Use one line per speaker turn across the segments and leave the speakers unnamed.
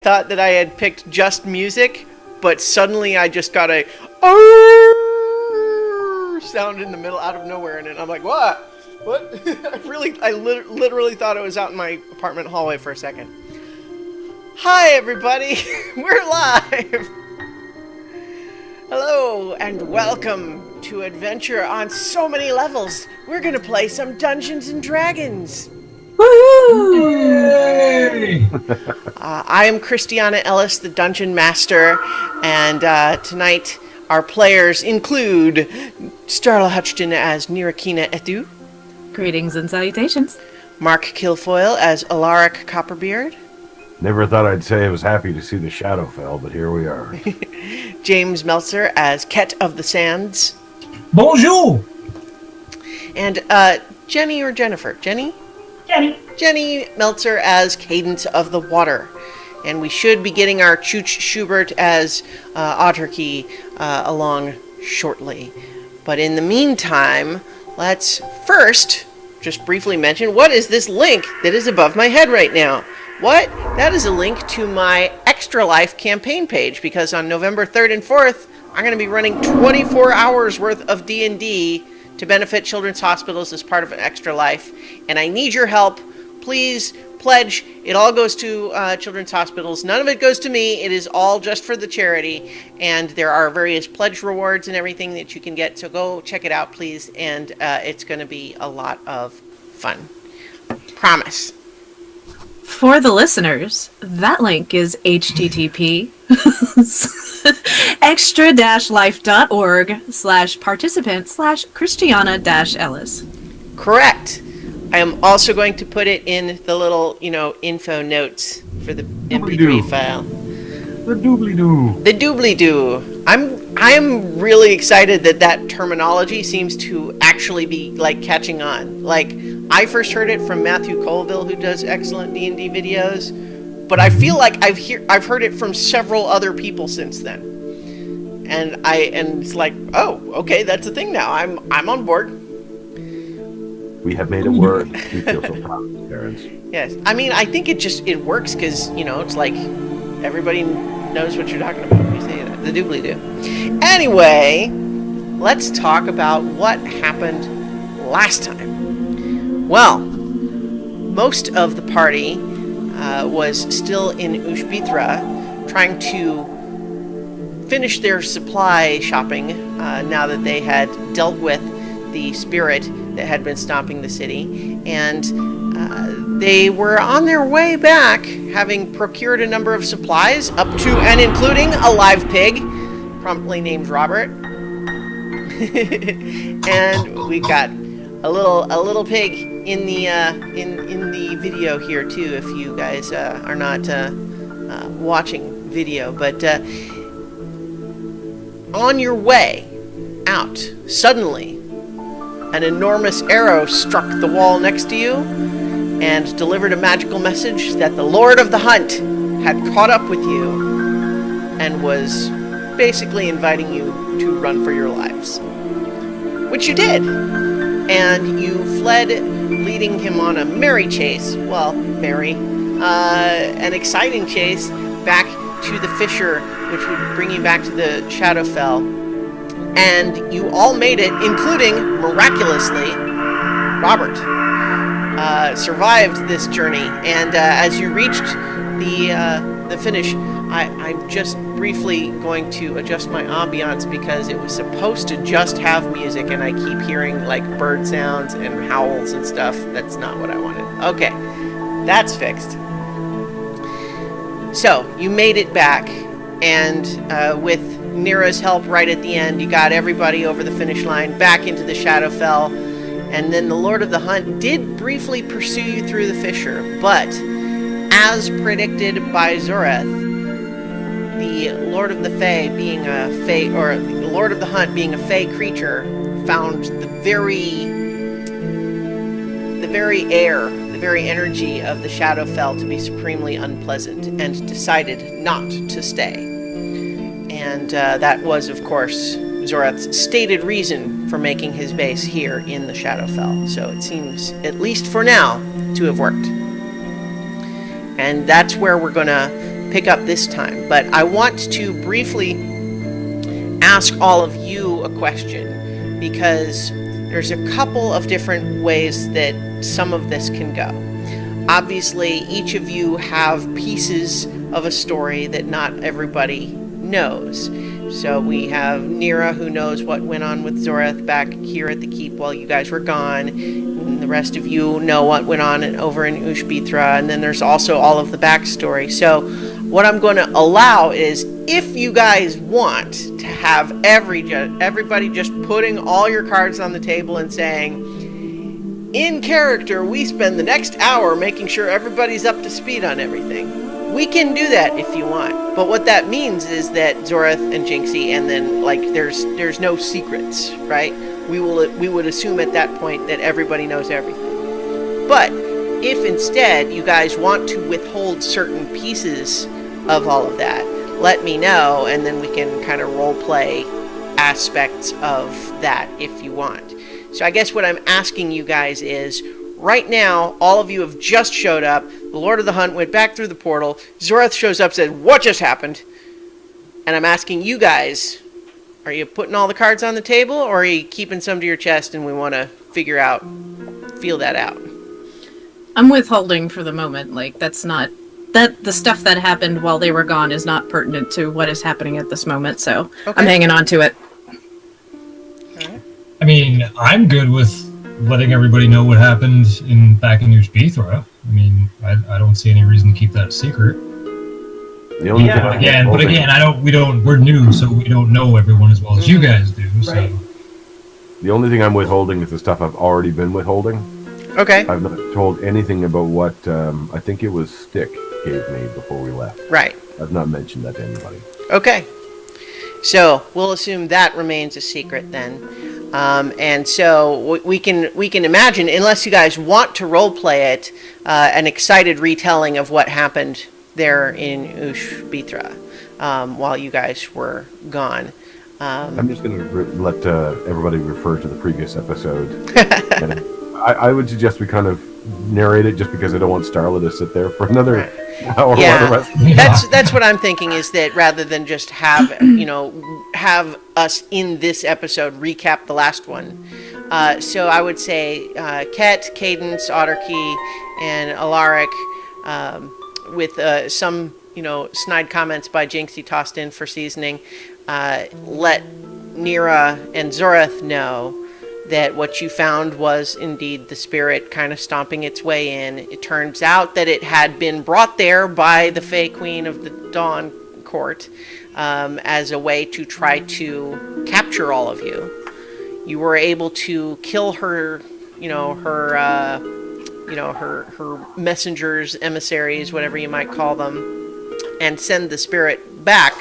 thought that I had picked just music, but suddenly I just got a sound in the middle out of nowhere, and I'm like, what? What? I literally thought it was out in my apartment hallway for a second. Hi, everybody. We're live. Hello, and welcome to Adventure on so many levels. We're going to play some Dungeons and Dragons.
Woohoo!
Yay!
I am Christiana Ellis, the Dungeon Master, and tonight our players include Starla Hutchton as Nirakina Ethu,
Greetings and salutations.
Mark Kilfoyle as Alaric Copperbeard,
Never thought I'd say I was happy to see the Shadowfell, but here we are.
James Meltzer as Ket of the Sands,
Bonjour!
and Jenny or Jennifer? Jenny Meltzer as Cadence of the Water. And we should be getting our Chooch Schubert as Autarky along shortly. But in the meantime, let's first just briefly mention, what is this link that is above my head right now? What? That is a link to my Extra Life campaign page, because on November 3rd and 4th, I'm going to be running 24 hours worth of D&D to benefit children's hospitals as part of an Extra Life. And I need your help. Please pledge. It all goes to children's hospitals. None of it goes to me. It is all just for the charity. And there are various pledge rewards and everything that you can get. So go check it out, please. And it's going to be a lot of fun. Promise.
For the listeners, that link is http extra-life.org/participant/Christiana-Ellis.
Correct. I am also going to put it in the little, info notes for the MP3 file.
The doobly-doo.
The doobly-doo. I'm really excited that terminology seems to actually be, catching on. I first heard it from Matthew Colville, who does excellent D&D videos, but I feel like I've heard it from several other people since then. And it's like, oh, okay, that's a thing now. I'm on board.
We have made a word. We feel so proud, parents.
Yes. I mean, I think it works because, it's like everybody knows what you're talking about when you say that. The doobly-doo. Anyway, let's talk about what happened last time. Well, most of the party was still in Ushbithra, trying to finish their supply shopping now that they had dealt with the spirit that had been stomping the city, and they were on their way back, having procured a number of supplies, up to and including a live pig, promptly named Robert. And we got a little pig in the video here too, if you guys are not watching video. But on your way out, suddenly an enormous arrow struck the wall next to you and delivered a magical message that the Lord of the Hunt had caught up with you and was basically inviting you to run for your lives. Which you did. And you fled, leading him on a merry chase. Well, merry. An exciting chase back to the fissure, which would bring you back to the Shadowfell. And you all made it, including, miraculously, Robert. Survived this journey. And as you reached the finish, I'm just briefly going to adjust my ambiance because it was supposed to just have music, and I keep hearing bird sounds and howls and stuff. That's not what I wanted. Okay, that's fixed. So you made it back, and with Nira's help right at the end, you got everybody over the finish line, back into the Shadowfell, and then the Lord of the Hunt did briefly pursue you through the fissure, but as predicted by Zoreth, the Lord of the Fae being a Fae, or the Lord of the Hunt being a Fae creature, found the very air, the very energy of the Shadowfell to be supremely unpleasant, and decided not to stay. And that was, of course, Zoreth's stated reason for making his base here in the Shadowfell. So it seems, at least for now, to have worked. And that's where we're going to pick up this time. But I want to briefly ask all of you a question, because there's a couple of different ways that some of this can go. Obviously, each of you have pieces of a story that not everybody knows. So we have Nira, who knows what went on with Zorath back here at the keep while you guys were gone. And the rest of you know what went on over in Ushbithra. And then there's also all of the backstory. So what I'm going to allow is, if you guys want to have everybody just putting all your cards on the table and saying, in character, we spend the next hour making sure everybody's up to speed on everything. We can do that if you want. But what that means is that Zorath and Jinxie, and then there's no secrets, right? We would assume at that point that everybody knows everything. But if instead you guys want to withhold certain pieces of all of that, let me know, and then we can kind of role play aspects of that if you want. So I guess what I'm asking you guys is, right now, all of you have just showed up. The Lord of the Hunt went back through the portal. Zorath shows up, said, "What just happened?" And I'm asking you guys, are you putting all the cards on the table, or are you keeping some to your chest and we want to feel that out?
I'm withholding for the moment. That's not... the stuff that happened while they were gone is not pertinent to what is happening at this moment, so okay. I'm hanging on to it.
Right.
I mean, I'm good with letting everybody know what happened back in Ushbithra. I mean, I don't see any reason to keep that a secret.
The only thing
we're new, so we don't know everyone as well as you guys do.
Right.
So
the only thing I'm withholding is the stuff I've already been withholding.
Okay.
I've not told anything about what I think it was Stick gave me before we left.
Right.
I've not mentioned that to anybody.
Okay. So we'll assume that remains a secret then. And so we can imagine, unless you guys want to role play it, an excited retelling of what happened there in Ushbithra while you guys were gone.
I'm just going to let everybody refer to the previous episode. And I would suggest we kind of narrate it, just because I don't want Starla to sit there for another hour.
Yeah, that's what I'm thinking, is that rather than just have us in this episode recap the last one. So I would say Ket, Cadence, Otterkey, and Alaric, with some snide comments by Jinxie tossed in for seasoning, let Nira and Zorath know that what you found was indeed the spirit kind of stomping its way in. It turns out that it had been brought there by the Fae Queen of the Dawn Court as a way to try to capture all of you. You were able to kill her, her messengers, emissaries, whatever you might call them, and send the spirit back,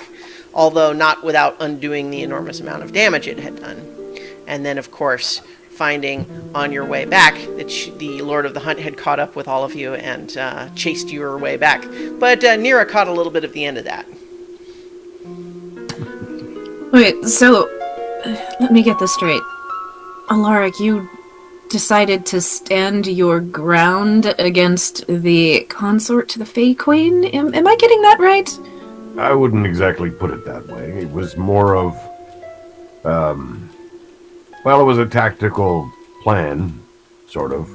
although not without undoing the enormous amount of damage it had done. And then, of course, finding on your way back that the Lord of the Hunt had caught up with all of you and chased your way back. But Nira caught a little bit of the end of that.
Wait, so let me get this straight. Alaric, you decided to stand your ground against the consort to the Fae Queen? Am I getting that right?
I wouldn't exactly put it that way. It was more of... it was a tactical plan, sort of.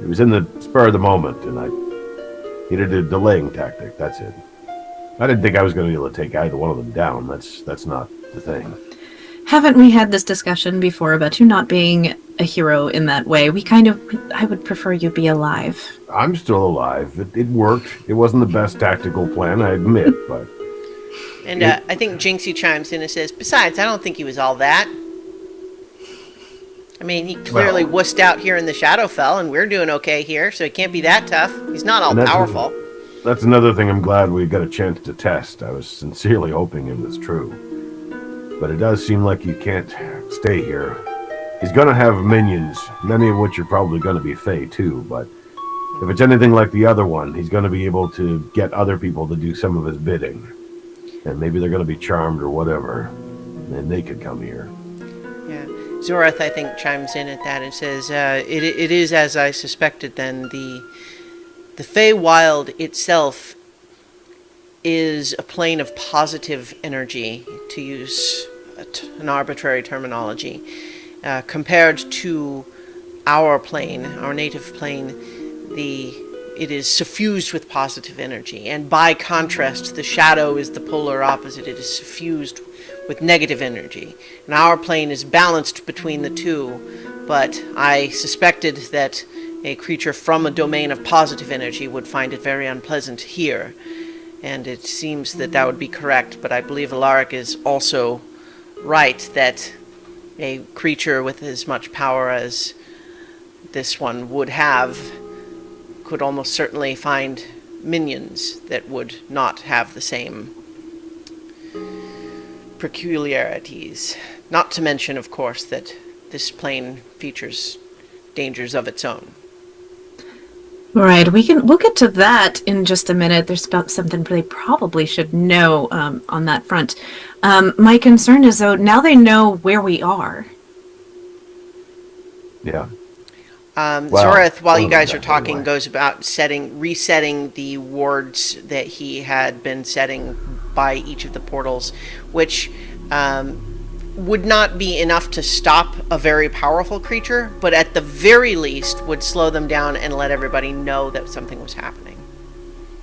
It was in the spur of the moment, and I needed a delaying tactic, that's it. I didn't think I was going to be able to take either one of them down. That's not the thing.
Haven't we had this discussion before about you not being a hero in that way? I would prefer you be alive. I'm
still alive. It worked. It wasn't the best tactical plan, I admit, but...
And I think Jinxie chimes in and says, besides, I don't think he was all that. I mean, he clearly wussed out here in the Shadowfell, and we're doing okay here, so he can't be that tough. He's not all powerful.
That's another thing I'm glad we got a chance to test. I was sincerely hoping it was true. But it does seem like you can't stay here. He's going to have minions, many of which are probably going to be Fae too, but if it's anything like the other one, he's going to be able to get other people to do some of his bidding. And maybe they're going to be charmed or whatever, and they could come here.
Yeah. Zorath, I think, chimes in at that and says, it is as I suspected then. The Feywild itself is a plane of positive energy, to use an arbitrary terminology, compared to our plane, our native plane. It is suffused with positive energy, and by contrast, the shadow is the polar opposite. It is suffused with negative energy, and our plane is balanced between the two. But I suspected that a creature from a domain of positive energy would find it very unpleasant here, and it seems that that would be correct. But I believe Alaric is also right that a creature with as much power as this one would have could almost certainly find minions that would not have the same peculiarities. Not to mention, of course, that this plane features dangers of its own.
Right, we'll get to that in just a minute. There's about something they probably should know on that front. My concern is, though, now they know where we are.
Yeah.
Zoreth, while you guys are talking, goes about resetting the wards that he had been setting by each of the portals, which would not be enough to stop a very powerful creature, but at the very least would slow them down and let everybody know that something was happening.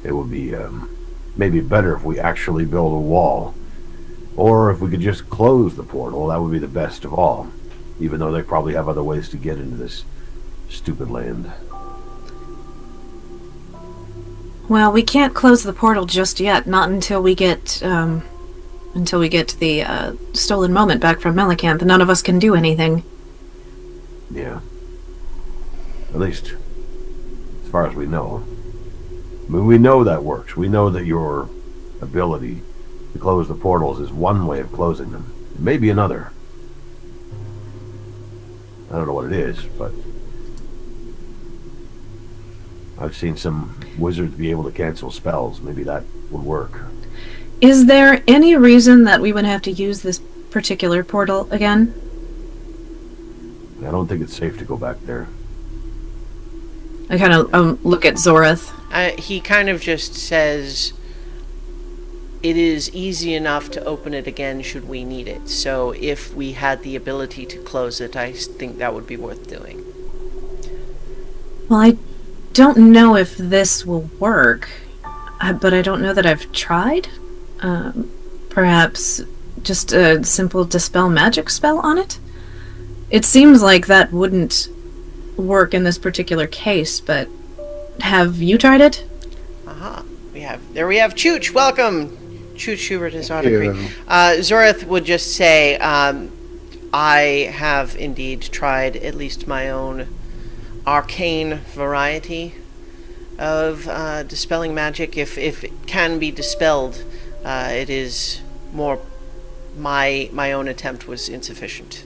It would be maybe better if we actually build a wall, or if we could just close the portal. That would be the best of all, even though they probably have other ways to get into this stupid land.
Well, we can't close the portal just yet, not until we get the stolen moment back from Melicanth. None of us can do anything.
Yeah. At least, as far as we know. I mean, we know that works. We know that your ability to close the portals is one way of closing them. It may be another. I don't know what it is, but I've seen some wizards be able to cancel spells. Maybe that would work.
Is there any reason that we would have to use this particular portal again?
I don't think it's safe to go back there.
I kind of look at Zoreth.
He kind of just says, it is easy enough to open it again should we need it. So if we had the ability to close it, I think that would be worth doing.
Well, I don't know if this will work, but I don't know that I've tried. Perhaps just a simple dispel magic spell on it? It seems like that wouldn't work in this particular case, but have you tried it?
Aha. We have Chooch. Welcome. Chooch Schubert is autography. Zoreth would just say, I have indeed tried at least my own arcane variety of dispelling magic. If it can be dispelled, it is more my own attempt was insufficient.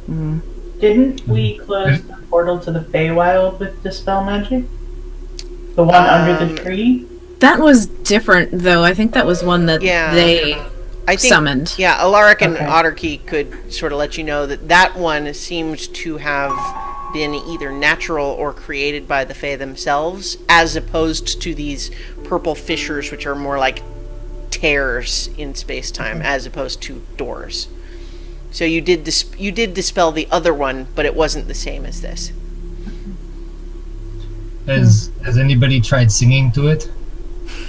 Didn't we close the portal to the Feywild with dispel magic? The one under the tree?
That was different, though. I think that was one that they summoned.
Yeah, Alaric and Otterkey could sort of let you know that one seemed to have been either natural or created by the Fae themselves, as opposed to these purple fissures, which are more like tears in space-time, as opposed to doors. So you did dispel the other one, but it wasn't the same as this.
Has anybody tried singing to it?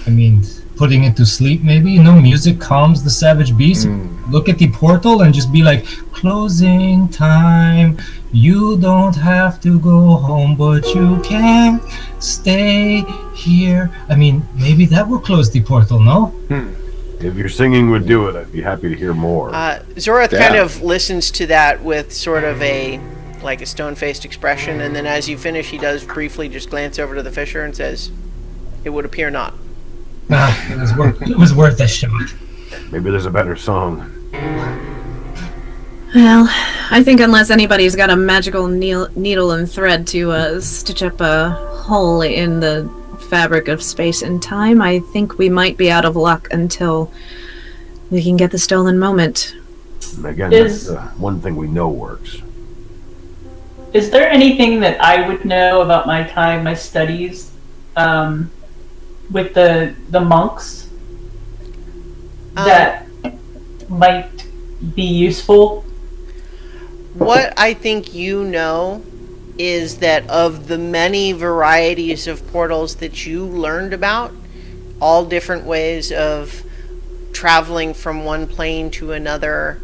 I mean, putting it to sleep maybe? Music calms the savage beast. Look at the portal and just be like, closing time. You don't have to go home, but you can stay here. I mean, maybe that will close the portal, no?
If your singing would do it, I'd be happy to hear more.
Zoreth kind of listens to that with sort of a stone-faced expression, and then as you finish, he does briefly just glance over to the fissure and says, "It would appear not."
It was worth a shot.
Maybe there's a better song.
Well, I think unless anybody's got a magical needle and thread to stitch up a hole in the fabric of space and time, I think we might be out of luck until we can get the stolen moment.
And again, that's the one thing we know works.
Is there anything that I would know about my studies with the monks that might be useful?
What I think you know is that of the many varieties of portals that you learned about, all different ways of traveling from one plane to another,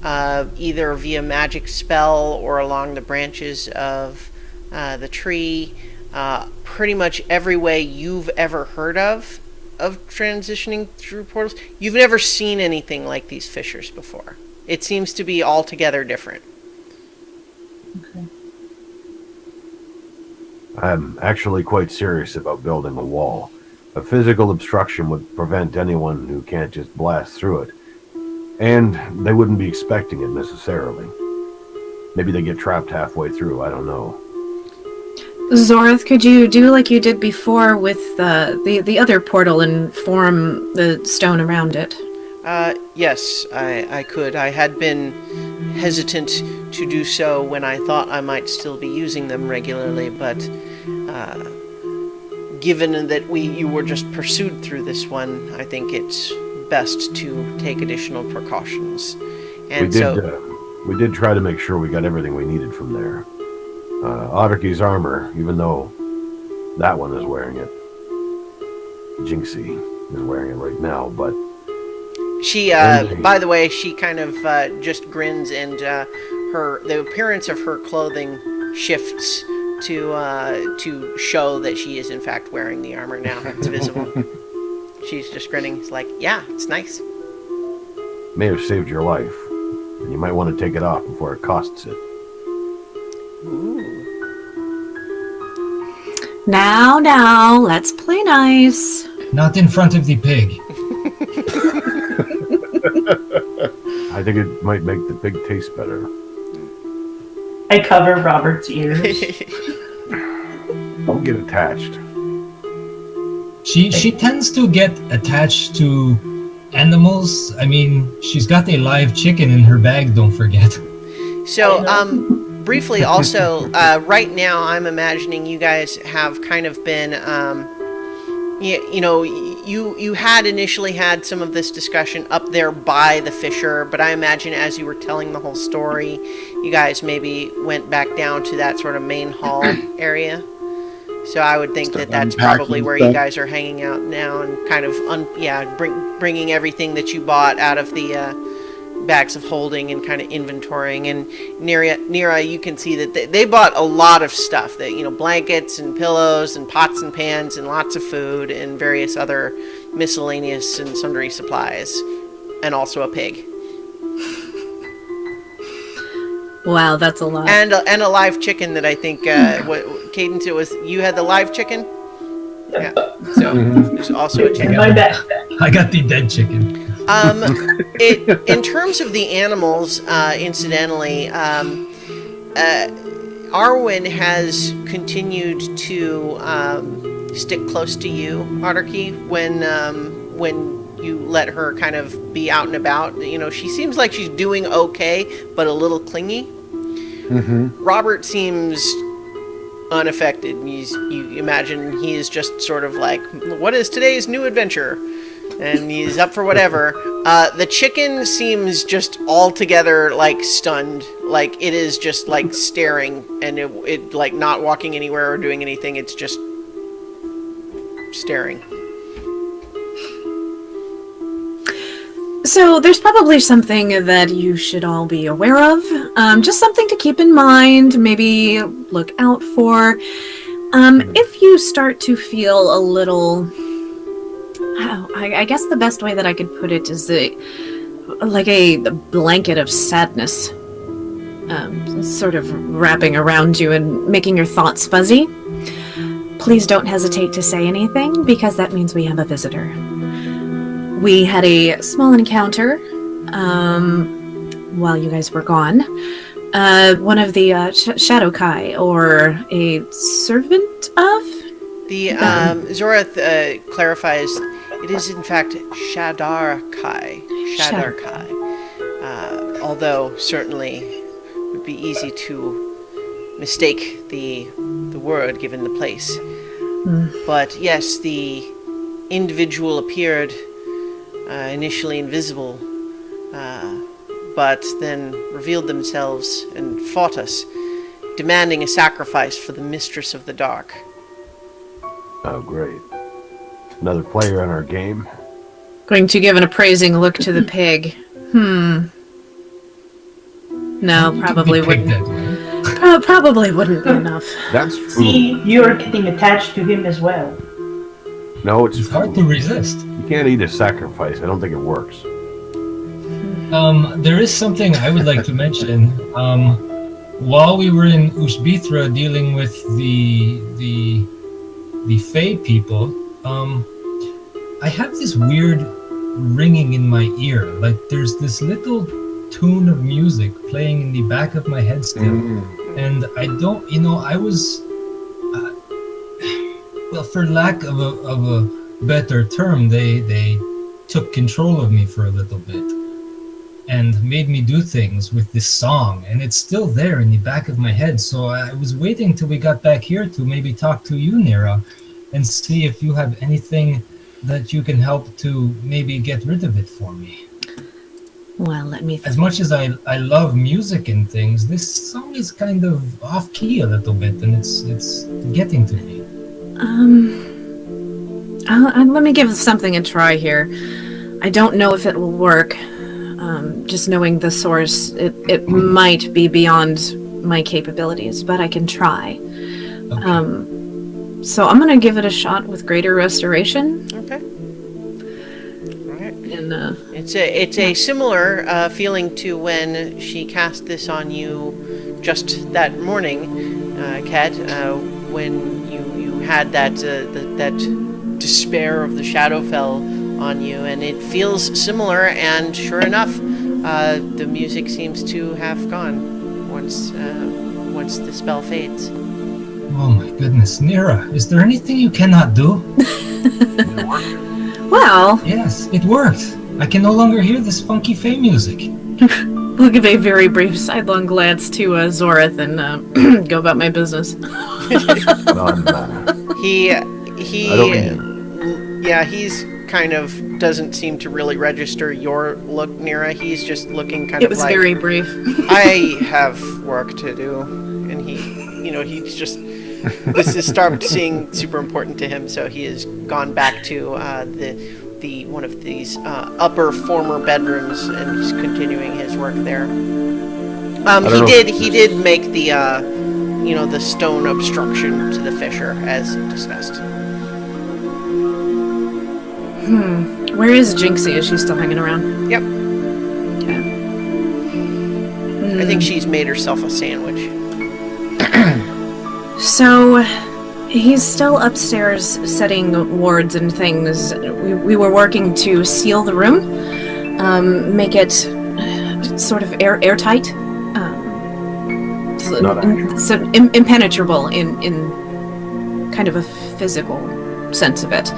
either via magic spell or along the branches of the tree, pretty much every way you've ever heard of transitioning through portals, you've never seen anything like these fissures before. It seems to be altogether different.
Okay.
I'm actually quite serious about building a wall. A physical obstruction would prevent anyone who can't just blast through it. And they wouldn't be expecting it necessarily. Maybe they get trapped halfway through, I don't know.
Zorath, could you do like you did before with the other portal and form the stone around it?
Yes, I could. I had been hesitant to do so when I thought I might still be using them regularly, but given that you were just pursued through this one, I think it's best to take additional precautions. And
we did try to make sure we got everything we needed from there. Autarky's armor, even though that one is wearing it, Jinxie is wearing it right now, but
she, by the way, she kind of just grins, and the appearance of her clothing shifts to show that she is in fact wearing the armor now. It's visible. She's just grinning. It's like, yeah, it's nice.
May have saved your life, and you might want to take it off before it costs it.
Ooh.
Now, let's play nice.
Not in front of the pig.
I think it might make the pig taste better.
I cover Robert's ears.
Don't get attached.
She tends to get attached to animals. I mean, she's got a live chicken in her bag, don't forget.
So, briefly also, right now I'm imagining you guys have kind of been, you had initially had some of this discussion up there by the fissure, but I imagine as you were telling the whole story, you guys maybe went back down to that sort of main hall area. So I would think that that's probably where you guys are hanging out now, and kind of, bringing everything that you bought out of the bags of holding and kind of inventorying. And Nira, you can see that they bought a lot of stuff, that, blankets and pillows and pots and pans and lots of food and various other miscellaneous and sundry supplies, and also a pig.
Wow, that's a lot.
And a live chicken that I think, Cadence, it was, you had the live chicken? Yeah. So there's also a chicken.
My bad.
I got the dead chicken.
In terms of the animals, incidentally, Arwen has continued to stick close to you, Autarky, when you let her kind of be out and about. She seems like she's doing okay, but a little clingy.
Mm-hmm.
Robert seems unaffected. You imagine he is just sort of like, what is today's new adventure? And he's up for whatever. The chicken seems just altogether like stunned. Like it is just like staring, and it like not walking anywhere or doing anything. It's just staring.
So there's probably something that you should all be aware of. Just something to keep in mind, maybe look out for. If you start to feel a little... I guess the best way that I could put it is like a blanket of sadness. Sort of wrapping around you and making your thoughts fuzzy. Please don't hesitate to say anything, because that means we have a visitor. We had a small encounter while you guys were gone. One of the Shadow Kai, or a servant of?
The Zorath clarifies, it is in fact Shadar Kai. Shadar Kai. Although certainly it would be easy to mistake the word given the place. But yes, the individual appeared initially invisible, but then revealed themselves and fought us, demanding a sacrifice for the Mistress of the Dark.
Oh, great. Another player in our game?
Going to give an appraising look to the pig. No, probably wouldn't. Probably wouldn't be enough.
That's
See,
food.
you're getting attached to him as well.
No, it's
It's hard
food.
to resist.
You can't eat a sacrifice. I don't think it works.
There is something I would like to mention. While we were in Ushbithra dealing with the Fae people, I have this weird ringing in my ear. Like there's this little tune of music playing in the back of my head still, and I don't, I was, well, for lack of a better term, they took control of me for a little bit and made me do things with this song, and it's still there in the back of my head. So I was waiting till we got back here to maybe talk to you, Nira, and see if you have anything that you can help to maybe get rid of it for me.
Well, let me
As much as I love music and things, this song is kind of off key a little bit, and it's getting to me.
let me give something a try here. I don't know if it will work. Just knowing the source, it might be beyond my capabilities, but I can try.
Okay.
So I'm gonna give it a shot with Greater Restoration.
Okay. All right.
And
It's a similar feeling to when she cast this on you just that morning, Kat, when you had that despair of the Shadowfell on you, and it feels similar. And sure enough, the music seems to have gone once the spell fades.
Oh my goodness, Nira, is there anything you cannot do?
well,
Yes, it worked. I can no longer hear this funky Fae music.
we'll give a very brief sidelong glance to Zorith and go about my business.
None.
He
I don't mean
yeah, he's kind of doesn't seem to really register your look, Nira. He's just looking kind
It
of
was
like,
very brief.
I have work to do, and he's just this is started seeming super important to him, so he has gone back to the one of these upper former bedrooms, and he's continuing his work there. He did make the the stone obstruction to the fissure as discussed.
Where is Jinxie? Is she still hanging around?
Yep.
Okay.
I think she's made herself a sandwich.
So, he's still upstairs setting wards and things. We were working to seal the room, make it sort of airtight, impenetrable in kind of a physical sense of it,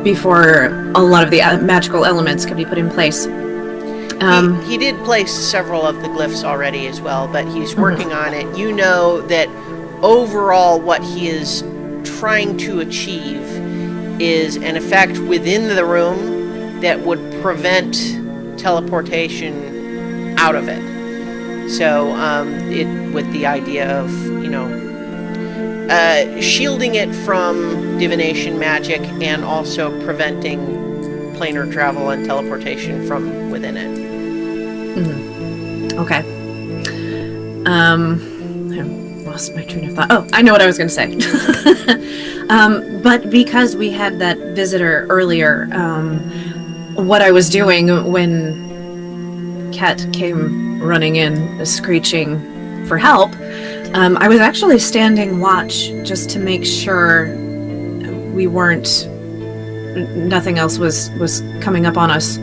before a lot of the magical elements could be put in place.
He did place several of the glyphs already as well, but he's working on it. You know that overall what he is trying to achieve is an effect within the room that would prevent teleportation out of it. So with the idea of shielding it from divination magic and also preventing planar travel and teleportation from within it.
Okay. I lost my train of thought. Oh, I know what I was going to say. But because we had that visitor earlier, what I was doing when Kat came running in, screeching for help, I was actually standing watch just to make sure nothing else was coming up on us.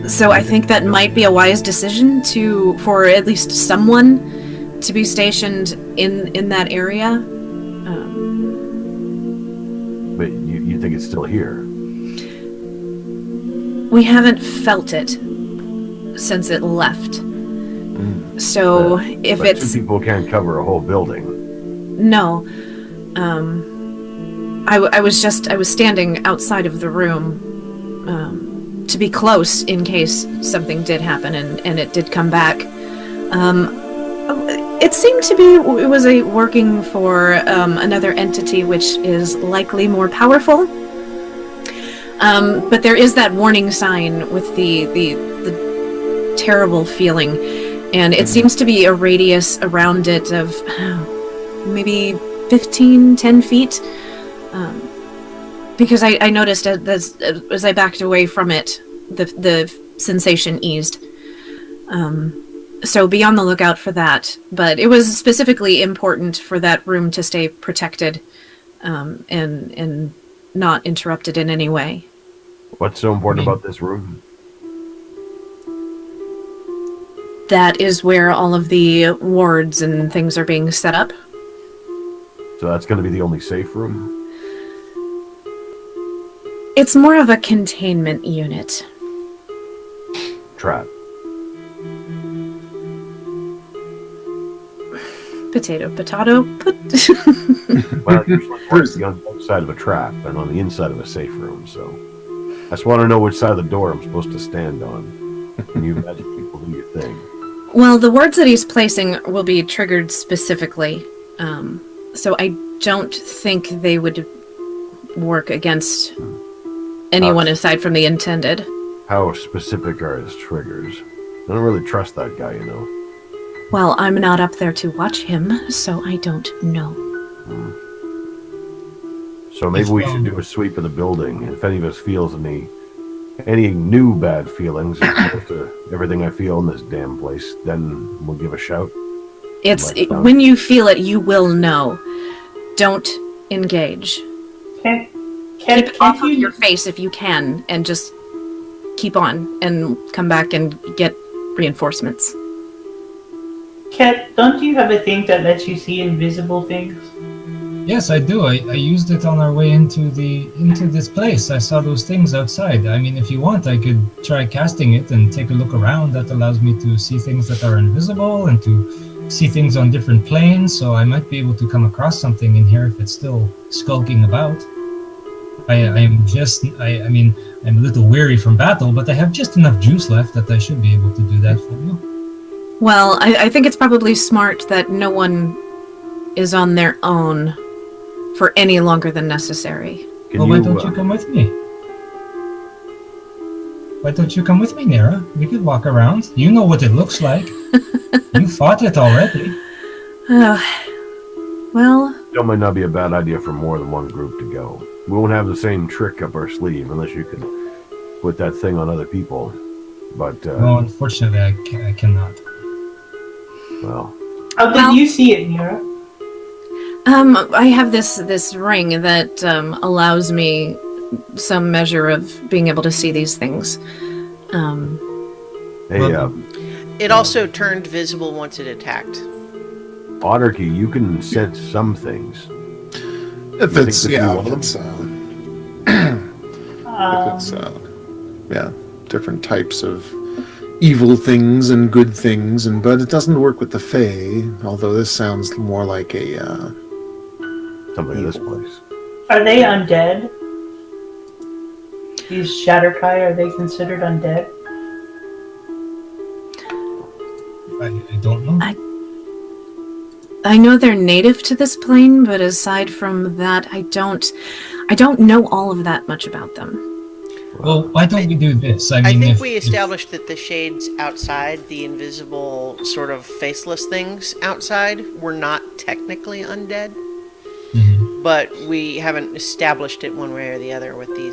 So I think that might be a wise decision for at least someone to be stationed in that area.
But you think it's still here?
We haven't felt it since it left. So if
but
it's...
two people can't cover a whole building.
No. I was standing outside of the room to be close in case something did happen, and it did come back. It seemed to be it was working for another entity which is likely more powerful. But there is that warning sign with the terrible feeling, and it seems to be a radius around it of maybe 10 feet. Because I noticed as I backed away from it, the sensation eased. So be on the lookout for that. But it was specifically important for that room to stay protected and not interrupted in any way.
What's so important about this room?
That is where all of the wards and things are being set up.
So that's going to be the only safe room?
It's more of a containment unit.
Trap.
Potato.
Well, it usually works on the outside of a trap and on the inside of a safe room, so... I just want to know which side of the door I'm supposed to stand on. Can you magic people do your thing?
Well, the wards that he's placing will be triggered specifically. So I don't think they would work against anyone aside from the intended.
How specific are his triggers? I don't really trust that guy, you know.
Well, I'm not up there to watch him, so I don't know.
So maybe we should do a sweep of the building. If any of us feels any new bad feelings opposed to everything I feel in this damn place, then we'll give a shout.
When you feel it, you will know. Don't engage. Keep it off of your face if you can, and just keep on and come back and get reinforcements.
Kat, don't you have a thing that lets you see invisible things?
Yes, I do. I used it on our way into this place. I saw those things outside. I mean, if you want, I could try casting it and take a look around. That allows me to see things that are invisible and to see things on different planes. So I might be able to come across something in here if it's still skulking about. I'm a little weary from battle, but I have just enough juice left that I should be able to do that for you.
Well, I think it's probably smart that no one is on their own for any longer than necessary.
Why don't you come with me? Why don't you come with me, Nera? We could walk around. You know what it looks like. You fought it already.
Well...
It might not be a bad idea for more than one group to go. We won't have the same trick up our sleeve unless you can put that thing on other people. But,
no, unfortunately, I cannot.
Well...
How did you see it, Nera?
I have this ring that allows me some measure of being able to see these things.
It also turned visible once it attacked.
Autarky, you can sense some things.
If it's different types of evil things and good things, but it doesn't work with the Fae. Although this sounds more like a
something in this place.
Are they undead? These Shatterkai, are they considered undead?
I don't know.
I know they're native to this plane, but aside from that, I don't know all of that much about them.
Well, why don't we do this?
I think we established that the shades outside, the invisible sort of faceless things outside, were not technically undead.
Mm-hmm.
But we haven't established it one way or the other with the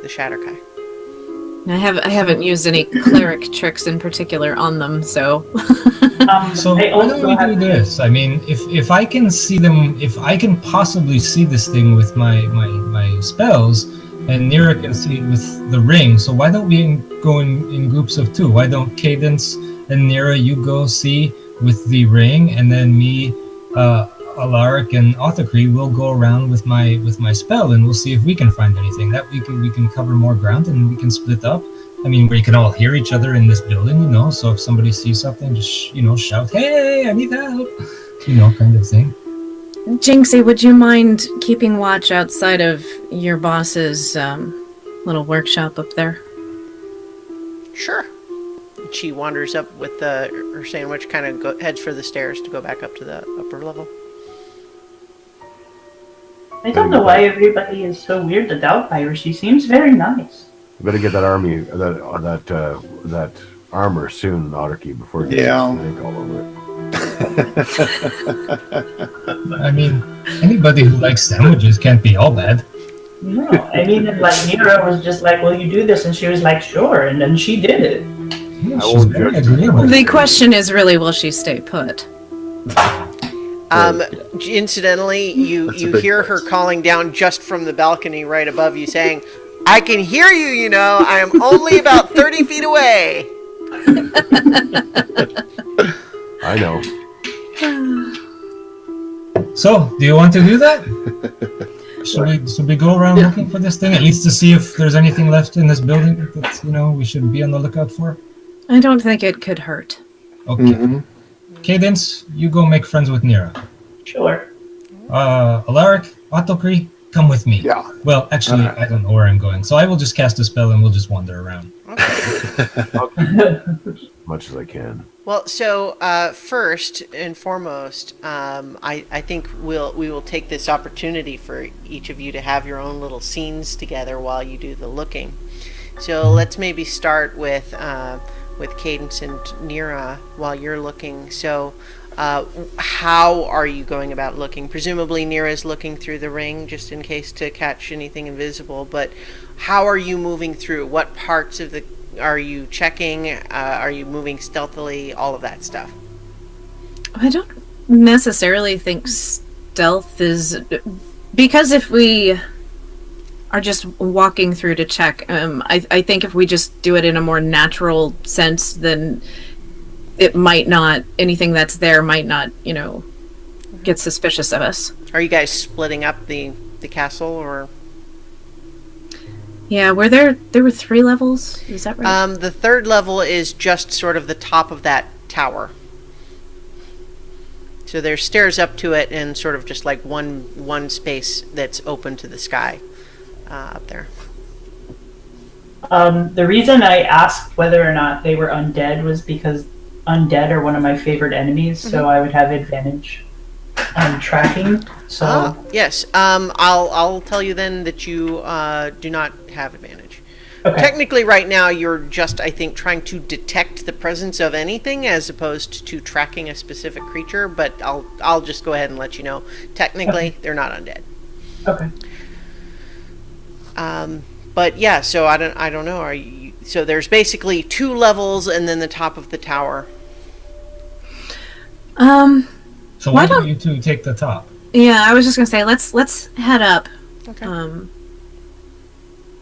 Shatterkai.
I haven't used any cleric tricks in particular on them, so...
So why don't we do this? I mean, if I can see them, if I can possibly see this thing with my spells, and Nera can see it with the ring, so why don't we go in groups of two? Why don't Cadence and Nera, you go see with the ring, and then me, Alaric and Authocree will go around with my spell, and we'll see if we can find anything. That we can cover more ground, and we can split up. I mean, we can all hear each other in this building, you know. So if somebody sees something, just shout, "Hey, I need help!" Kind of thing.
Jinxie, would you mind keeping watch outside of your boss's little workshop up there?
Sure. She wanders up with her sandwich, kind of heads for the stairs to go back up to the upper level.
I don't know why everybody is so weird to doubt by her. She seems very nice.
You better get that that armor soon, Otterkey, before it gets snake all over it.
I mean, anybody who likes sandwiches can't be all bad.
No, I mean, and like Nira was just like, "Will you do this?" And she was like, "Sure," and then she did it.
Yeah,
I
she's
won't
very
judge
agreeable.
The question is really, will she stay put?
Incidentally, you hear her
question.
calling down just from the balcony right above you, saying, "I can hear you, you know. I am only about 30 feet away."
I know.
So, do you want to do that? Should we go around looking for this thing, at least to see if there's anything left in this building that, we should be on the lookout for?
I don't think it could hurt.
Okay. Cadence, you go make friends with Nira.
Sure.
Alaric, Otokri, come with me.
Yeah.
Well, actually, I don't know where I'm going, so I will just cast a spell and we'll just wander around.
Much as I can.
Well, so first and foremost, I think we will take this opportunity for each of you to have your own little scenes together while you do the looking. So let's maybe start with Cadence and Nira while you're looking. So how are you going about looking? Presumably Nira's looking through the ring just in case to catch anything invisible, but how are you moving through? What parts of the are you checking? Are you moving stealthily? All of that stuff.
I don't necessarily think stealth is... Because if we are just walking through to check, I think if we just do it in a more natural sense, then it might not... Anything that's there might not, get suspicious of us.
Are you guys splitting up the castle, or...
Yeah, there were 3 levels? Is that right?
The third level is just sort of the top of that tower. So there's stairs up to it and sort of just like one space that's open to the sky up there.
The reason I asked whether or not they were undead was because undead are one of my favorite enemies, so I would have advantage on tracking. So
yes, I'll tell you then that you do not have advantage.
okay.
Technically, right now you're just, I think, trying to detect the presence of anything as opposed to tracking a specific creature. But I'll just go ahead and let you know. Technically, they're not undead.
Okay.
But yeah, so I don't know. So there's basically 2 levels and then the top of the tower.
So why don't you two take the top?
Yeah, I was just gonna say let's head up.
Okay.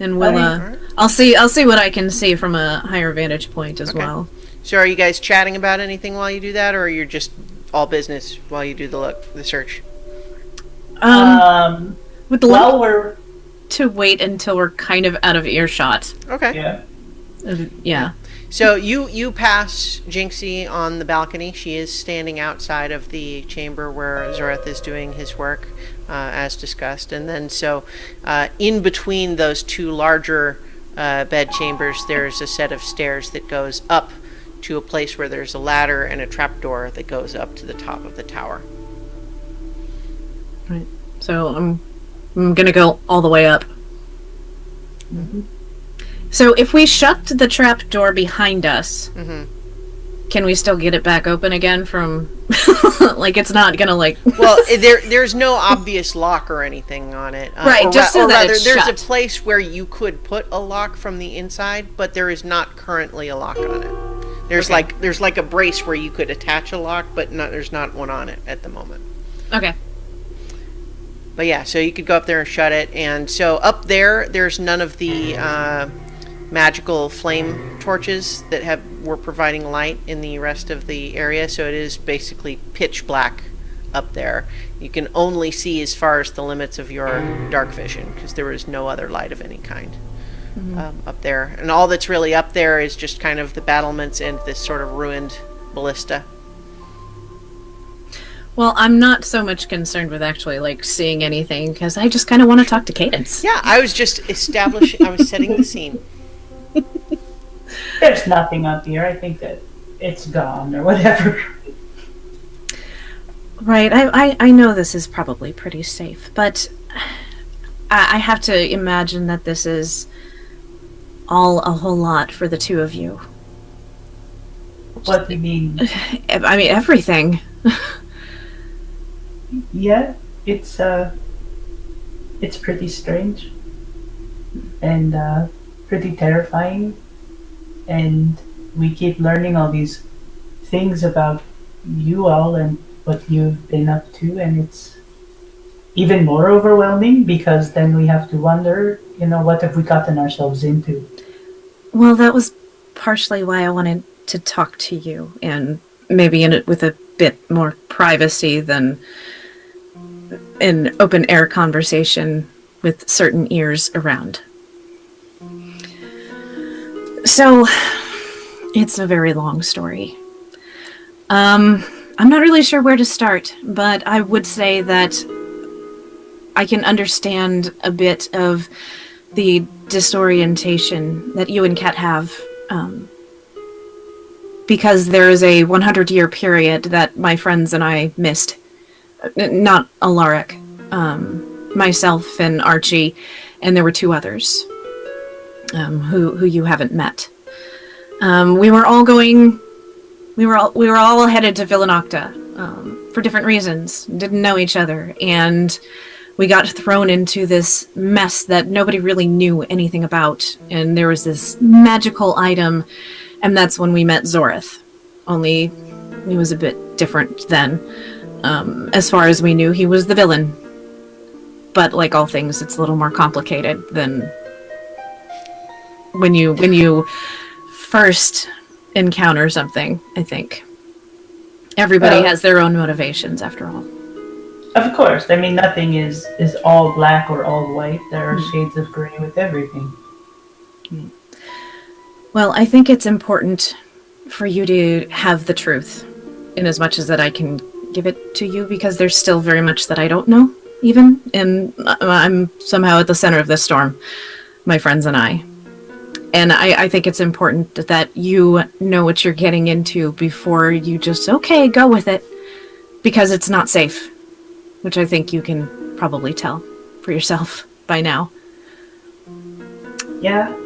And we'll
Alright.
I'll see what I can see from a higher vantage point as well.
So are you guys chatting about anything while you do that, or you're just all business while you do the search?
With the
Well, we're
to wait until we're kind of out of earshot.
Okay.
yeah.
Yeah.
So you pass Jinxie on the balcony. She is standing outside of the chamber where Zoreth is doing his work, as discussed. And then so in between those 2 larger bed chambers, there's a set of stairs that goes up to a place where there's a ladder and a trapdoor that goes up to the top of the tower.
Right. So I'm gonna go all the way up. So if we shut the trap door behind us, can we still get it back open again from... like, it's not gonna, like...
Well, there's no obvious lock or anything on it.
Right, just so that it's
there's
shut.
a place where you could put a lock from the inside, but there is not currently a lock on it. There's like a brace where you could attach a lock, but there's not one on it at the moment.
Okay.
But yeah, so you could go up there and shut it. And so up there's none of the magical flame torches that were providing light in the rest of the area. So it is basically pitch black up there. You can only see as far as the limits of your dark vision because there is no other light of any kind up there. And all that's really up there is just kind of the battlements and this sort of ruined ballista.
Well, I'm not so much concerned with actually, like, seeing anything, because I just kind of want to talk to Cadence.
Yeah, I was just establishing, I was setting the scene.
There's nothing up here. I think that it's gone or whatever.
Right, I know this is probably pretty safe, but I have to imagine that this is all a whole lot for the two of you.
What do you mean?
I mean, everything.
Yeah, it's pretty strange and pretty terrifying, and we keep learning all these things about you all and what you've been up to, and it's even more overwhelming because then we have to wonder, what have we gotten ourselves into?
Well, that was partially why I wanted to talk to you, and maybe in it with a bit more privacy than an open air conversation with certain ears around. So, it's a very long story. I'm not really sure where to start, but I would say that I can understand a bit of the disorientation that you and Kat have, because there is a 100-year period that my friends and I missed. Not Alaric, myself and Archie, and there were two others who you haven't met. We were all headed to Villanocta for different reasons. Didn't know each other, and we got thrown into this mess that nobody really knew anything about. And there was this magical item, and that's when we met Zorith. Only he was a bit different then. As far as we knew, he was the villain. But like all things, it's a little more complicated than when you first encounter something, I think. Everybody has their own motivations, after all.
Of course. I mean, nothing is all black or all white. There are shades of gray with everything.
Well, I think it's important for you to have the truth, in as much as that I can give it to you, because there's still very much that I don't know, even, and I'm somehow at the center of this storm, my friends and I. And I think it's important that you know what you're getting into before you just, okay, go with it, because it's not safe, which I think you can probably tell for yourself by now.
Yeah.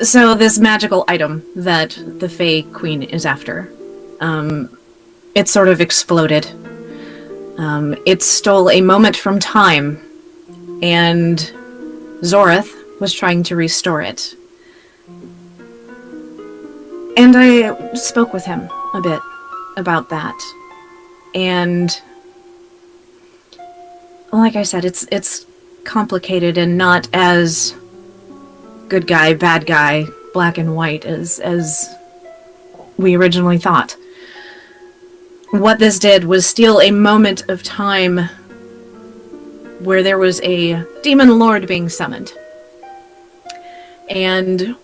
So this magical item that the Fae Queen is after, it sort of exploded. It stole a moment from time, and Zorith was trying to restore it. And I spoke with him a bit about that. And like I said, it's complicated and not as good guy, bad guy, black and white as we originally thought. What this did was steal a moment of time where there was a demon lord being summoned. And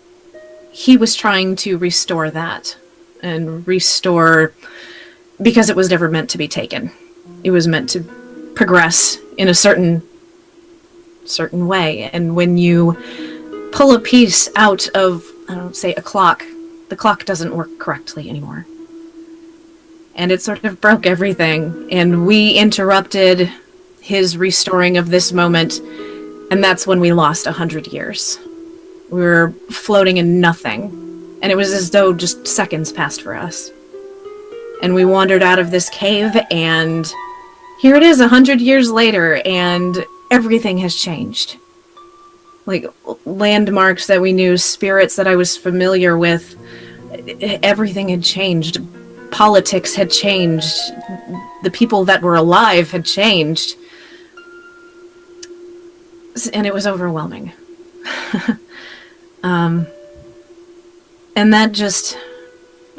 he was trying to restore that. And restore... because it was never meant to be taken. It was meant to progress in a certain way. And when you pull a piece out of, I don't know, say a clock, the clock doesn't work correctly anymore. And it sort of broke everything. And we interrupted his restoring of this moment. And that's when we lost 100 years. We were floating in nothing. And it was as though just seconds passed for us. And we wandered out of this cave, and here it is 100 years later, and everything has changed. Like, landmarks that we knew, spirits that I was familiar with, everything had changed. Politics had changed. The people that were alive had changed. And it was overwhelming. And that just...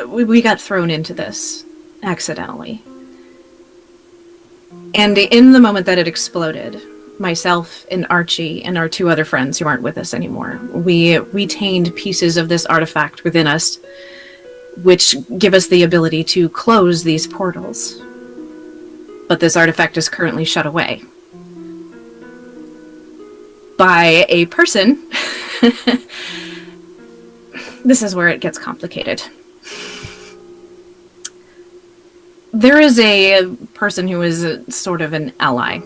we got thrown into this accidentally. And in the moment that it exploded, myself and Archie and our two other friends who aren't with us anymore, we retained pieces of this artifact within us which give us the ability to close these portals. But this artifact is currently shut away by a person. This is where it gets complicated. There is a person who is sort of an ally.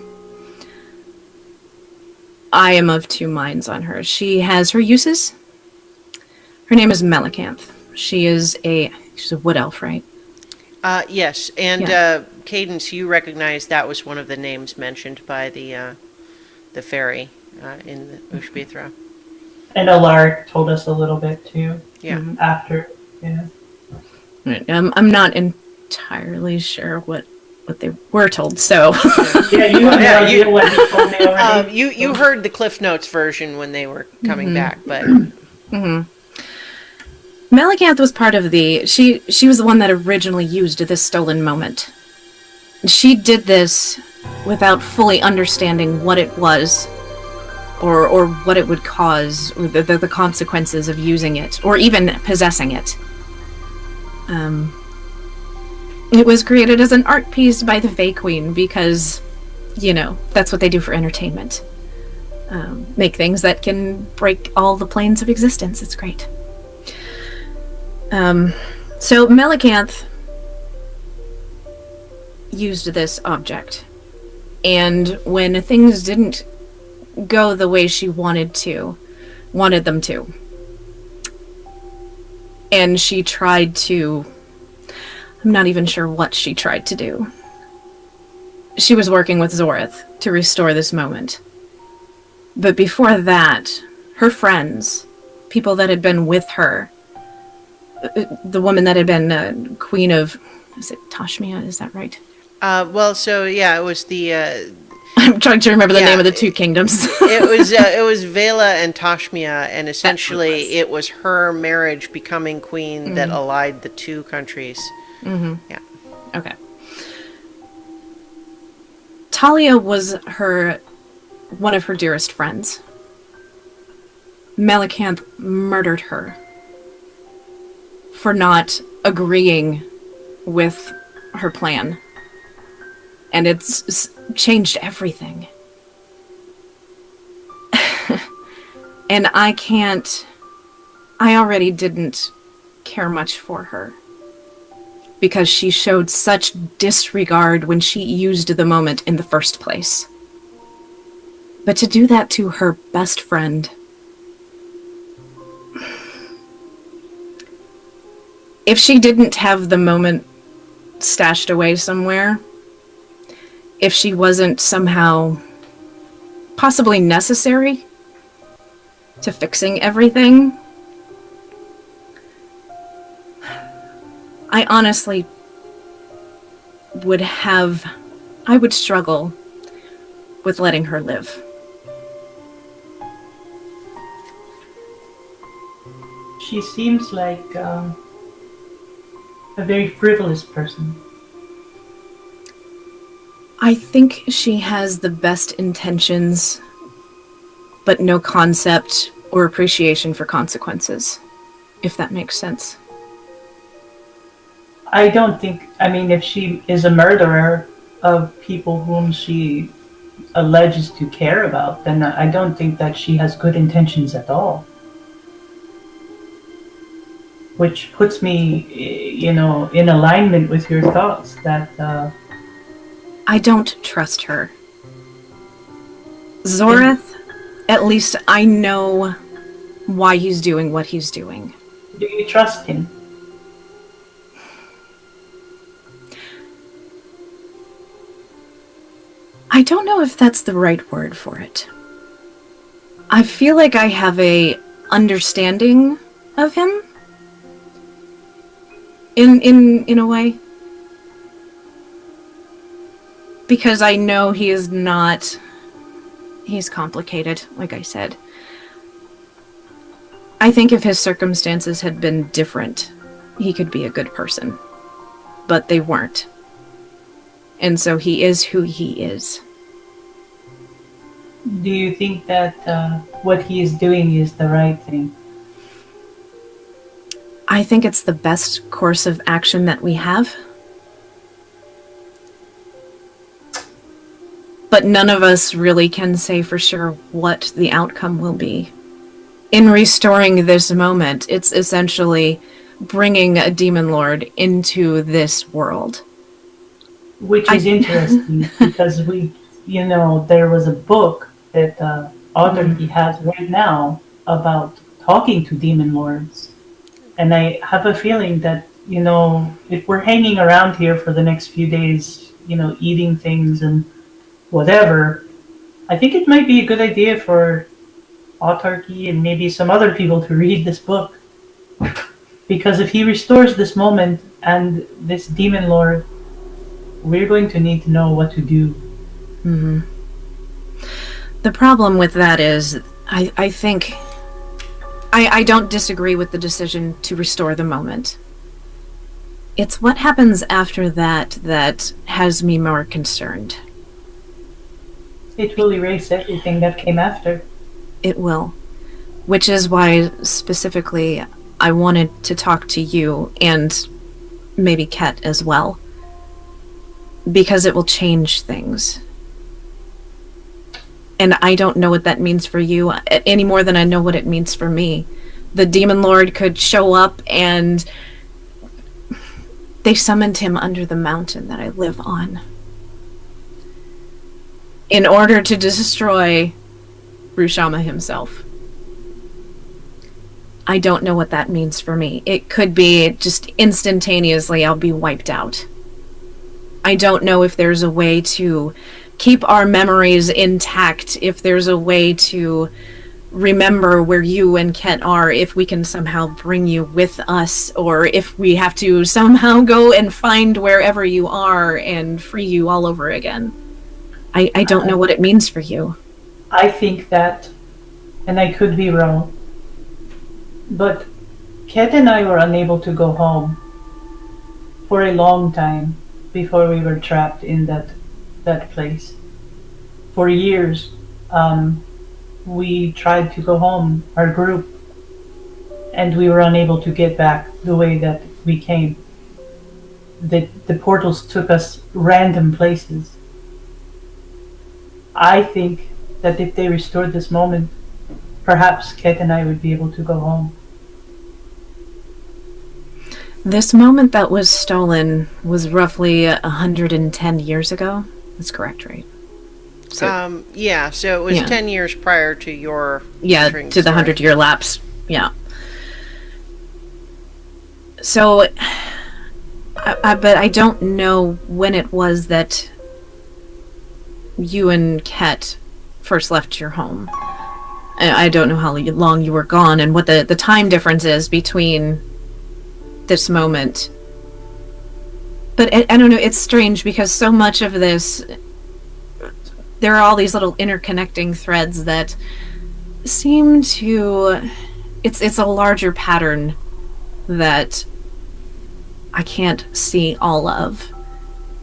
I am of two minds on her. She has her uses. Her name is Melicanth. She's a wood elf, right?
Yes, and
Yeah.
Cadence, you recognize that was one of the names mentioned by the fairy in the Ushbithra.
And Alaric told us a little bit too.
Yeah.
After, yeah.
Right. I'm not entirely sure what they were told, so...
Yeah, you have no idea what he told me already.
You heard the Cliff Notes version when they were coming back, but...
Melicanth was part of the... She was the one that originally used this stolen moment. She did this without fully understanding what it was, or what it would cause, or the consequences of using it, or even possessing it. It was created as an art piece by the Fae Queen because, that's what they do for entertainment. Make things that can break all the planes of existence. It's great. So Melicanth used this object, and when things didn't go the way she wanted them to, and she tried to... I'm not even sure what she tried to do. She was working with Zorith to restore this moment. But before that, her friends, people that had been with her, the woman that had been Queen of... Is it Tashmia? Is that right?
It was the...
I'm trying to remember the name of the two kingdoms.
it was Vela and Tashmia, and essentially it was her marriage becoming queen that allied the two countries.
Mm-hmm.
Yeah.
Okay. Talia was one of her dearest friends. Melicanth murdered her for not agreeing with her plan. And it's changed everything. And I already didn't care much for her, because she showed such disregard when she used the moment in the first place. But to do that to her best friend... If she didn't have the moment stashed away somewhere, if she wasn't somehow possibly necessary to fixing everything, I honestly I would struggle with letting her live.
She seems like a very frivolous person.
I think she has the best intentions, but no concept or appreciation for consequences, if that makes sense.
I don't think... if she is a murderer of people whom she alleges to care about, then I don't think that she has good intentions at all. Which puts me, in alignment with your thoughts that...
I don't trust her. Zorith, at least I know why he's doing what he's doing.
Do you trust him?
I don't know if that's the right word for it. I feel like I have a understanding of him. In a way. Because I know he's complicated, like I said. I think if his circumstances had been different, he could be a good person. But they weren't. And so he is who he is.
Do you think that what he is doing is the right thing?
I think it's the best course of action that we have. But none of us really can say for sure what the outcome will be. In restoring this moment, it's essentially bringing a demon lord into this world.
Which is interesting because there was a book that Autarky has right now about talking to demon lords. And I have a feeling that, if we're hanging around here for the next few days, eating things and whatever, I think it might be a good idea for Autarky and maybe some other people to read this book. Because if he restores this moment and this demon lord, we're going to need to know what to do.
Mm-hmm. The problem with that is, I think... I don't disagree with the decision to restore the moment. It's what happens after that has me more concerned.
It will erase everything that came after.
It will. Which is why, specifically, I wanted to talk to you, and maybe Ket as well. Because it will change things. And I don't know what that means for you, any more than I know what it means for me. The Demon Lord could show up, and they summoned him under the mountain that I live on, in order to destroy Rushama himself. I don't know what that means for me. It could be just instantaneously I'll be wiped out. I don't know if there's a way to keep our memories intact, if there's a way to remember where you and Ket are, if we can somehow bring you with us, or if we have to somehow go and find wherever you are and free you all over again. I don't know what it means for you.
I think that, and I could be wrong, but Ket and I were unable to go home for a long time before we were trapped in that place. For years, we tried to go home, our group, and we were unable to get back the way that we came. The portals took us random places. I think that if they restored this moment, perhaps Ket and I would be able to go home.
This moment that was stolen was roughly 110 years ago. That's correct, right?
So, so it was 10 years prior to your...
Yeah, to the 100-year lapse. Yeah. So, but I don't know when it was that you and Ket first left your home. I don't know how long you were gone and what the time difference is between this moment. But I don't know, it's strange because so much of this, there are all these little interconnecting threads that seem to... It's a larger pattern that I can't see all of.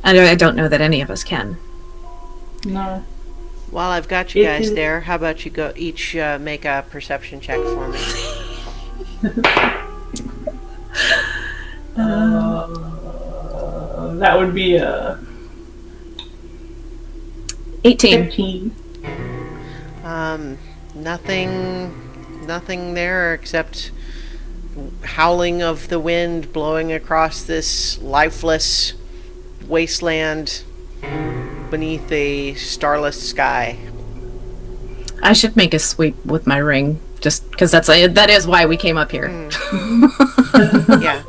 I don't know that any of us can.
No.
While I've got you guys there, how about you go each make a perception check for me?
That would be
18.
15.
Nothing there except howling of the wind blowing across this lifeless wasteland beneath a starless sky.
I should make a sweep with my ring, just because that is why we came up here.
Yeah.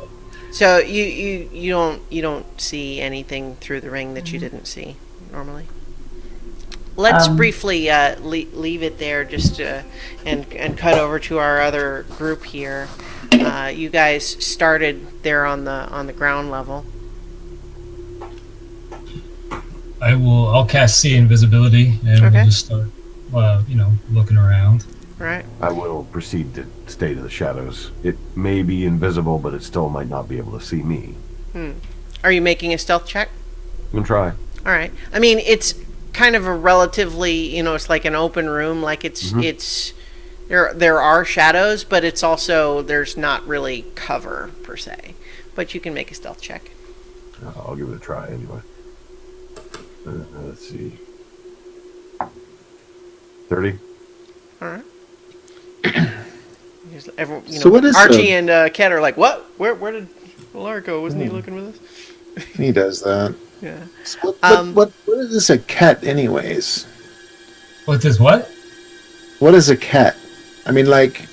So you don't see anything through the ring that you didn't see normally. Let's briefly leave it there, just and cut over to our other group here. You guys started there on the ground level.
I'll cast See Invisibility, and we'll just start, looking around.
Right.
I will proceed to stay to the shadows. It may be invisible, but it still might not be able to see me.
Are you making a stealth check?
I'm gonna try.
All right. I mean, it's kind of a relatively, it's like an open room. Like it's There are shadows, but it's also there's not really cover per se. But you can make a stealth check.
I'll give it a try anyway. Let's see. 30.
All right. Everyone,
So what is
Archie and Kat are like, what? Where did Alar go? Wasn't he looking with us?
He does that.
Yeah.
So what is a cat, anyways?
What is what?
What is a cat? I mean, like,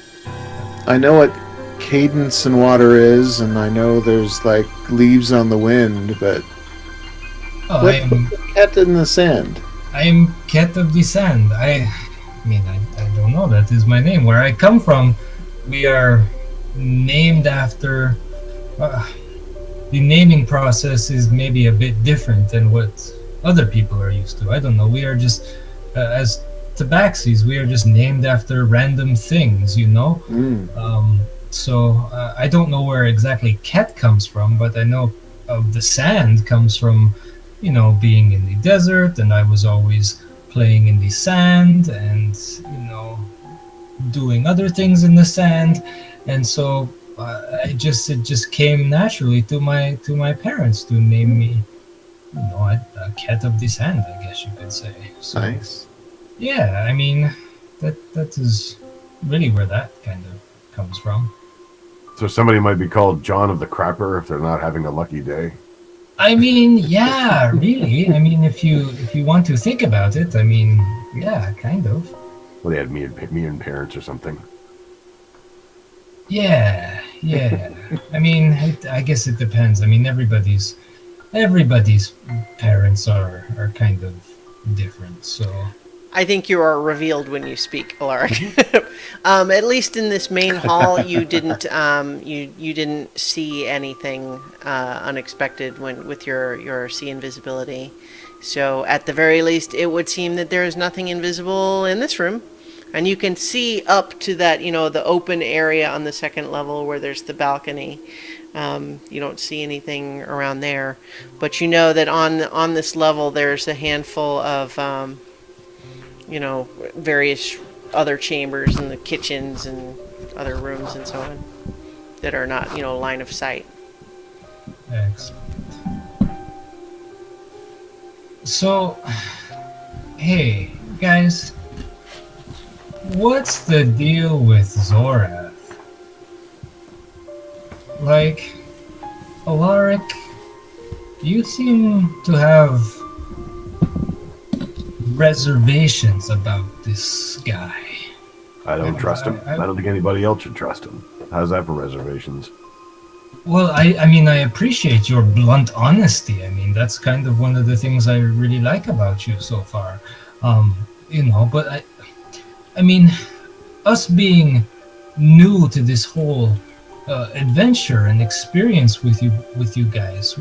I know what cadence and water is, and I know there's like leaves on the wind, but
Oh,
what's a cat in the sand?
I'm Cat of the Sand. I mean, I don't know. That is my name. Where I come from, we are named after. The naming process is maybe a bit different than what other people are used to. I don't know. We are just, as Tabaxis, we are just named after random things, you know? So I don't know where exactly Cat comes from, but I know of the sand comes from, you know, being in the desert, and I was always playing in the sand and, you know, doing other things in the sand. And so it just came naturally to my parents to name me, you know, a Cat of the Sand, I guess you could say. So,
Nice.
yeah, I mean, that is really where that kind of comes from.
So somebody might be called John of the Crapper if they're not having a lucky day.
I mean, yeah, really. I mean, if you want to think about it, I mean, yeah, kind of.
Well, they had me and parents or something.
Yeah. I mean, I guess it depends. I mean, everybody's parents are kind of different. So
I think you are revealed when you speak, Alaric. At least in this main hall, you didn't you didn't see anything unexpected with your see invisibility. So at the very least, it would seem that there is nothing invisible in this room. And you can see up to that, you know, the open area on the second level where there's the balcony. You don't see anything around there, but you know that on this level there's a handful of you know, various other chambers and the kitchens and other rooms and so on that are not, you know, line of sight.
excellent. So, hey guys, what's the deal with Zorath? Like, Alaric, you seem to have reservations about this guy.
I don't trust him. I don't think anybody else should trust him. How's that for reservations?
Well, I mean, I appreciate your blunt honesty. I mean, that's kind of one of the things I really like about you so far. You know, but I mean, us being new to this whole adventure and experience with you guys,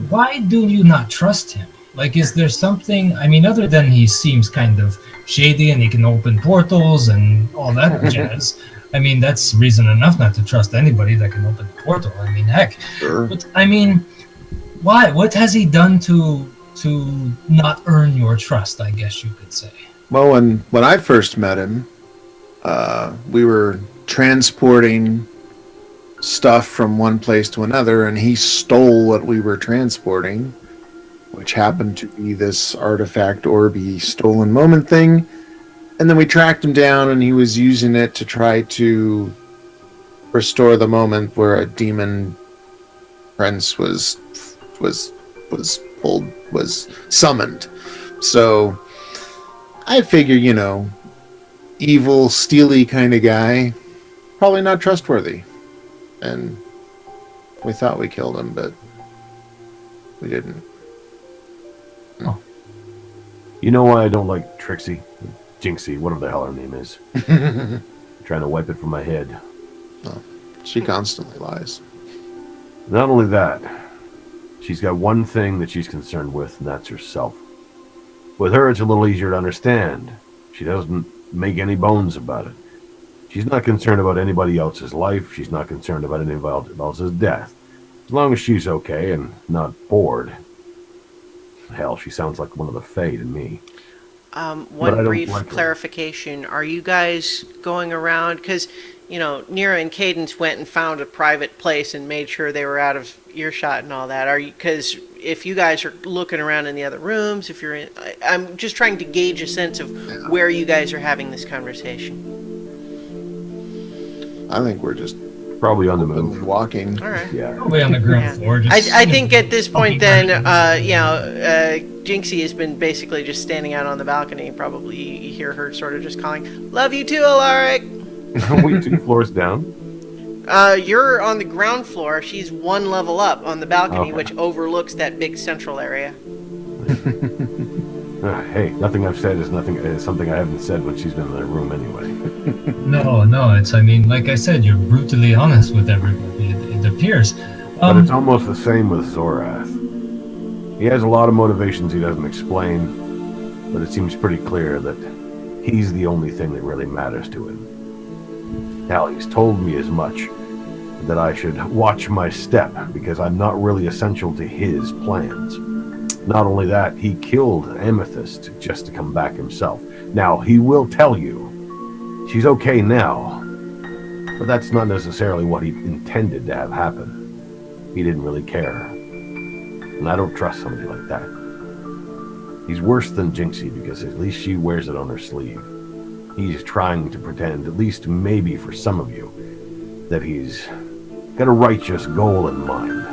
why do you not trust him? Like, is there something, I mean, other than he seems kind of shady and he can open portals and all that jazz, I mean, that's reason enough not to trust anybody that can open a portal. I mean, heck.
Sure.
But, I mean, why? What has he done to not earn your trust, I guess you could say?
Well, when I first met him, we were transporting stuff from one place to another, and he stole what we were transporting, which happened to be this artifact orby stolen moment thing. And then we tracked him down, and he was using it to try to restore the moment where a demon prince was summoned. So I figure, you know, evil, steely kind of guy, probably not trustworthy. And we thought we killed him, but we didn't.
You know why I don't like Trixie? Jinxie, whatever the hell her name is. Trying to wipe it from my head.
Well, she constantly lies.
Not only that, she's got one thing that she's concerned with, and that's herself. With her, it's a little easier to understand. She doesn't make any bones about it. She's not concerned about anybody else's life. She's not concerned about anybody else's death. As long as she's okay and not bored. Hell, she sounds like one of the Fae to me. But
One
I don't
brief
like it.
clarification. Are you guys going around? Because, Nira and Cadence went and found a private place and made sure they were out of earshot and all that. Are you? Because if you guys are looking around in the other rooms, if you're in. I'm just trying to gauge a sense of where you guys are having this conversation.
I think we're just
Probably on the
openly
move.
walking.
All right.
Yeah.
Probably on the ground
Yeah.
floor. Just,
I think at this point, then,
walking
Jinxie has been basically just standing out on the balcony. Probably you hear her sort of just calling, "Love you too, Alaric."
We 2 floors down.
You're on the ground floor. She's 1 level up on the balcony,
Okay.
which overlooks that big central area.
Hey, nothing I've said is something I haven't said when she's been in the room anyway.
No, it's, I mean, like I said, you're brutally honest with everybody, it appears.
But it's almost the same with Zorath. He has a lot of motivations he doesn't explain, but it seems pretty clear that he's the only thing that really matters to him. Now, he's told me as much, that I should watch my step, because I'm not really essential to his plans. Not only that, he killed Amethyst just to come back himself. Now, he will tell you, she's okay now, but that's not necessarily what he intended to have happen. He didn't really care. And I don't trust somebody like that. He's worse than Jinxie because at least she wears it on her sleeve. He's trying to pretend, at least maybe for some of you, that he's got a righteous goal in mind.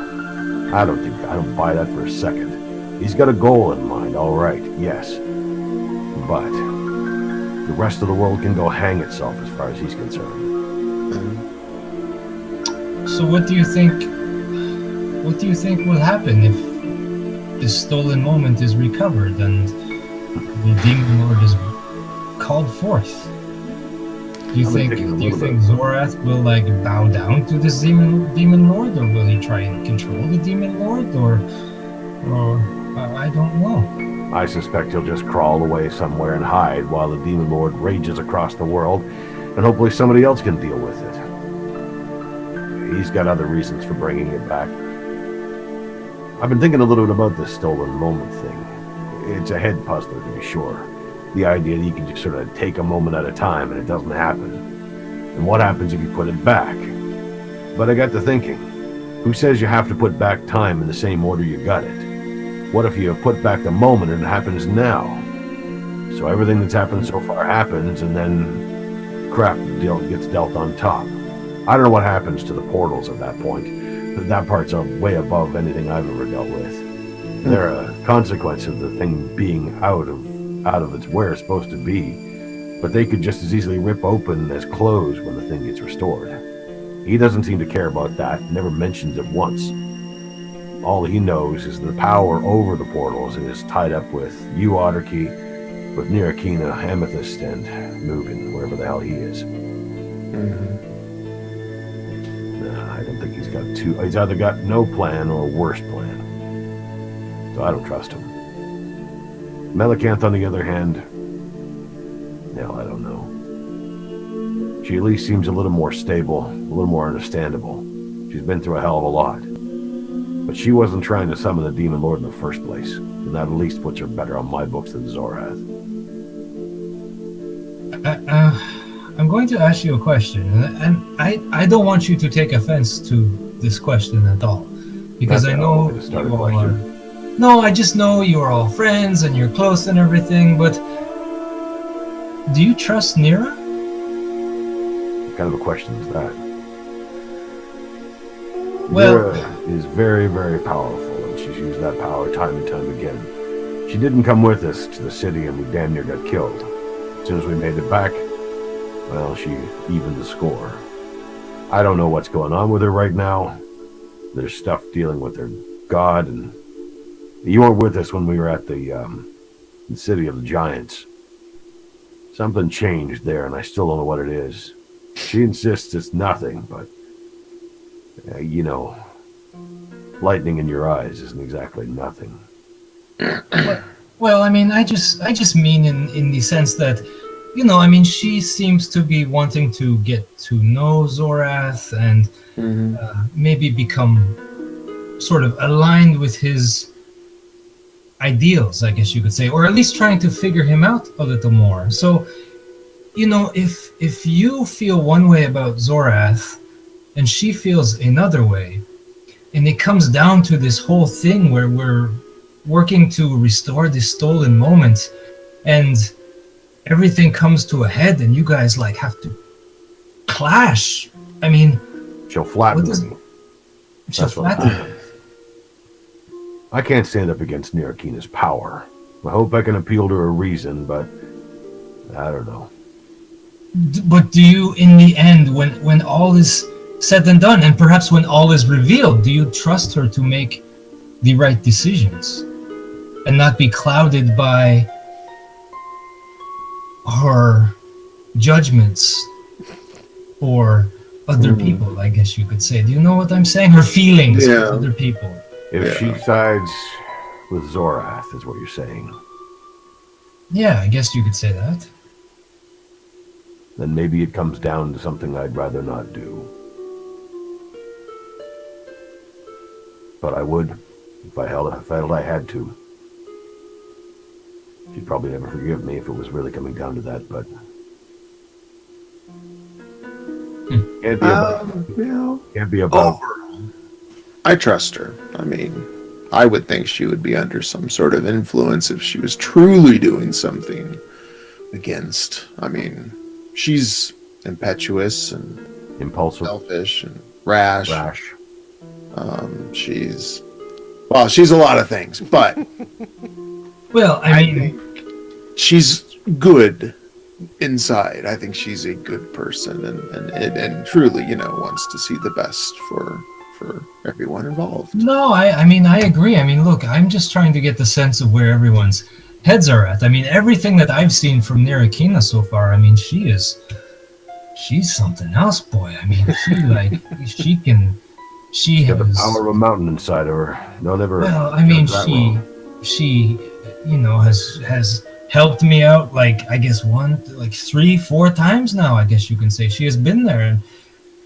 I don't buy that for a second. He's got a goal in mind, all right, yes. But the rest of the world can go hang itself as far as he's concerned.
So what do you think will happen if this stolen moment is recovered and the demon lord is called forth? Do you think Zorath will bow down to this demon lord, or will he try and control the demon lord, or I don't know.
I suspect he'll just crawl away somewhere and hide while the demon lord rages across the world, and hopefully somebody else can deal with it. He's got other reasons for bringing it back. I've been thinking a little bit about this stolen moment thing. It's a head puzzler, to be sure. The idea that you can just sort of take a moment at a time and it doesn't happen. And what happens if you put it back? But I got to thinking, who says you have to put back time in the same order you got it? What if you put back the moment and it happens now? So everything that's happened so far happens, and then crap gets dealt on top. I don't know what happens to the portals at that point. That part's way above anything I've ever dealt with. They're a consequence of the thing being out of its where it's supposed to be. But they could just as easily rip open as close when the thing gets restored. He doesn't seem to care about that, never mentions it once. All he knows is the power over the portals is tied up with you, Otterkey, with Nirakina, Amethyst, and Mugen, wherever the hell he is. I don't think he's got two. He's either got no plan or a worse plan. So I don't trust him. Melicanth, on the other hand, hell, I don't know. She at least seems a little more stable, a little more understandable. She's been through a hell of a lot. But she wasn't trying to summon the Demon Lord in the first place, and that at least puts her better on my books than Zorath.
I'm going to ask you a question, and I don't want you to take offense to this question at all, because I know you all are. No, I just know you're all friends and you're close and everything, but do you trust Nira?
What kind of a question is that?
Well,
Nira is very, very powerful, and she's used that power time and time again. She didn't come with us to the city, and we damn near got killed. As soon as we made it back, well, she evened the score. I don't know what's going on with her right now. There's stuff dealing with her god, and you weren't with us when we were at the city of the giants. Something changed there, and I still don't know what it is. She insists it's nothing, but lightning in your eyes isn't exactly nothing.
Well, I mean, I just mean in the sense that, she seems to be wanting to get to know Zorath and maybe become sort of aligned with his ideals, I guess you could say, or at least trying to figure him out a little more. So, if you feel one way about Zorath and she feels another way, and it comes down to this whole thing where we're working to restore this stolen moment, and everything comes to a head, and you guys like have to clash. I mean,
She'll flatten me.
she'll
That's what
flatten.
I can't stand up against Nirakina's power. I hope I can appeal to her reason, but I don't know.
But do you, in the end, when all is said and done, and perhaps when all is revealed, do you trust her to make the right decisions and not be clouded by her judgments or other people, I guess you could say? Do you know what I'm saying? Her feelings for other people.
If she sides with Zorath, is what you're saying,
Yeah, I guess you could say that.
then maybe it comes down to something I'd rather not do. But I would, if I felt I had to. She'd probably never forgive me if it was really coming down to that, but can't be above. Can't be above.
I trust her. I mean, I would think she would be under some sort of influence if she was truly doing something against. I mean, she's impetuous and
Impulsive.
selfish and rash.
Rash.
She's a lot of things, but
Well, I mean,
think she's good inside. I think she's a good person and truly, wants to see the best for everyone involved.
no, I mean, I agree. I mean, look, I'm just trying to get the sense of where everyone's heads are at. I mean, everything that I've seen from Nirakina so far, I mean, she's something else, boy. I mean, she
Got the
has,
power of a mountain inside of her. Don't ever.
well, I mean,
judge that wrong.
she, has helped me out, like, I guess 3-4 times now, I guess you can say. She has been there, and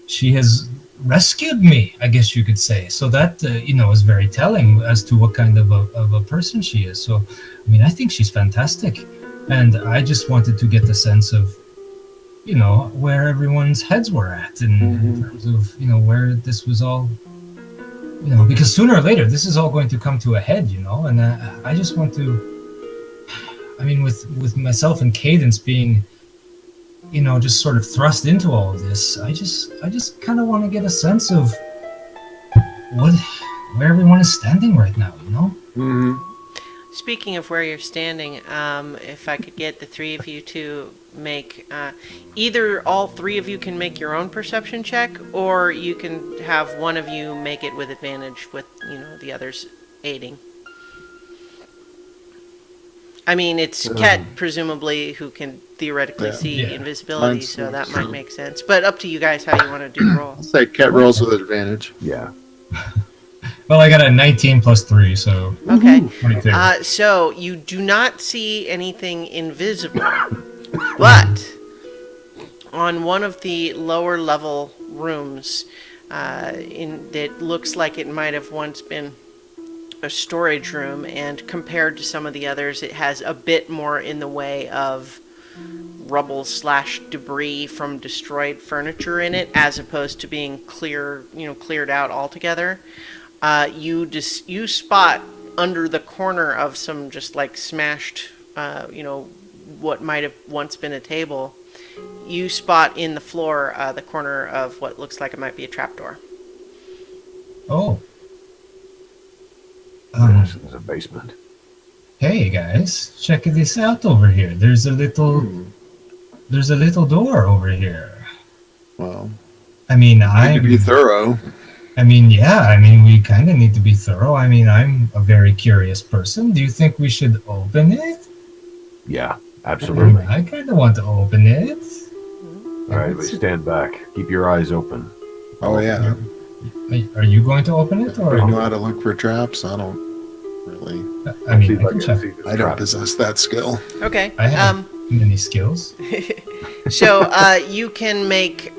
she has rescued me, I guess you could say. So that, is very telling as to what kind of a person she is. So, I mean, I think she's fantastic. And I just wanted to get the sense of, where everyone's heads were at in terms of, where this was all, because sooner or later, this is all going to come to a head, and I just want to, I mean, with myself and Cadence being, just sort of thrust into all of this, I just kind of want to get a sense of where everyone is standing right now,
Speaking of where you're standing, if I could get the three of you to make either all three of you can make your own perception check, or you can have one of you make it with advantage with the others aiding. I mean, it's Ket presumably who can theoretically see invisibility,
Mine's
so that
true.
might make sense. But up to you guys how you want to do the roll.
I'll say Cat rolls with advantage.
Yeah.
Well, I got a 19 plus 3, so
Okay.
22.
So you do not see anything invisible, but on one of the lower level rooms, that looks like it might have once been a storage room, and compared to some of the others, it has a bit more in the way of rubble / debris from destroyed furniture in it, as opposed to being cleared out altogether. You spot under the corner of some just like smashed, what might have once been a table. You spot in the floor the corner of what looks like it might be a trapdoor.
Oh.
There's a basement.
Hey guys, check this out over here. There's a little door over here.
Well,
I mean,
need to be thorough.
I mean, yeah. I mean, we kind of need to be thorough. I mean, I'm a very curious person. Do you think we should open it?
Yeah, absolutely.
I kind of want to open it.
All right, we stand back. Keep your eyes open.
Oh yeah,
Are you going to open it, or?
I know how to look for traps. I don't really.
I
See
mean,
if
I
I
can
can
check.
see this
I don't
trap.
possess that skill.
Okay.
I have many skills.
So you can make.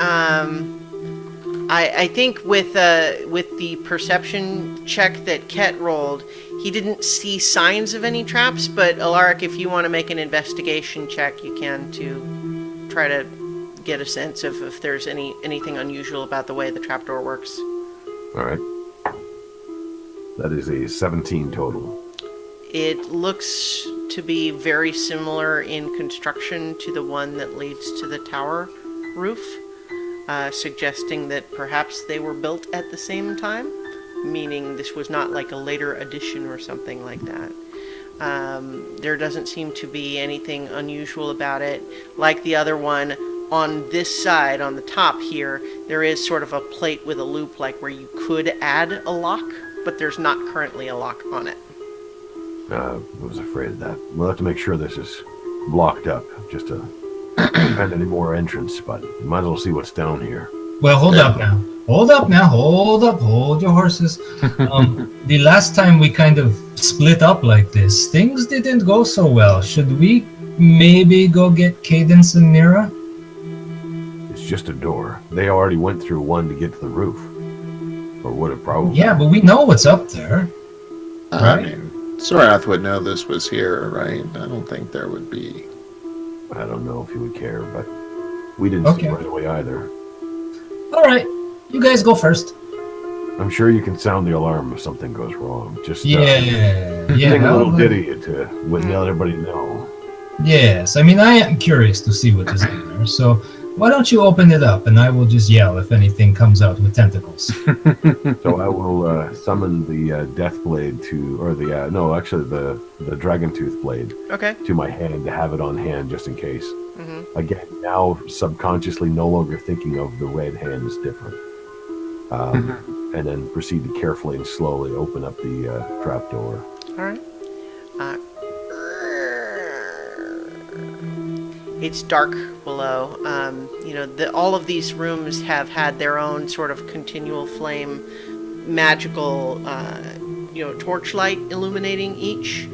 I think with the perception check that Ket rolled, he didn't see signs of any traps, but Alaric, if you want to make an investigation check, you can to try to get a sense of if there's anything unusual about the way the trapdoor works.
All right. That is a 17 total.
It looks to be very similar in construction to the one that leads to the tower roof, suggesting that perhaps they were built at the same time, meaning this was not like a later addition or something like that. There doesn't seem to be anything unusual about it. Like the other one, on this side, on the top here, there is sort of a plate with a loop like where you could add a lock, but there's not currently a lock on it.
I was afraid of that. We'll have to make sure this is blocked up just to prevent any more entrance, but might as well see what's down here.
Well, hold up now. Hold your horses. The last time we kind of split up like this, things didn't go so well. Should we maybe go get Cadence and Mira?
It's just a door. They already went through one to get to the roof. Or would have probably.
Yeah, but we know what's up there.
I
Right.
mean, Sorath would know this was here, right? I don't think there would be.
I don't know if he would care, but we didn't see
Okay.
right away either.
All right, you guys go first.
I'm sure you can sound the alarm if something goes wrong. Just
Yeah.
sing a little
well,
ditty to let everybody know.
Yes, I mean, I am curious to see what is in there. So why don't you open it up, and I will just yell if anything comes out with tentacles.
So I will summon the Death Blade the Dragon Tooth Blade
Okay.
to my hand to have it on hand just in case.
Mm-hmm.
Again, now subconsciously no longer thinking of the red hand as different. And then proceed to carefully and slowly open up the trapdoor.
All right. It's dark below. All of these rooms have had their own sort of continual flame, magical, torchlight illuminating each,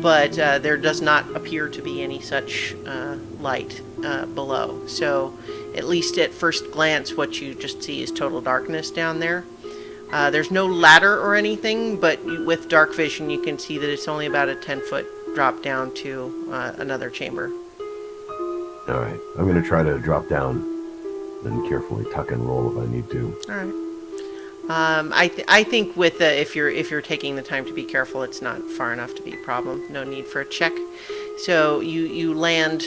but there does not appear to be any such light below. So, at least at first glance, what you just see is total darkness down there. There's no ladder or anything, but with dark vision, you can see that it's only about a 10-foot drop down to another chamber.
All right, I'm going to try to drop down and carefully tuck and roll if I need to.
All right. I think with if you're taking the time to be careful, it's not far enough to be a problem. No need for a check. So you land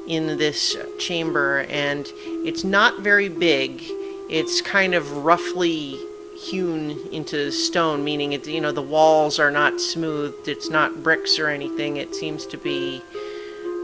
in this chamber, and it's not very big. It's kind of roughly hewn into stone, meaning it's the walls are not smoothed. It's not bricks or anything. It seems to be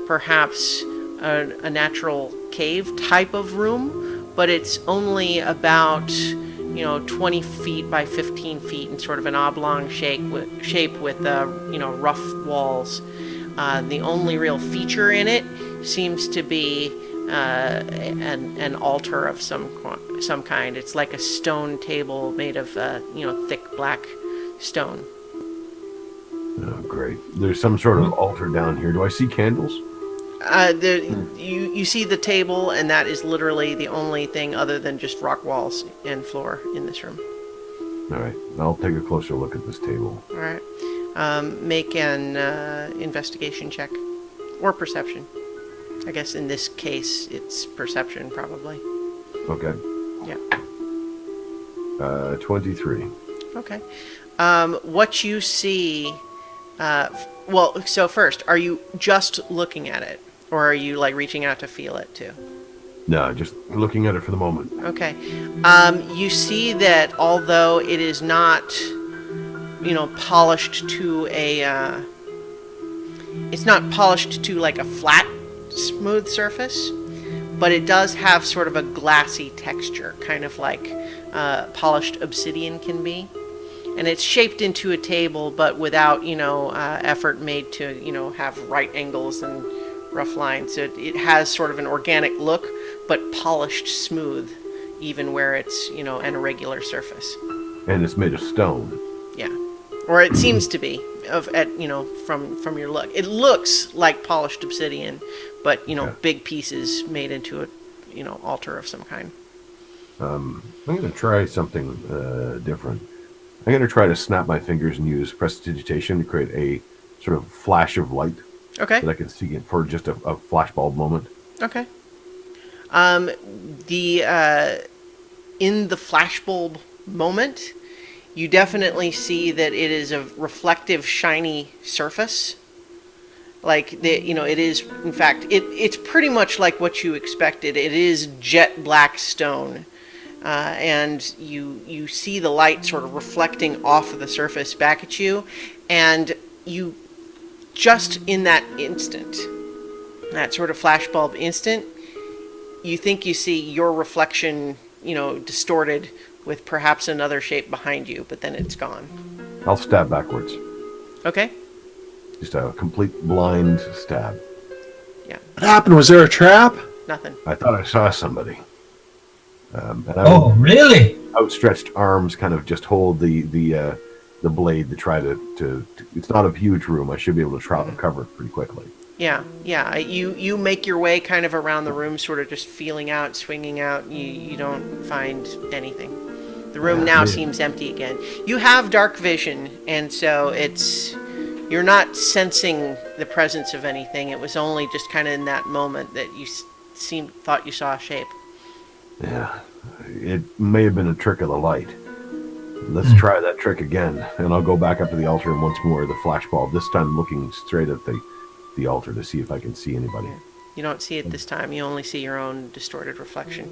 perhaps a natural cave type of room, but it's only about 20 feet by 15 feet in sort of an oblong shape with rough walls. The only real feature in it seems to be an altar of some kind. It's like a stone table made of thick black stone.
Oh, great. There's some sort of altar down here. Do I see candles?
You see the table, and that is literally the only thing other than just rock walls and floor in this room.
All right, I'll take a closer look at this table.
All right. Make an investigation check or perception. I guess in this case it's perception probably.
Okay.
Yeah.
23.
Okay. What you see. So first, are you just looking at it? Or are you reaching out to feel it too?
No, just looking at it for the moment.
Okay. You see that although it is not, polished to it's not polished to a flat, smooth surface, but it does have sort of a glassy texture, kind of like polished obsidian can be. And it's shaped into a table, but without, effort made to, have right angles and rough lines. So it has sort of an organic look, but polished smooth, even where it's, an irregular surface.
And it's made of stone.
Yeah. Or it seems to be, from your look. It looks like polished obsidian, but, big pieces made into a, altar of some kind.
I'm going to try something different. I'm going to try to snap my fingers and use prestidigitation to create a sort of flash of light
Okay.
that I can see it for just a flashbulb moment.
Okay. In the flashbulb moment, you definitely see that it is a reflective, shiny surface. Like it is. In fact, it's pretty much like what you expected. It is jet black stone, and you see the light sort of reflecting off of the surface back at you, and you just in that instant, that sort of flashbulb instant, you think you see your reflection, distorted with perhaps another shape behind you, but then it's gone.
I'll stab backwards.
Okay.
Just a complete blind stab.
Yeah.
What happened? Was there a trap?
Nothing.
I thought I saw somebody. And I
Oh, really?
outstretched arms kind of just hold the blade to try to. It's not a huge room. I should be able to cover it pretty quickly.
Yeah. You make your way kind of around the room, sort of just feeling out, swinging out. You don't find anything. The room now seems empty again. You have dark vision, and so you're not sensing the presence of anything. It was only just kind of in that moment that you thought you saw a shape.
Yeah, it may have been a trick of the light. Let's try that trick again, and I'll go back up to the altar and once more the flashbulb. This time looking straight at the altar to see if I can see anybody.
You don't see it this time. You only see your own distorted reflection.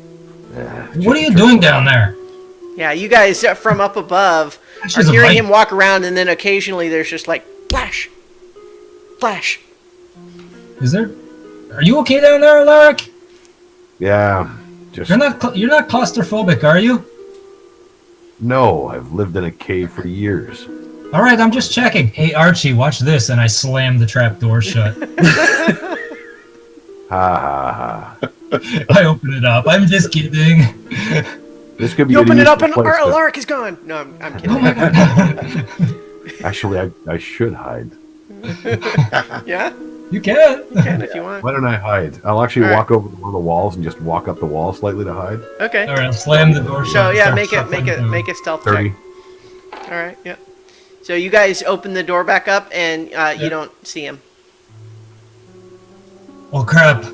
What are you doing down there?
Yeah, you guys from up above are
She's a
hearing
light.
him walk around, and then occasionally there's just like flash, flash.
Is there? Are you okay down there, Alaric?
Yeah, just
You're not claustrophobic, are you?
no. I've lived in a cave for years.
All right, I'm just checking. Hey, Archie, watch this, and I slam the trap door shut.
Ha ha ha.
I open it up. I'm just kidding.
This could be.
You
a
open it up,
useful
and
place to-
Alaric is gone. No, I'm kidding.
Oh my god.
Actually, I should hide.
Yeah,
You can.
you can if you want.
Why don't I hide? I'll actually
All right.
walk over to one of the walls and just walk up the wall slightly to hide.
Okay.
All right, I'll slam the door shut.
So yeah,
Start
make
shuffling
a
through.
make a stealth
30.
check. All right. Yeah. So you guys open the door back up, and you don't see him.
Oh crap!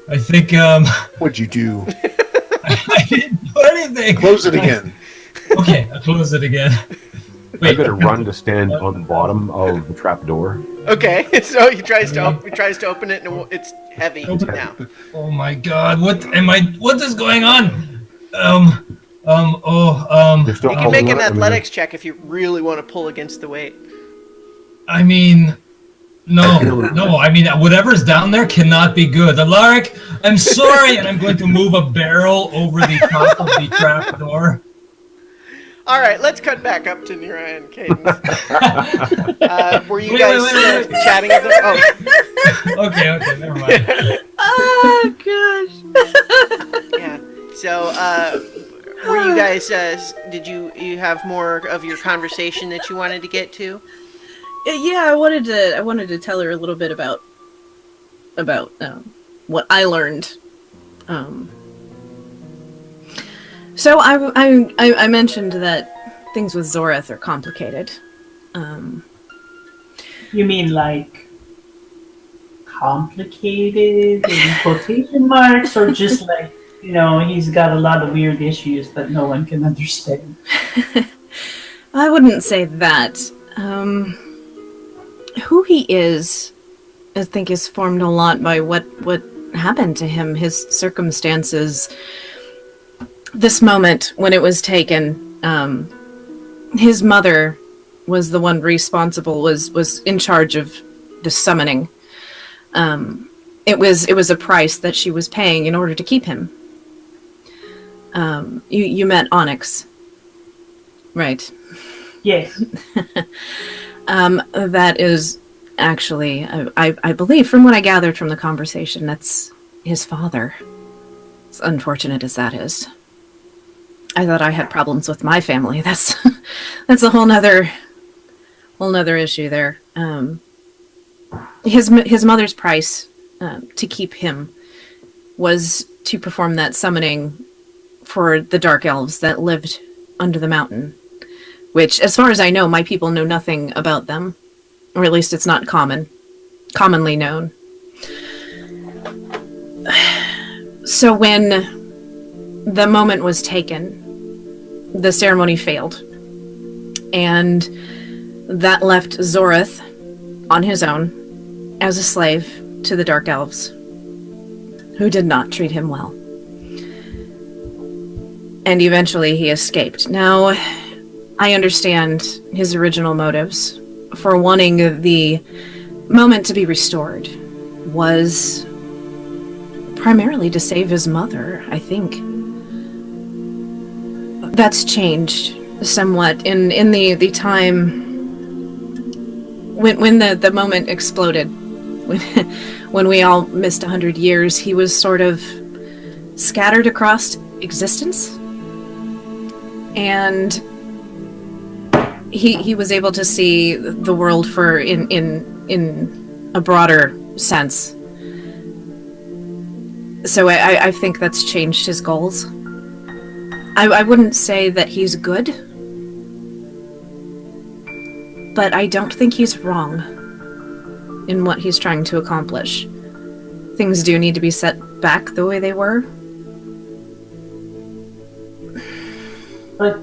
I think
What'd you do?
I didn't do anything.
Close it again.
Okay, I'll close it again.
I
Wait.
better run to stand on the bottom of the trap door.
Okay. So he tries to open it, and it's heavy
Open it.
now.
Oh my god! What is going on?
They're still
You can make
holding
an
on- I mean,
athletics check if you really want to pull against the weight.
I mean, no. I mean, whatever's down there cannot be good. Alaric, I'm sorry, and I'm going to move a barrel over the top of the trap door.
All right, let's cut back up to Nira and Cadence. Were you
Wait,
guys
wait.
chatting at the? Oh,
Okay, never mind.
Oh gosh.
yeah. So, were you guys? Did you have more of your conversation that you wanted to get to?
Yeah, I wanted to tell her a little bit about what I learned. So I mentioned that things with Zoreth are complicated.
You mean like complicated in quotation marks, or just like, he's got a lot of weird issues that no one can understand?
I wouldn't say that. Who he is, I think, is formed a lot by what happened to him, his circumstances. This moment when it was taken, his mother was the one responsible, was in charge of the summoning. It was a price that she was paying in order to keep him. You met Onyx, right?
Yes.
That is actually, I believe, from what I gathered from the conversation, that's his father. As unfortunate as that is. I thought I had problems with my family. That's a whole nother issue there. His mother's price to keep him was to perform that summoning for the dark elves that lived under the mountain. which, as far as I know, my people know nothing about them. Or at least it's not commonly known. So when the moment was taken, the ceremony failed. And that left Zorith on his own as a slave to the Dark Elves, who did not treat him well. And eventually he escaped. Now, I understand his original motives for wanting the moment to be restored was primarily to save his mother, I think. That's changed somewhat in the time when the moment exploded. When we all missed 100 years, he was sort of scattered across existence. And he was able to see the world for in a broader sense. So I think that's changed his goals. I wouldn't say that he's good, but I don't think he's wrong in what he's trying to accomplish. Things do need to be set back the way they were.
But,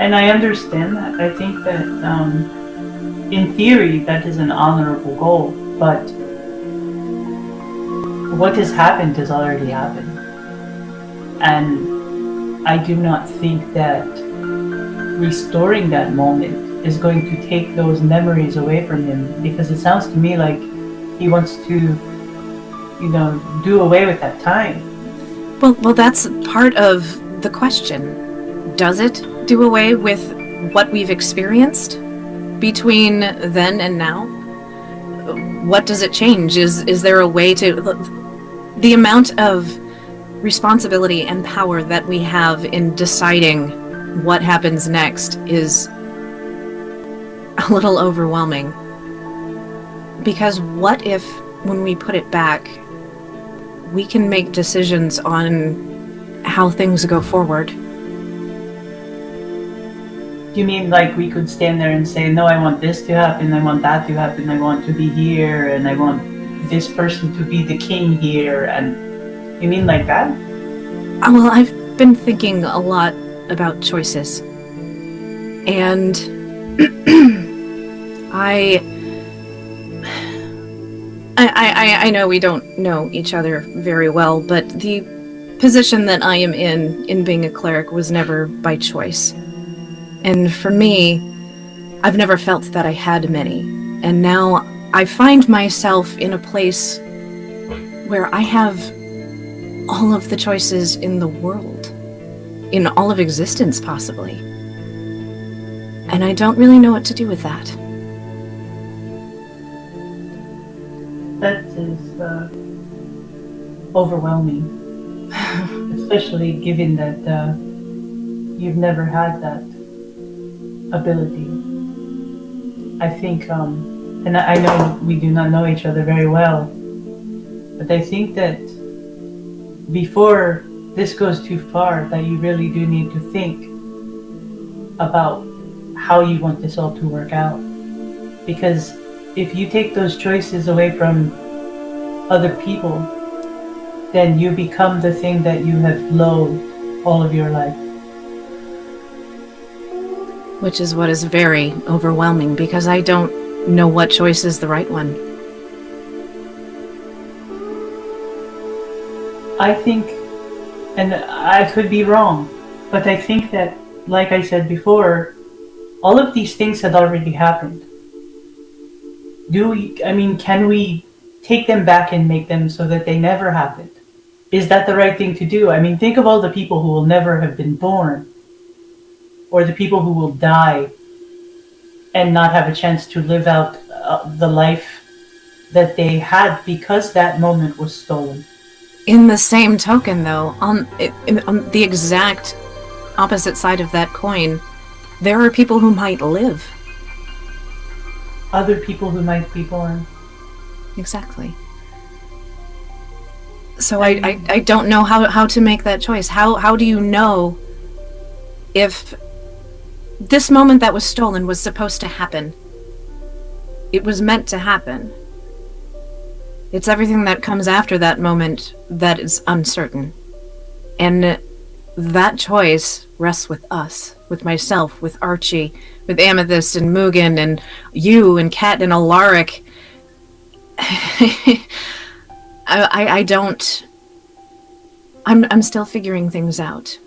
and I understand that. I think that, in theory, that is an honorable goal, but what has already happened. And I do not think that restoring that moment is going to take those memories away from him, because it sounds to me like he wants to, do away with that time.
Well, that's part of the question. Does it do away with what we've experienced between then and now? What does it change? Is there a way to... The amount of responsibility and power that we have in deciding what happens next is a little overwhelming. Because what if, when we put it back, we can make decisions on how things go forward?
You mean like we could stand there and say, no, I want this to happen, I want that to happen, I want to be here, and I want this person to be the king here, and you mean like that?
Well, I've been thinking a lot about choices. And I know we don't know each other very well, but the position that I am in being a cleric was never by choice. And for me, I've never felt that I had many. And now I find myself in a place where I have all of the choices in the world, in all of existence, possibly. And I don't really know what to do with that.
That is overwhelming, especially given that you've never had that ability. I think, and I know we do not know each other very well, but I think that before this goes too far, that you really do need to think about how you want this all to work out. Because if you take those choices away from other people, then you become the thing that you have loathed all of your life.
Which is what is very overwhelming, because I don't know what choice is the right one.
I think, and I could be wrong, but I think that, like I said before, all of these things had already happened. Can we take them back and make them so that they never happened? Is that the right thing to do? I mean, think of all the people who will never have been born, or the people who will die and not have a chance to live out the life that they had because that moment was stolen.
In the same token, though, on the exact opposite side of that coin, there are people who might live.
Other people who might be born.
Exactly. So I don't know how to make that choice. How do you know if This moment that was stolen was supposed to happen. It was meant to happen. It's everything that comes after that moment that is uncertain. And that choice rests with us, with myself, with Archie, with Amethyst and Mugen, and you and Kat and Alaric. I don't... I'm still figuring things out.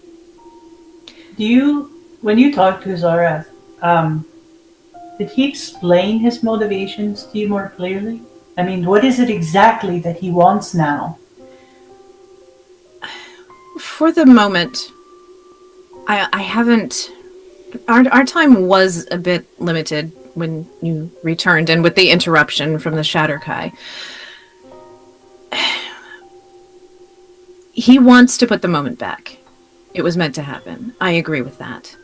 When you talked to Zarath, did he explain his motivations to you more clearly? I mean, what is it exactly that he wants now?
For the moment, I haven't... Our time was a bit limited when you returned, and with the interruption from the Shatterkai. He wants to put the moment back. It was meant to happen. I agree with that.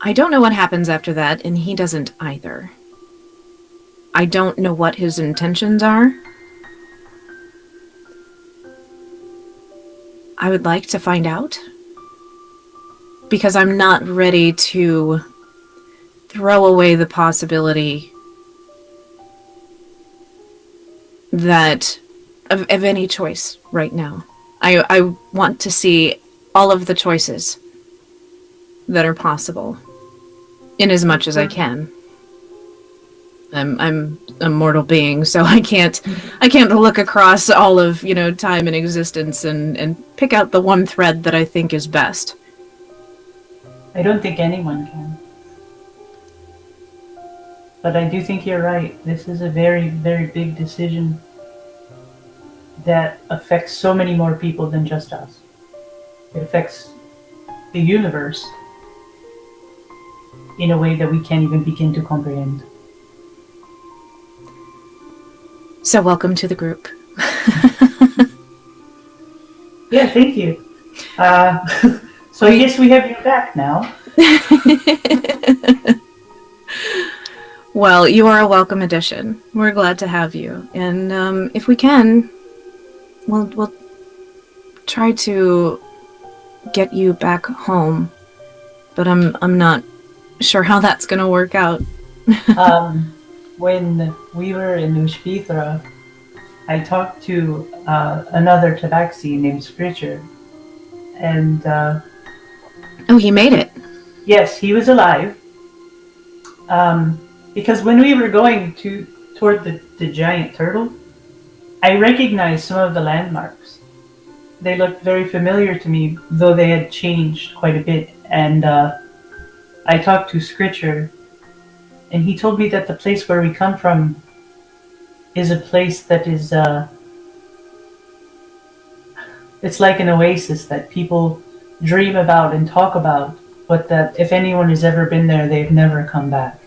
I don't know what happens after that, and he doesn't either. I don't know what his intentions are. I would like to find out. Because I'm not ready to throw away the possibility that of any choice right now. I want to see all of the choices that are possible in as much as I can. I'm a mortal being, so I can't look across all of, time and existence and pick out the one thread that I think is best.
I don't think anyone can. But I do think you're right. This is a very, very big decision that affects so many more people than just us. It affects the universe in a way that we can't even begin to comprehend.
So welcome to the group.
Yeah, thank you. So I guess we have you back now.
Well, you are a welcome addition. We're glad to have you. And if we can, we'll try to get you back home. But I'm not sure how that's going to work out.
When we were in Ushpithra, I talked to another Tabaxi named Scritcher. And
oh, he made it.
Yes, he was alive. Because when we were going toward the giant turtle, I recognized some of the landmarks. They looked very familiar to me, though they had changed quite a bit. And I talked to Scritcher, and he told me that the place where we come from is a place that is... it's like an oasis that people dream about and talk about, but that if anyone has ever been there, they've never come back.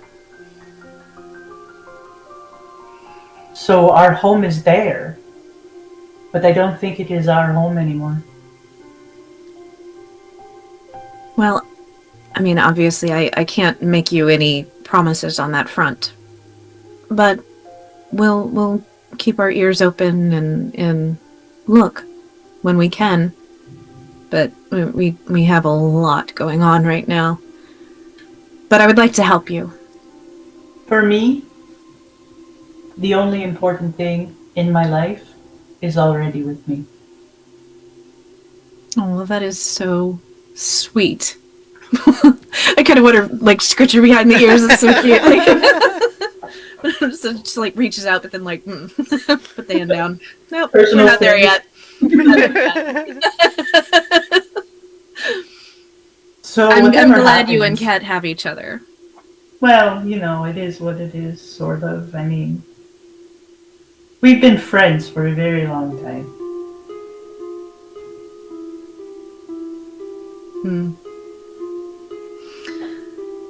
So our home is there, but I don't think it is our home anymore.
Well, I mean, obviously, I can't make you any promises on that front. But we'll keep our ears open and look when we can. But we have a lot going on right now. But I would like to help you.
For me, the only important thing in my life is already with me.
Oh, well, that is so sweet. I kind of want to, scratch her behind the ears. It's so cute. So just, reaches out, but then, put the hand down. Nope,
Personal
we're not there yet.
So
I'm
whatever
glad
happens,
you and Kat have each other.
Well, it is what it is, sort of. I mean, we've been friends for a very long time.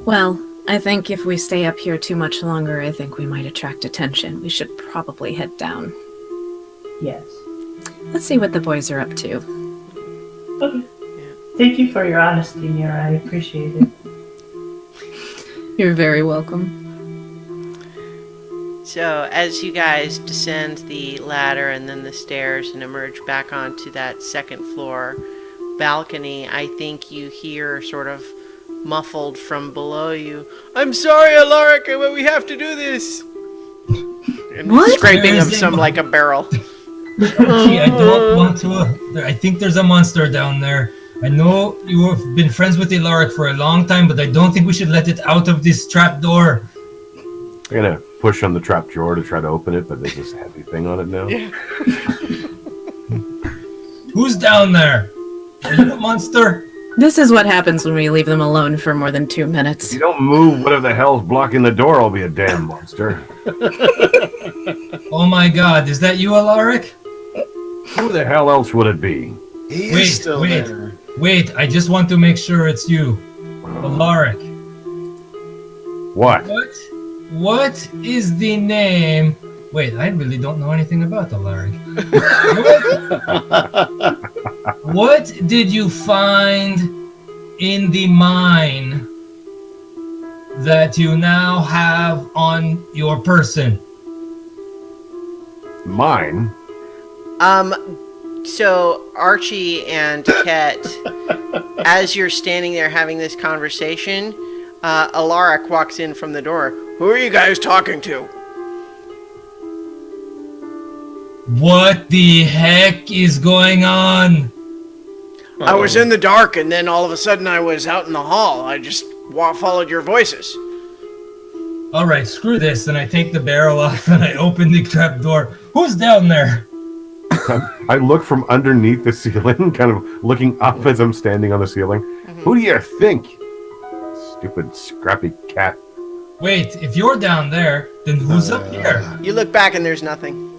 Well, I think if we stay up here too much longer, I think we might attract attention. We should probably head down.
Yes.
Let's see what the boys are up to.
Okay. Thank you for your honesty, Mira. I appreciate it.
You're very welcome.
So, as you guys descend the ladder and then the stairs and emerge back onto that second floor balcony, I think you hear sort of muffled from below you. I'm sorry, Alaric, but we have to do this. And
What?
scraping of
Where is
some
it?
like a barrel.
Gee, I don't want to. I think there's a monster down there. I know you have been friends with Alaric for a long time, but I don't think we should let it out of this trap door.
I'm gonna push on the trap drawer to try to open it, but there's this heavy thing on it now.
Yeah.
Who's down there? Are you a monster?
This is what happens when we leave them alone for more than 2
If
minutes.
you don't move, whatever the hell's blocking the door, I'll be a damn monster.
Oh my god, is that you, Alaric?
Who the hell else would it be?
He
Wait,
is still
wait.
there.
Wait, I just want to make sure it's you. Alaric.
What?
What is the name? Wait, I really don't know anything about Alaric. What did you find in the mine that you now have on your person?
Mine?
So Archie and Ket, as you're standing there having this conversation, Alaric walks in from the door. Who are you guys talking to?
What the heck is going on?
I was in the dark, and then all of a sudden I was out in the hall. I just followed your voices.
Alright, screw this, and I take the barrel off and I open the trap door. Who's down there?
I look from underneath the ceiling, kind of looking up as I'm standing on the ceiling. Who do you think? Stupid scrappy cat.
Wait, if you're down there, then who's up here?
You look back, and there's nothing.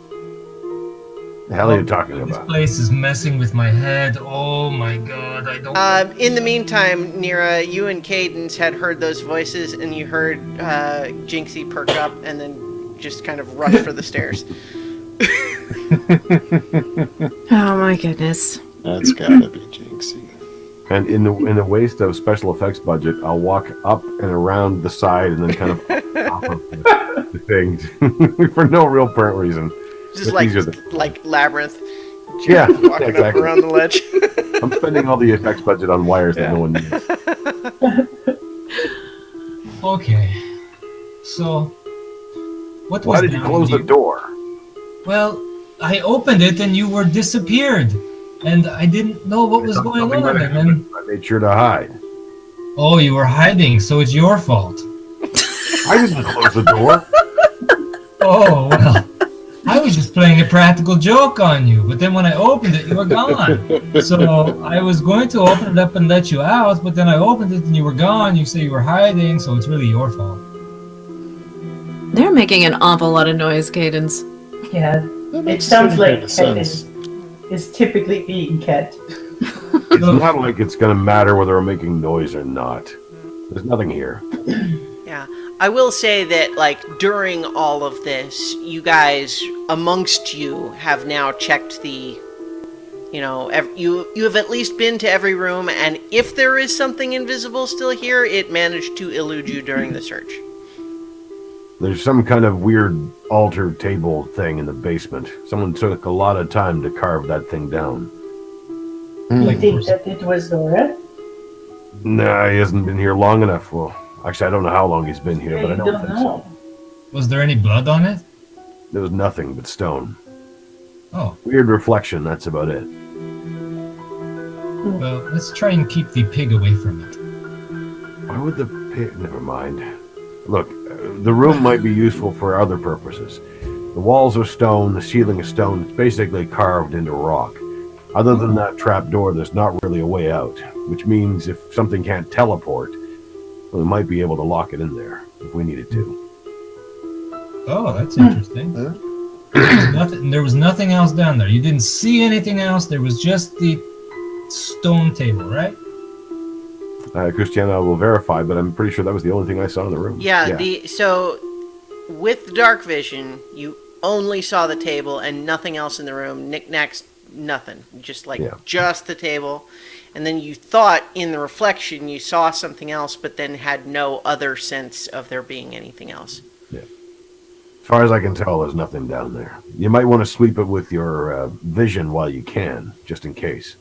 The hell are you talking
This
about?
place is messing with my head. Oh my god, I don't...
In the meantime, Nira, you and Cadence had heard those voices, and you heard Jinxie perk up and then just kind of rush for the stairs.
Oh my goodness.
That's gotta be Jinxie.
And in the waste of special effects budget, I'll walk up and around the side and then kind of off of the things for no real apparent reason.
Just
But these are the-
like Labyrinth.
Yeah,
Walking up
exactly.
around the ledge.
I'm spending all the effects budget on wires that no one needs.
Okay. So, what was
Why did you
down
close the
here?
door?
Well, I opened it and you were disappeared. And I didn't know what was
I thought
going
something
on.
might
And
have
then,
happened. I made sure to hide.
oh, you were hiding, so it's your fault.
I didn't close the door.
Oh, well. I was just playing a practical joke on you, but then when I opened it, you were gone. So I was going to open it up and let you out, but then I opened it and you were gone. You say you were hiding, so it's really your fault.
They're making an awful lot of noise, Cadence.
Yeah,
That
it
makes
sounds
some
like
kind of sense.
is typically being Ket.
It's not like it's going to matter whether I'm making noise or not. There's nothing here.
Yeah. I will say that, like, during all of this, you guys, amongst you, have now checked the, you know, you have at least been to every room, and if there is something invisible still here, it managed to elude you during the search.
There's some kind of weird altar table thing in the basement. Someone took a lot of time to carve that thing down.
You think that it was Dora?
Nah, he hasn't been here long enough. Well, actually, I don't know how long he's been here, but I
You
don't
don't
think
know.
so.
Was there any blood on it?
There was nothing but stone.
Oh,
Weird reflection, that's about it.
well, let's try and keep the pig away from it.
Why would the pig... Never mind. Look, the room might be useful for other purposes. The walls are stone, the ceiling is stone. It's basically carved into rock. Other than that trap door, there's not really a way out, which means if something can't teleport, we might be able to lock it in there if we needed to.
Oh, that's interesting.
Huh?
There was nothing else down there. You didn't see anything else. There was just the stone table, right?
Christiana will verify, but I'm pretty sure that was the only thing I saw in the room.
Yeah, so with dark vision, you only saw the table and nothing else in the room. Knickknacks, nothing. Just just the table. And then you thought in the reflection you saw something else, but then had no other sense of there being anything else.
As far as I can tell, there's nothing down there. You might want to sweep it with your vision while you can, just in case.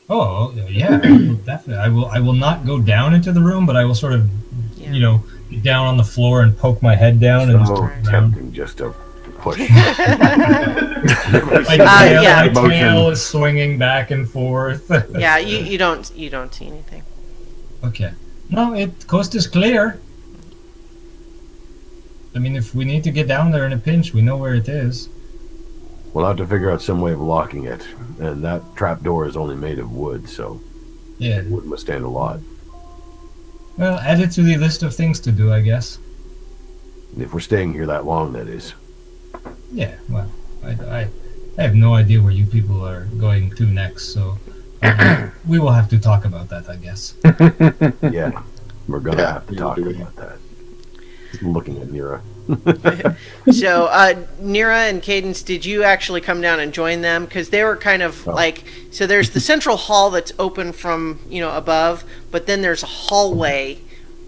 Oh yeah, I will definitely. I will not go down into the room, but I will sort of,
Yeah.
get down on the floor and poke my head down and just
So
look around.
tempting just to push.
My
yeah.
tail is swinging back and forth.
Yeah, you don't see anything.
Okay. No, coast is clear. I mean, if we need to get down there in a pinch, we know where it is.
We'll have to figure out some way of locking it, and that trap door is only made of wood, so
Yeah.
it wouldn't withstand a lot.
Well, add it to the list of things to do, I guess.
If we're staying here that long, that is.
Yeah. Well, I have no idea where you people are going to next, so we will have to talk about that, I guess.
Yeah, we're gonna
Yeah,
have to talk about that. Looking at Nira.
So, Nira and Cadence, did you actually come down and join them? Because they were kind of so there's the central hall that's open from, above, but then there's a hallway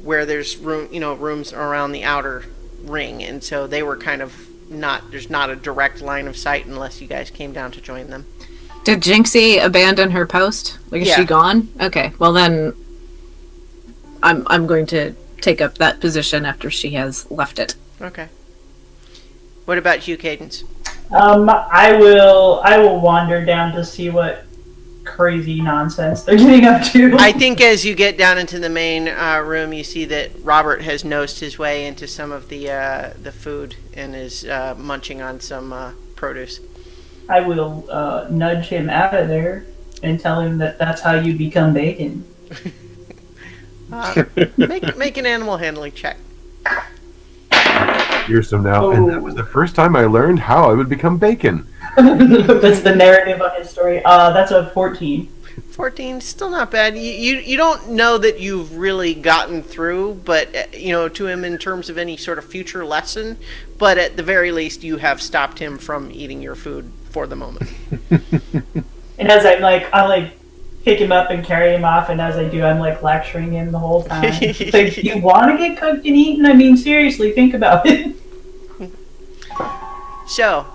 where there's rooms around the outer ring. And so they were kind of there's not a direct line of sight unless you guys came down to join them.
Did Jinxie abandon her post? Like, is she gone? Okay, well then, I'm going to take up that position after she has left it.
Okay. What about you, Cadence?
I will wander down to see what crazy nonsense they're getting up to.
I think as you get down into the main room, you see that Robert has nosed his way into some of the food and is munching on some produce.
I will nudge him out of there and tell him that that's how you become bacon.
Make an animal handling check.
Years from now, and that was the first time I learned how I would become bacon.
That's the narrative on his story. That's a 14.
14, still not bad. You don't know that you've really gotten through, but to him in terms of any sort of future lesson. But at the very least, you have stopped him from eating your food for the moment.
And as I pick him up and carry him off, and as I do, I'm lecturing him the whole time. Like, you want to get cooked and eaten? I mean, seriously, think about it.
So,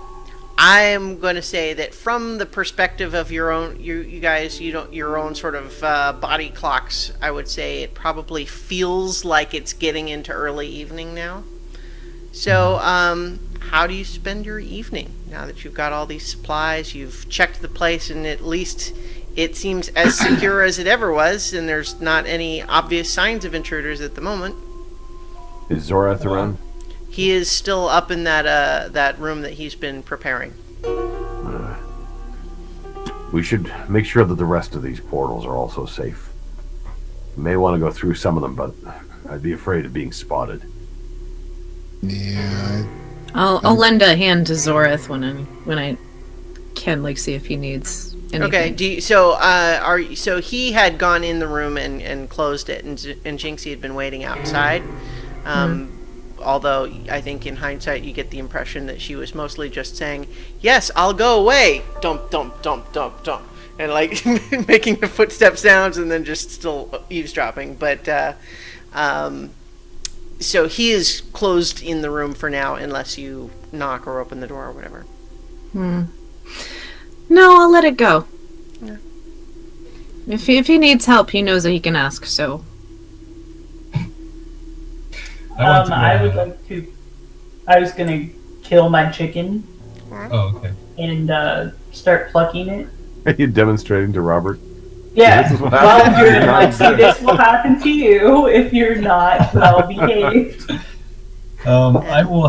I'm going to say that from the perspective of your own, you guys, your own sort of body clocks, I would say it probably feels like it's getting into early evening now. So, how do you spend your evening now that you've got all these supplies? You've checked the place, and at least it seems as secure as it ever was, and there's not any obvious signs of intruders at the moment.
Is Zorath around?
He is still up in that room that he's been preparing.
We should make sure that the rest of these portals are also safe. We may want to go through some of them, but I'd be afraid of being spotted.
Yeah.
I'll lend a hand to Zorath when I can, see if he needs anything.
Okay. So he had gone in the room and closed it, and Jinxie had been waiting outside. Although I think in hindsight you get the impression that she was mostly just saying, "Yes, I'll go away." Dump, dump, dump, dump, dump, and making the footstep sounds, and then just still eavesdropping. But so he is closed in the room for now, unless you knock or open the door or whatever.
No, I'll let it go.
Yeah.
If he needs help, he knows that he can ask. So.
I was gonna kill my chicken
Oh, okay.
and start plucking it.
Are you demonstrating to Robert?
Yeah.
This is what
Well,
happens.
see, this will happen to you if you're not well behaved.
I will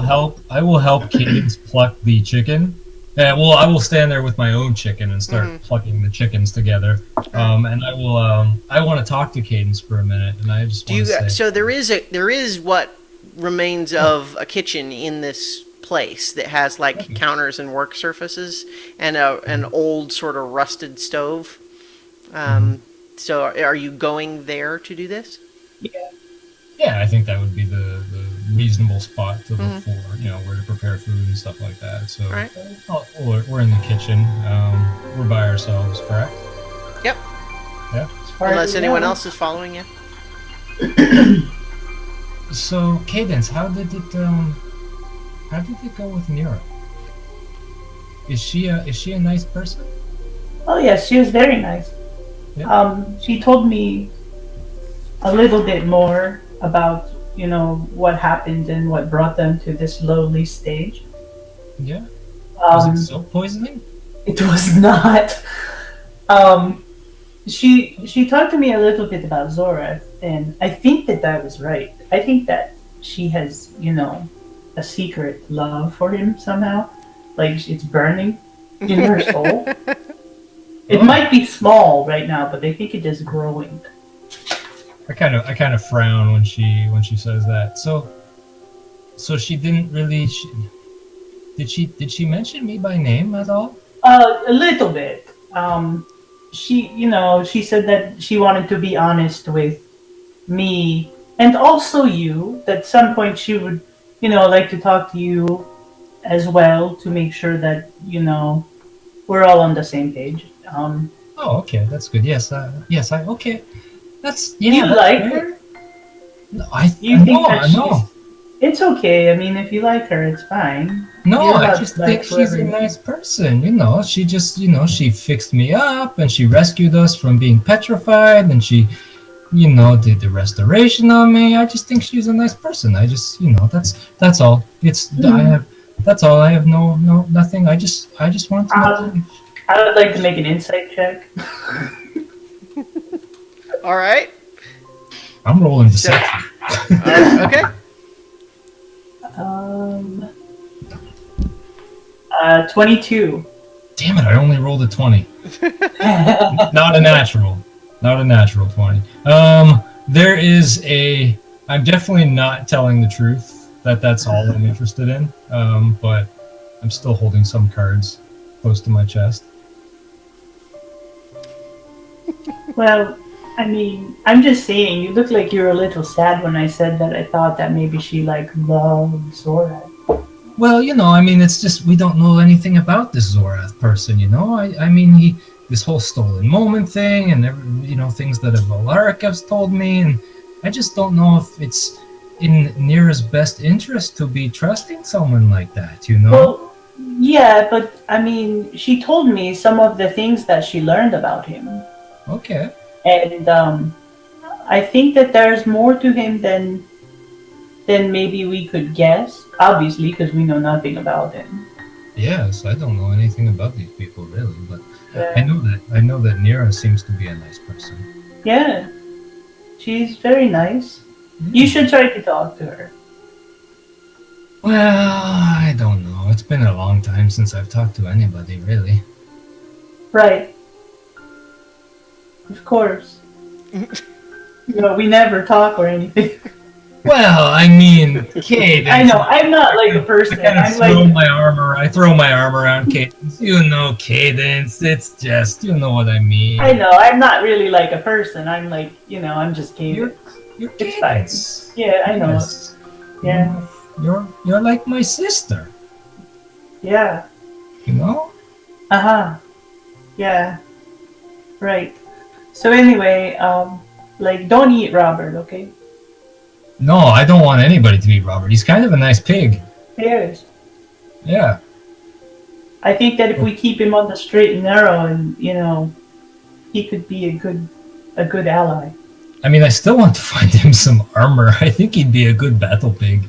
help Cadence pluck the chicken. I will stand there with my own chicken and start plucking the chickens together. And I want to talk to Cadence for a minute, and I just want to say.
So there is what remains of a kitchen in this place that has counters and work surfaces and an old sort of rusted stove. So are you going there to do this?
Yeah, I think that would be the reasonable spot to look for, where to prepare food and stuff like that. So
Right.
We're in the kitchen. We're by ourselves, correct?
Yep.
Yeah.
Unless anyone else is following you.
So, Cadence, how did it go with Nira? Is she a nice person?
Oh yes, she was very nice. She told me a little bit more about, what happened and what brought them to this lowly stage.
Yeah. Was it
Um,
soap poisoning?
it was not. Um, she talked to me a little bit about Zora, and I think that was right. I think that she has, a secret love for him somehow, like it's burning in her soul. It
Oh.
might be small right now, but I think it is growing.
I kind of frown when she says that. So she didn't really. Did she mention me by name at all?
A little bit. She said that she wanted to be honest with me and also you. That at some point she would, like to talk to you as well to make sure that we're all on the same page.
Oh, okay, that's good. Yes, okay. That's
Do you
that's
like
great.
her?
No,
Do you think
no,
that
no,
It's okay. I mean, if you like her, it's fine.
no.
You're
I
allowed
just
to like
think she's
whoever
a
you-
nice person. She just she fixed me up and she rescued us from being petrified and she did the restoration on me. I just think she's a nice person. I just that's all. I have that's all. I have nothing. I just want to know.
I would like to make an insight check.
All right.
I'm rolling deception.
Okay.
Um, 22.
Damn it! I only rolled a 20. Not a natural. Not a natural 20. There is a. I'm definitely not telling the truth. That's all I'm interested in. But I'm still holding some cards close to my chest.
Well, I mean, I'm just saying, you look like you were a little sad when I said that I thought that maybe she, loved Zora.
Well, I mean, it's just we don't know anything about this Zorath person, I mean, this whole stolen moment thing and, things that Alaric has told me, and I just don't know if it's in Nira's best interest to be trusting someone like that,
Well, yeah, but, I mean, she told me some of the things that she learned about him.
Okay.
And, I think that there's more to him than maybe we could guess, obviously, because we know nothing about him.
Yes, I don't know anything about these people really, but
Yeah.
I know that Nira seems to be a nice person.
Yeah, she's very nice. You should try to talk to her.
Well, I don't know. It's been a long time since I've talked to anybody really.
Right. Of course. We never talk or anything.
Well, I mean, Kate.
I know, I'm not like a person.
I
I'm
throw
like,
my arm around Cadence. Cadence. It's just, what I mean.
I know, I'm not really like a person. I'm like, I'm just Cadence.
You're
It's
Cadence.
fine. Yeah, I know.
Yes.
Yeah,
You're like my sister.
yeah. Uh-huh. Yeah. Right. So anyway, don't eat Robert, okay?
No, I don't want anybody to eat Robert. He's kind of a nice pig.
Yes.
Yeah.
I think that if we keep him on the straight and narrow, and he could be a good ally.
I mean, I still want to find him some armor. I think he'd be a good battle pig.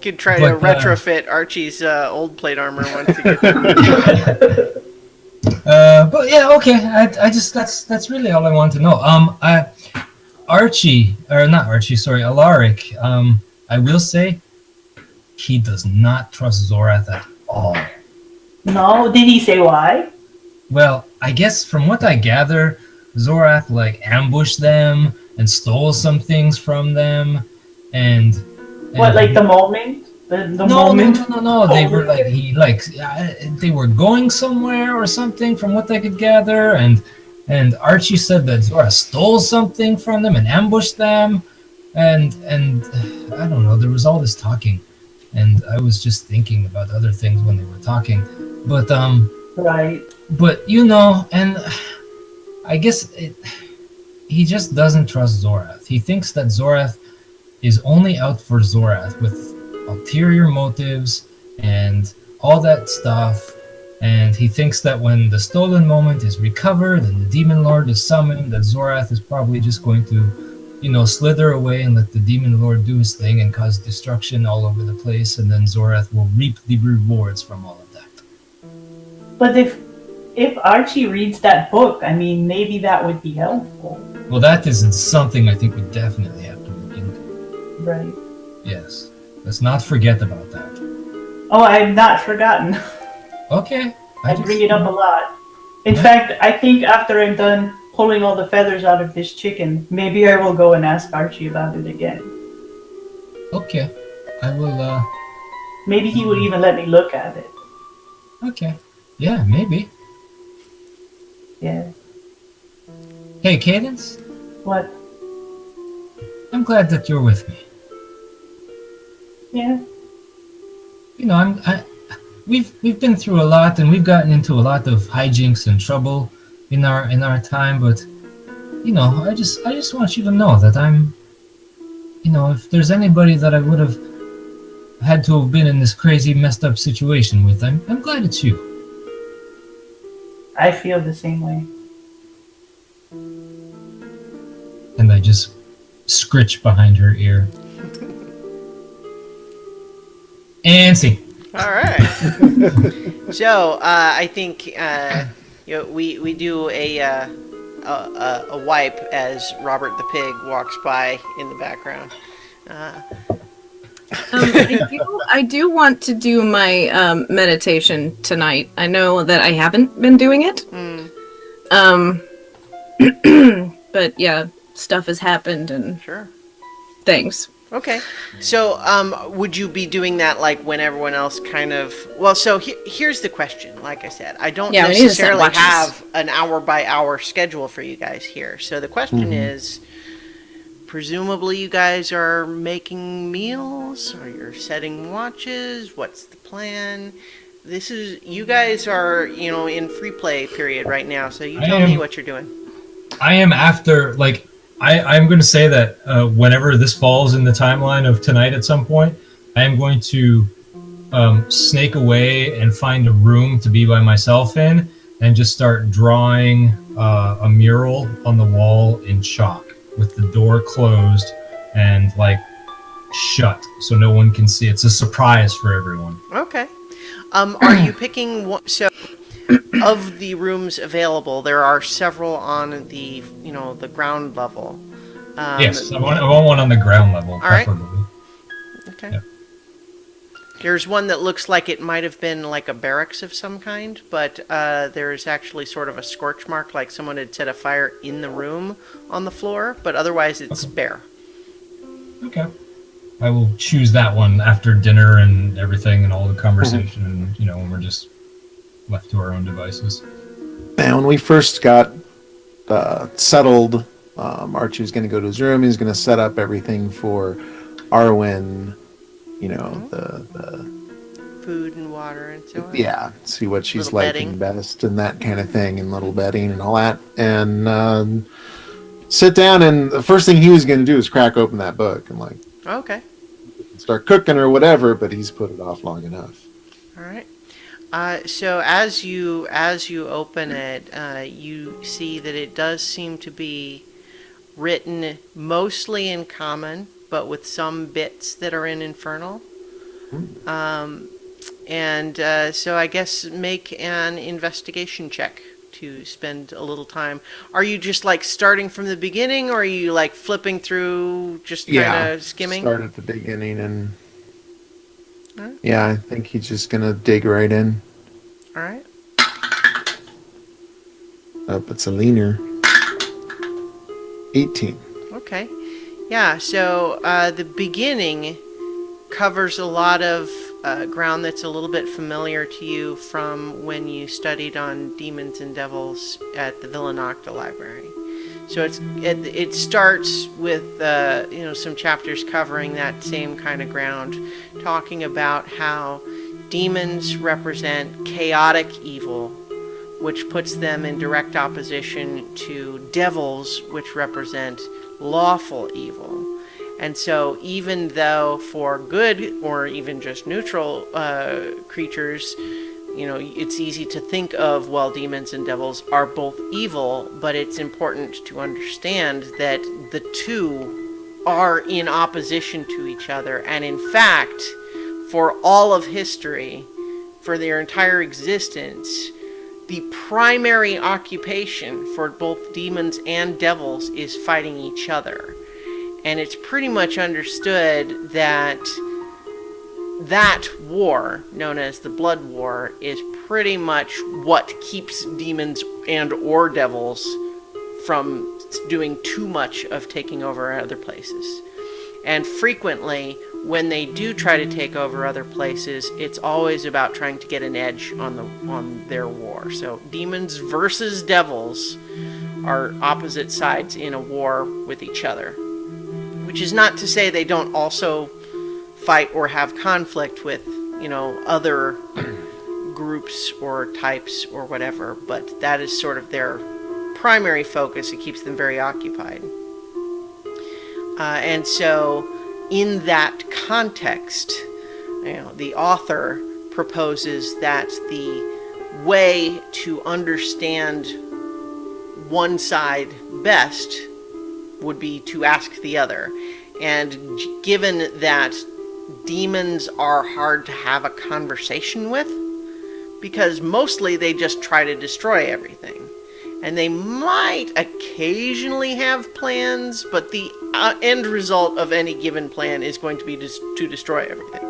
Could try
But,
to retrofit Archie's old plate armor once you get there.
But yeah, okay. I just that's really all I want to know. Alaric. I will say, he does not trust Zorath at all.
No, did he say why?
Well, I guess from what I gather, Zorath ambushed them and stole some things from them, and
What, like the moment? The
no,
moment?
no. They were they were going somewhere or something, from what I could gather, and Archie said that Zora stole something from them and ambushed them, and I don't know. There was all this talking, and I was just thinking about other things when they were talking, but
Right.
but and I guess he just doesn't trust Zorath. He thinks that Zorath is only out for Zorath with ulterior motives and all that stuff, And he thinks that when the stolen moment is recovered and the demon lord is summoned, that Zorath is probably just going to, slither away and let the demon lord do his thing and cause destruction all over the place, and then Zorath will reap the rewards from all of that.
But if Archie reads that book, I mean, maybe that would be helpful.
Well, that isn't something I think we definitely have to look into.
Right.
Yes. Let's not forget about that.
Oh, I've not forgotten.
Okay.
I bring it up a lot. In fact, I think after I'm done pulling all the feathers out of this chicken, maybe I will go and ask Archie about it again.
Okay. I will,
Maybe he would even let me look at it.
Okay. Yeah, maybe.
Yeah.
Hey, Cadence.
What?
I'm glad that you're with me.
Yeah.
We've been through a lot, and we've gotten into a lot of hijinks and trouble in our time, but I just want you to know that I'm, if there's anybody that I would have had to have been in this crazy messed up situation with, I'm glad it's you.
I feel the same way.
And I just scritch behind her ear. And see.
All right. So I think we do a wipe as Robert the pig walks by in the background.
I do want to do my meditation tonight. I know that I haven't been doing it. But yeah, stuff has happened and
Sure.
things.
Okay. So would you be doing that like when everyone else kind of... Well, so here's the question. Like I said, I don't necessarily have an hour-by-hour schedule for you guys here. So the question is... Presumably you guys are making meals, or you're setting watches. What's the plan? You guys are, in free play period right now, so you tell me what you're doing.
I am after, I'm going to say that whenever this falls in the timeline of tonight at some point, I am going to snake away and find a room to be by myself in and just start drawing a mural on the wall in chalk, with the door closed and shut so no one can see. It's a surprise for everyone.
Okay. Are you picking one? So of the rooms available, there are several on the the ground level.
Yes, I want one on the ground level.
All right.
Preferably.
Okay.
Yeah.
There's one that looks like it might have been like a barracks of some kind, but there's actually sort of a scorch mark, like someone had set a fire in the room on the floor, but otherwise it's bare.
Okay. I will choose that one after dinner and everything and all the conversation and, when we're just left to our own devices.
And when we first got settled, Archie was going to go to his room. He was going to set up everything for Arwen, the
food and water and so on.
Yeah, see what she's
Little
liking best and that kind of thing, and little bedding and all that. And sit down, and the first thing he was going to do is crack open that book and
Okay.
start cooking or whatever, but he's put it off long enough.
All right. So as you open it, you see that it does seem to be written mostly in Common, but with some bits that are in Infernal. So I guess make an investigation check to spend a little time. Are you just starting from the beginning, or are you flipping through, just kind of skimming?
Start at the beginning, and
All right.
yeah, I think he's just gonna dig right in.
All right.
It's a leaner 18.
Okay. Yeah, so the beginning covers a lot of ground that's a little bit familiar to you from when you studied on demons and devils at the Villa Nocta library. So it starts with some chapters covering that same kind of ground, talking about how demons represent chaotic evil, which puts them in direct opposition to devils, which represent lawful evil. And so even though for good or even just neutral creatures, it's easy to think of, well, demons and devils are both evil, but it's important to understand that the two are in opposition to each other. And in fact, for all of history, for their entire existence, the primary occupation for both demons and devils is fighting each other. And it's pretty much understood that that war, known as the Blood War, is pretty much what keeps demons and or devils from doing too much of taking over other places. And frequently, when they do try to take over other places, it's always about trying to get an edge on their war. So demons versus devils are opposite sides in a war with each other. Which is not to say they don't also fight or have conflict with, other groups or types or whatever, but that is sort of their primary focus. It keeps them very occupied. And so in that context, the author proposes that the way to understand one side best would be to ask the other. And given that demons are hard to have a conversation with, because mostly they just try to destroy everything. And they might occasionally have plans, but the end result of any given plan is going to be to destroy everything.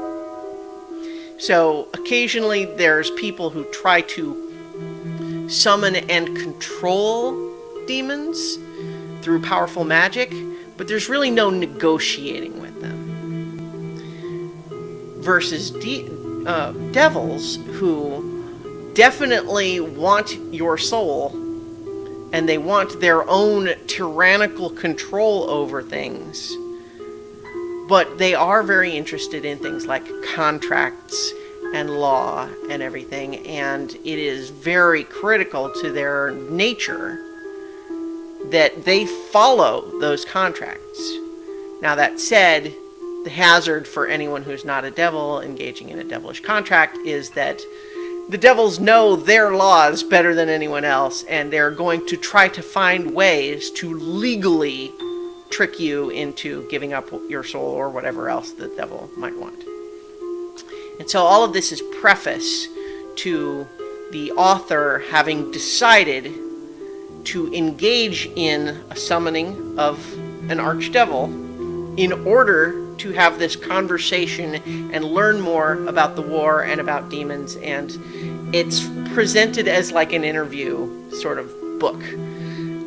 So occasionally there's people who try to summon and control demons through powerful magic, but there's really no negotiating with them. Versus devils, who definitely want your soul, and they want their own tyrannical control over things, but they are very interested in things like contracts and law and everything, and it is very critical to their nature that they follow those contracts. Now, that said, the hazard for anyone who's not a devil engaging in a devilish contract is that the devils know their laws better than anyone else, and they're going to try to find ways to legally trick you into giving up your soul or whatever else the devil might want. And so all of this is preface to the author having decided to engage in a summoning of an archdevil in order to have this conversation and learn more about the war and about demons. And it's presented as like an interview sort of book.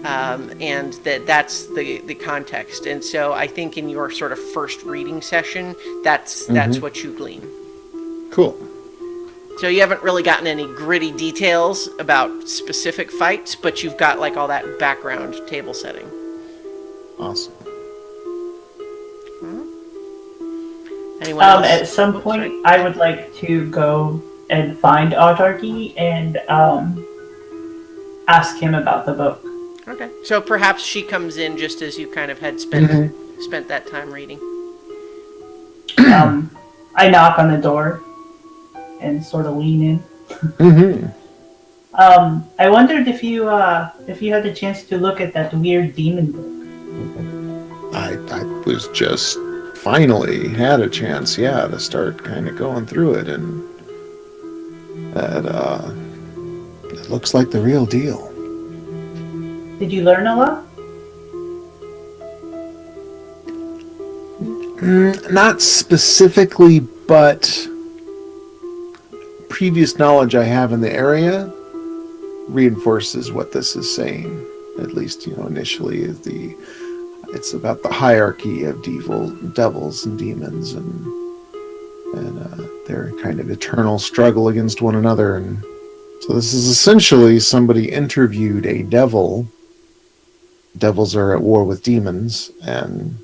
And that's the context. And so I think in your sort of first reading session, that's what you glean.
Cool.
So you haven't really gotten any gritty details about specific fights, but you've got like all that background table setting.
Awesome.
Anyone else?
At some point, I would like to go and find Autarky and ask him about the book.
Okay. So perhaps she comes in just as you kind of had spent that time reading.
I knock on the door and sort of lean in. I wondered if you had a chance to look at that weird demon book.
I was just finally had a chance, to start kind of going through it, and that it looks like the real deal.
Did you learn a lot?
Not specifically, but previous knowledge I have in the area reinforces what this is saying. At least, initially it's about the hierarchy of devils and demons and their kind of eternal struggle against one another. And so this is essentially somebody interviewed a devil. Devils are at war with demons, and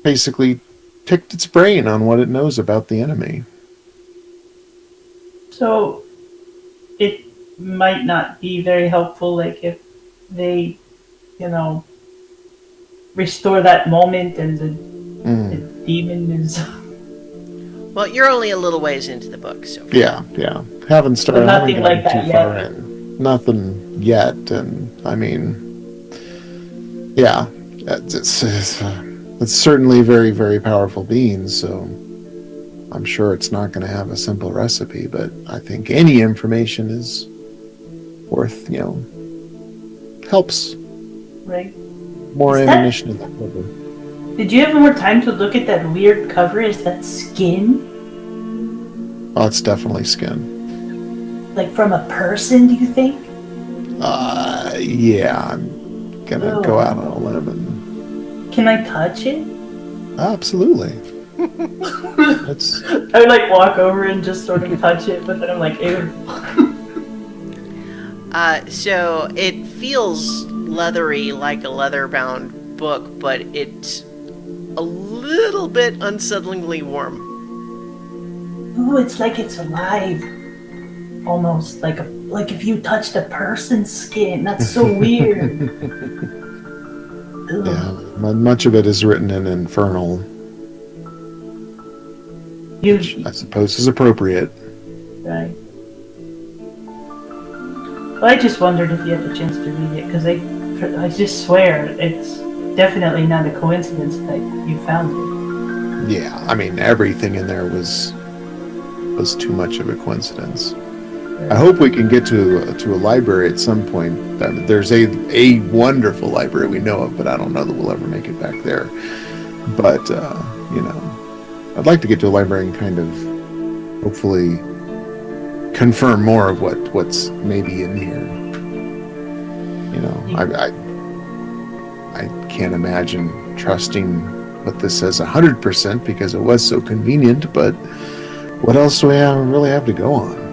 basically picked its brain on what it knows about the enemy.
So it might not be very helpful, like if they, restore that moment and the demon is...
Well, you're only a little ways into the book, so
Yeah. Haven't started.
But nothing
haven't
like
gotten
that
too far
yet.
in. Nothing yet, and I mean, yeah, it's certainly very, very powerful being. So I'm sure it's not going to have a simple recipe, but I think any information is worth, helps.
Right?
More
Is that-
ammunition in the quiver.
Did you have more time to look at that weird cover? Is that skin?
Oh, it's definitely skin.
Like from a person, do you think?
Yeah, I'm gonna go out on a limb and
Can I touch it?
absolutely. It's
I would like walk over and just sort of touch it, but then I'm like, ew.
So it feels leathery like a leather-bound book, but it's a little bit unsettlingly warm.
Ooh, it's like it's alive. Almost like if you touched a person's skin. That's so weird. Ugh.
yeah. Much of it is written in Infernal, which I suppose is appropriate.
Right. Well, I just wondered if you had the chance to read it, because I just swear it's definitely not a coincidence that you found it.
Yeah, I mean everything in there was too much of a coincidence. I hope we can get to a library at some point. I mean, there's a wonderful library we know of, but I don't know that we'll ever make it back there. But I'd like to get to a library and kind of hopefully confirm more of what's maybe in here. I can't imagine trusting what this says 100% because it was so convenient. But what else do we really have to go on?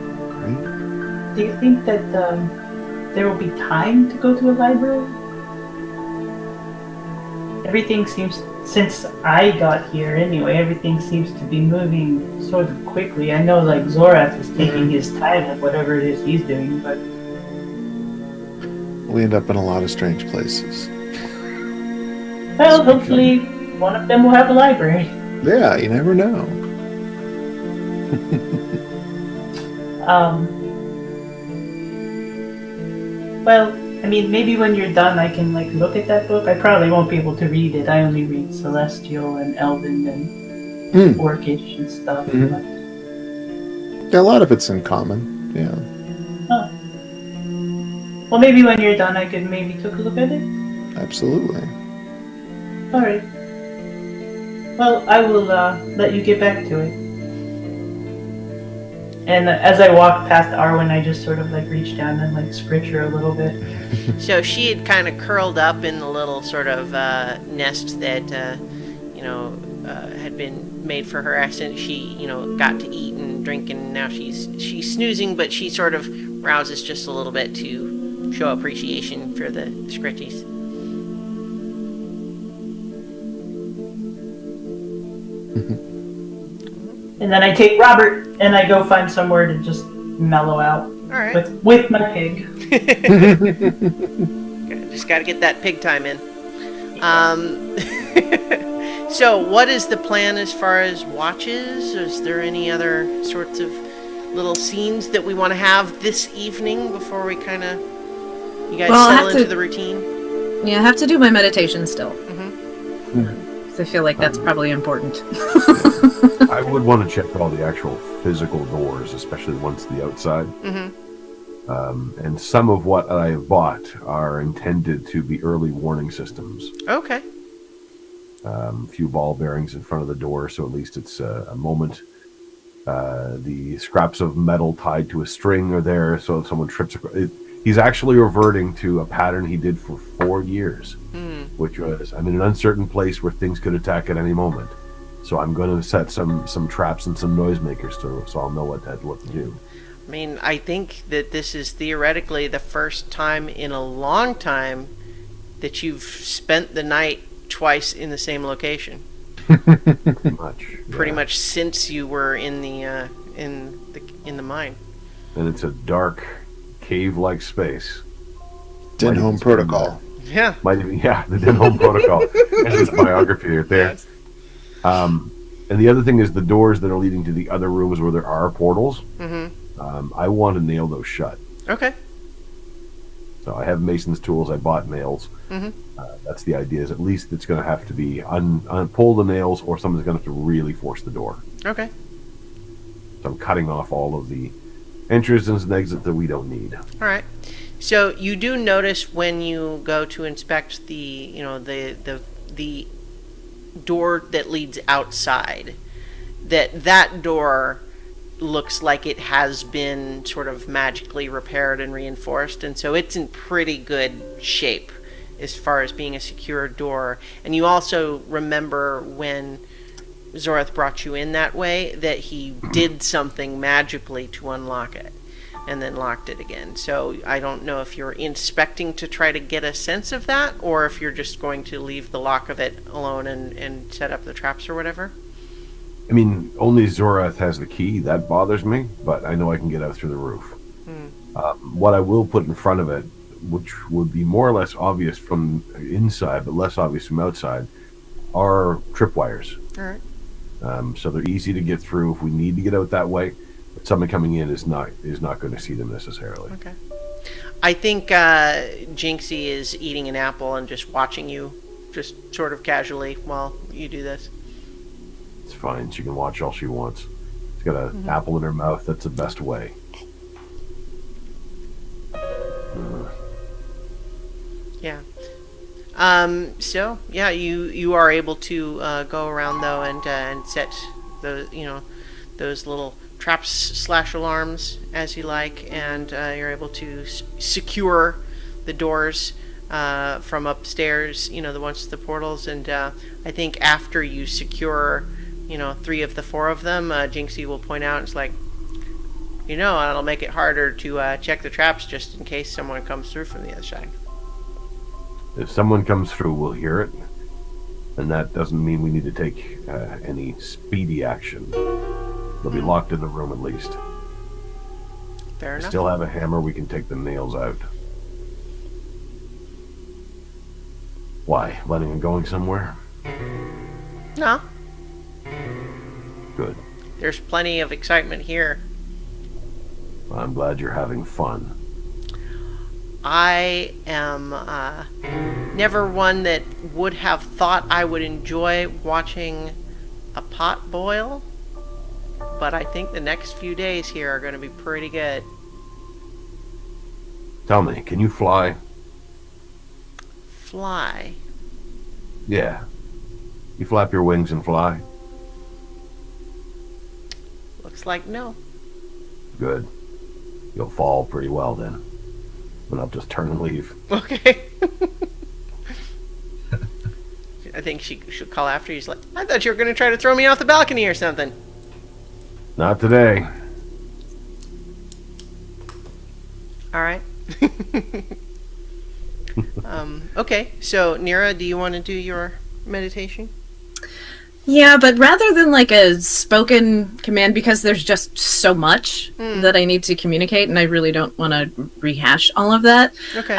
Do you think that there will be time to go to a library? Everything seems, since I got here anyway, everything seems to be moving sort of quickly. I know like Zorath is taking his time at whatever it is he's doing, but
We end up in a lot of strange places.
well, hopefully one of them will have a library.
Yeah, you never know.
Well, I mean, maybe when you're done, I can like look at that book. I probably won't be able to read it. I only read Celestial and Elven and Orcish and stuff.
Mhm.
But,
Yeah, a lot of it's in common. Yeah,
well, maybe when you're done, I could maybe take a look at it.
absolutely.
All right. Well, I will let you get back to it. And as I walk past Arwen, I just sort of like reach down and like scritch her a little bit.
So she had kind of curled up in the little sort of nest that had been made for her. And she got to eat and drink, and now she's snoozing, but she sort of rouses just a little bit to show appreciation for the scritchies.
And then I take Robert and I go find somewhere to just mellow out.
All right.
With my pig.
Just got to get that pig time in. So what is the plan as far as watches? Is there any other sorts of little scenes that we want to have this evening before we kind of, you guys settle into the routine?
Yeah, I have to do my meditation still.
Mm-hmm.
So I feel like that's probably important.
I would want to check all the actual physical doors, especially the ones to the outside.
Mm-hmm.
And some of what I have bought are intended to be early warning systems.
Okay.
A few ball bearings in front of the door, so at least it's a moment. The scraps of metal tied to a string are there, so if someone trips across... He's actually reverting to a pattern he did for 4 years, which was, I'm in an uncertain place where things could attack at any moment. So I'm going to set some traps and some noisemakers so I'll know what to do.
I mean, I think that this is theoretically the first time in a long time that you've spent the night twice in the same location. Pretty much since you were in the mine.
And it's a dark, cave-like space.
Denholm Protocol.
Yeah.
The Denholm Protocol. And his biography right there.
Yes.
And the other thing is the doors that are leading to the other rooms where there are portals. I want to nail those shut.
Okay.
So I have mason's tools. I bought nails. That's the idea. Is at least it's going to have to be pull the nails, or someone's going to have to really force the door.
Okay.
So I'm cutting off all of the entrances and exits that we don't need.
All right. So you do notice when you go to inspect the door that leads outside, that door looks like it has been sort of magically repaired and reinforced, and so it's in pretty good shape as far as being a secure door. And you also remember when Zorath brought you in that way that he did something magically to unlock it and then locked it again. So I don't know if you're inspecting to try to get a sense of that, or if you're just going to leave the lock of it alone and set up the traps or whatever.
I mean, only Zorath has the key. That bothers me, but I know I can get out through the roof. What I will put in front of it, which would be more or less obvious from inside, but less obvious from outside, are tripwires.
All right.
So they're easy to get through if we need to get out that way. But someone coming in is not going to see them necessarily.
Okay. I think Jinxie is eating an apple and just watching you, just sort of casually while you do this.
It's fine. She can watch all she wants. She's got an apple in her mouth. That's the best way.
Yeah. So yeah, you are able to go around though and set those little traps / alarms as you like, and you're able to secure the doors from upstairs. The ones to the portals, and I think after you secure 3 of the 4 of them, Jinxie will point out, it's like, it'll make it harder to check the traps just in case someone comes through from the other side.
If someone comes through, we'll hear it, and that doesn't mean we need to take any speedy action. They'll be locked in the room at least.
Fair enough.
Still have a hammer. We can take the nails out. Why? Planning on going somewhere?
No.
Good.
There's plenty of excitement here.
Well, I'm glad you're having fun.
I am never one that would have thought I would enjoy watching a pot boil, but I think the next few days here are going to be pretty good.
Tell me, can you fly?
Fly?
Yeah. You flap your wings and fly?
Looks like no.
Good. You'll fall pretty well then. And I'll just turn and leave.
Okay. I think she should call after you. She's like, I thought you were going to try to throw me off the balcony or something.
Not today.
All right. Okay, so Nira, do you want to do your meditation?
Yeah, but rather than like a spoken command, because there's just so much that I need to communicate, and I really don't want to rehash all of that.
Okay.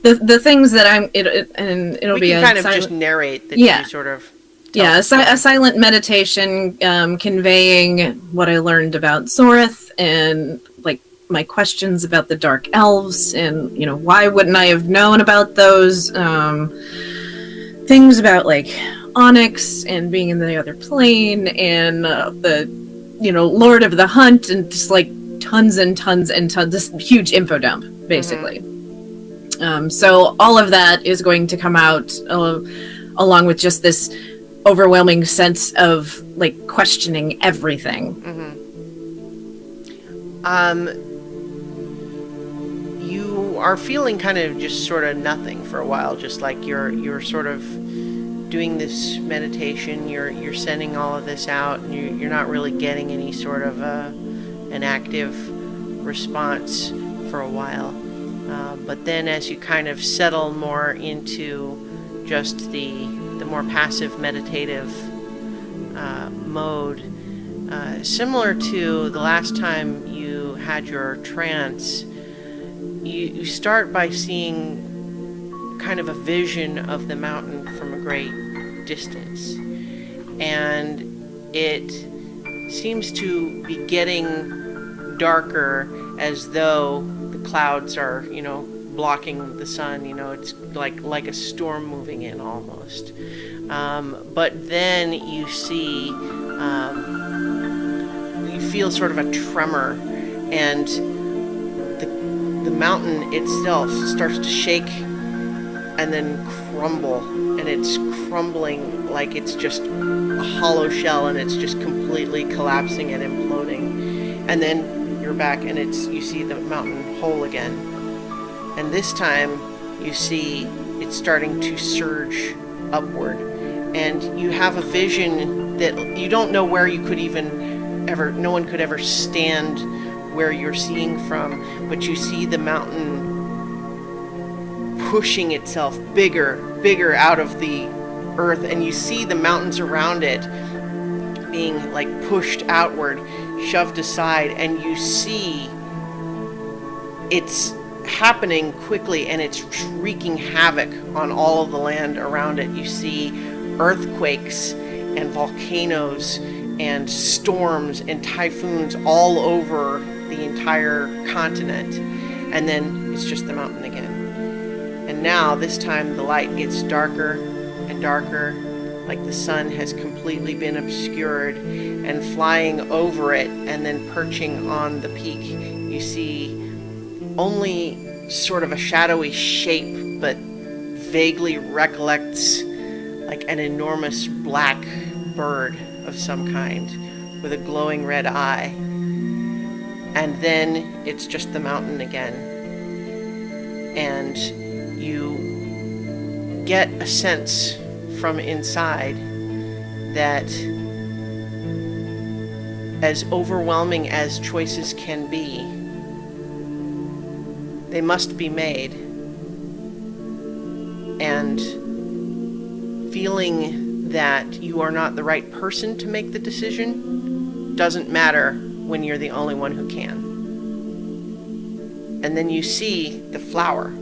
The things that it'll
we
be
can
a
kind of
silent,
just narrate that
Yeah.
you sort of
a silent meditation conveying what I learned about Zorath and like my questions about the Dark Elves, and why wouldn't I have known about those things about like Onyx and being in the other plane, and the Lord of the Hunt, and just like tons and tons and tons, this huge info dump basically. So all of that is going to come out along with just this overwhelming sense of like questioning everything.
You are feeling kind of just sort of nothing for a while, just like you're sort of doing this meditation, you're sending all of this out, and you're not really getting any sort of an active response for a while. But then as you kind of settle more into just the more passive meditative mode, similar to the last time you had your trance, you start by seeing kind of a vision of the mountain from a great distance. And it seems to be getting darker, as though the clouds are, blocking the sun. It's like a storm moving in almost. But then you see, you feel sort of a tremor, and the mountain itself starts to shake and then crumble, and it's crumbling like it's just a hollow shell, and it's just completely collapsing and imploding. And then you're back, and you see the mountain whole again. And this time you see it's starting to surge upward, and you have a vision that you don't know where you could no one could ever stand where you're seeing from, but you see the mountain pushing itself bigger out of the earth, and you see the mountains around it being like pushed outward, shoved aside, and you see it's happening quickly, and it's wreaking havoc on all of the land around it. You see earthquakes and volcanoes and storms and typhoons all over the entire continent, and then it's just the mountain again. And now, this time, the light gets darker and darker, like the sun has completely been obscured, and flying over it and then perching on the peak, you see only sort of a shadowy shape, but vaguely recollects like an enormous black bird of some kind with a glowing red eye. And then it's just the mountain again. And you get a sense from inside that, as overwhelming as choices can be, they must be made. And feeling that you are not the right person to make the decision doesn't matter when you're the only one who can. And then you see the flower,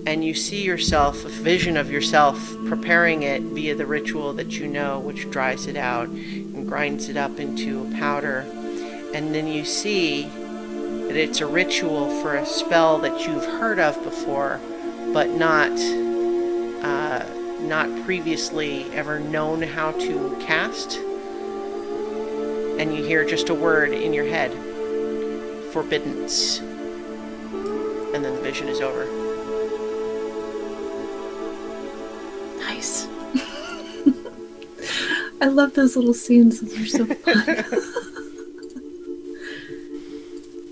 and you see yourself, a vision of yourself, preparing it via the ritual that you know, which dries it out and grinds it up into a powder. And then you see that it's a ritual for a spell that you've heard of before, but not previously ever known how to cast. And you hear just a word in your head: forbiddance. And then the vision is over.
Nice. I love those little scenes. Those are so fun.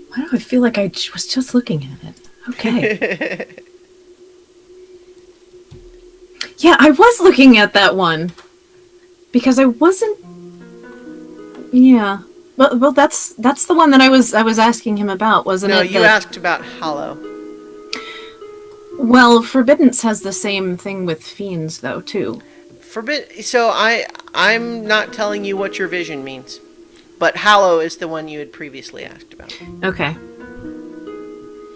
Why do I feel like I was just looking at it? Okay. Yeah, I was looking at that one. Because I wasn't... Yeah. Well, that's the one that I was asking him about, wasn't it?
No, you asked about Hollow.
Well, Forbiddance has the same thing with fiends, though, too.
So I'm not telling you what your vision means, but Hallow is the one you had previously asked about.
Okay.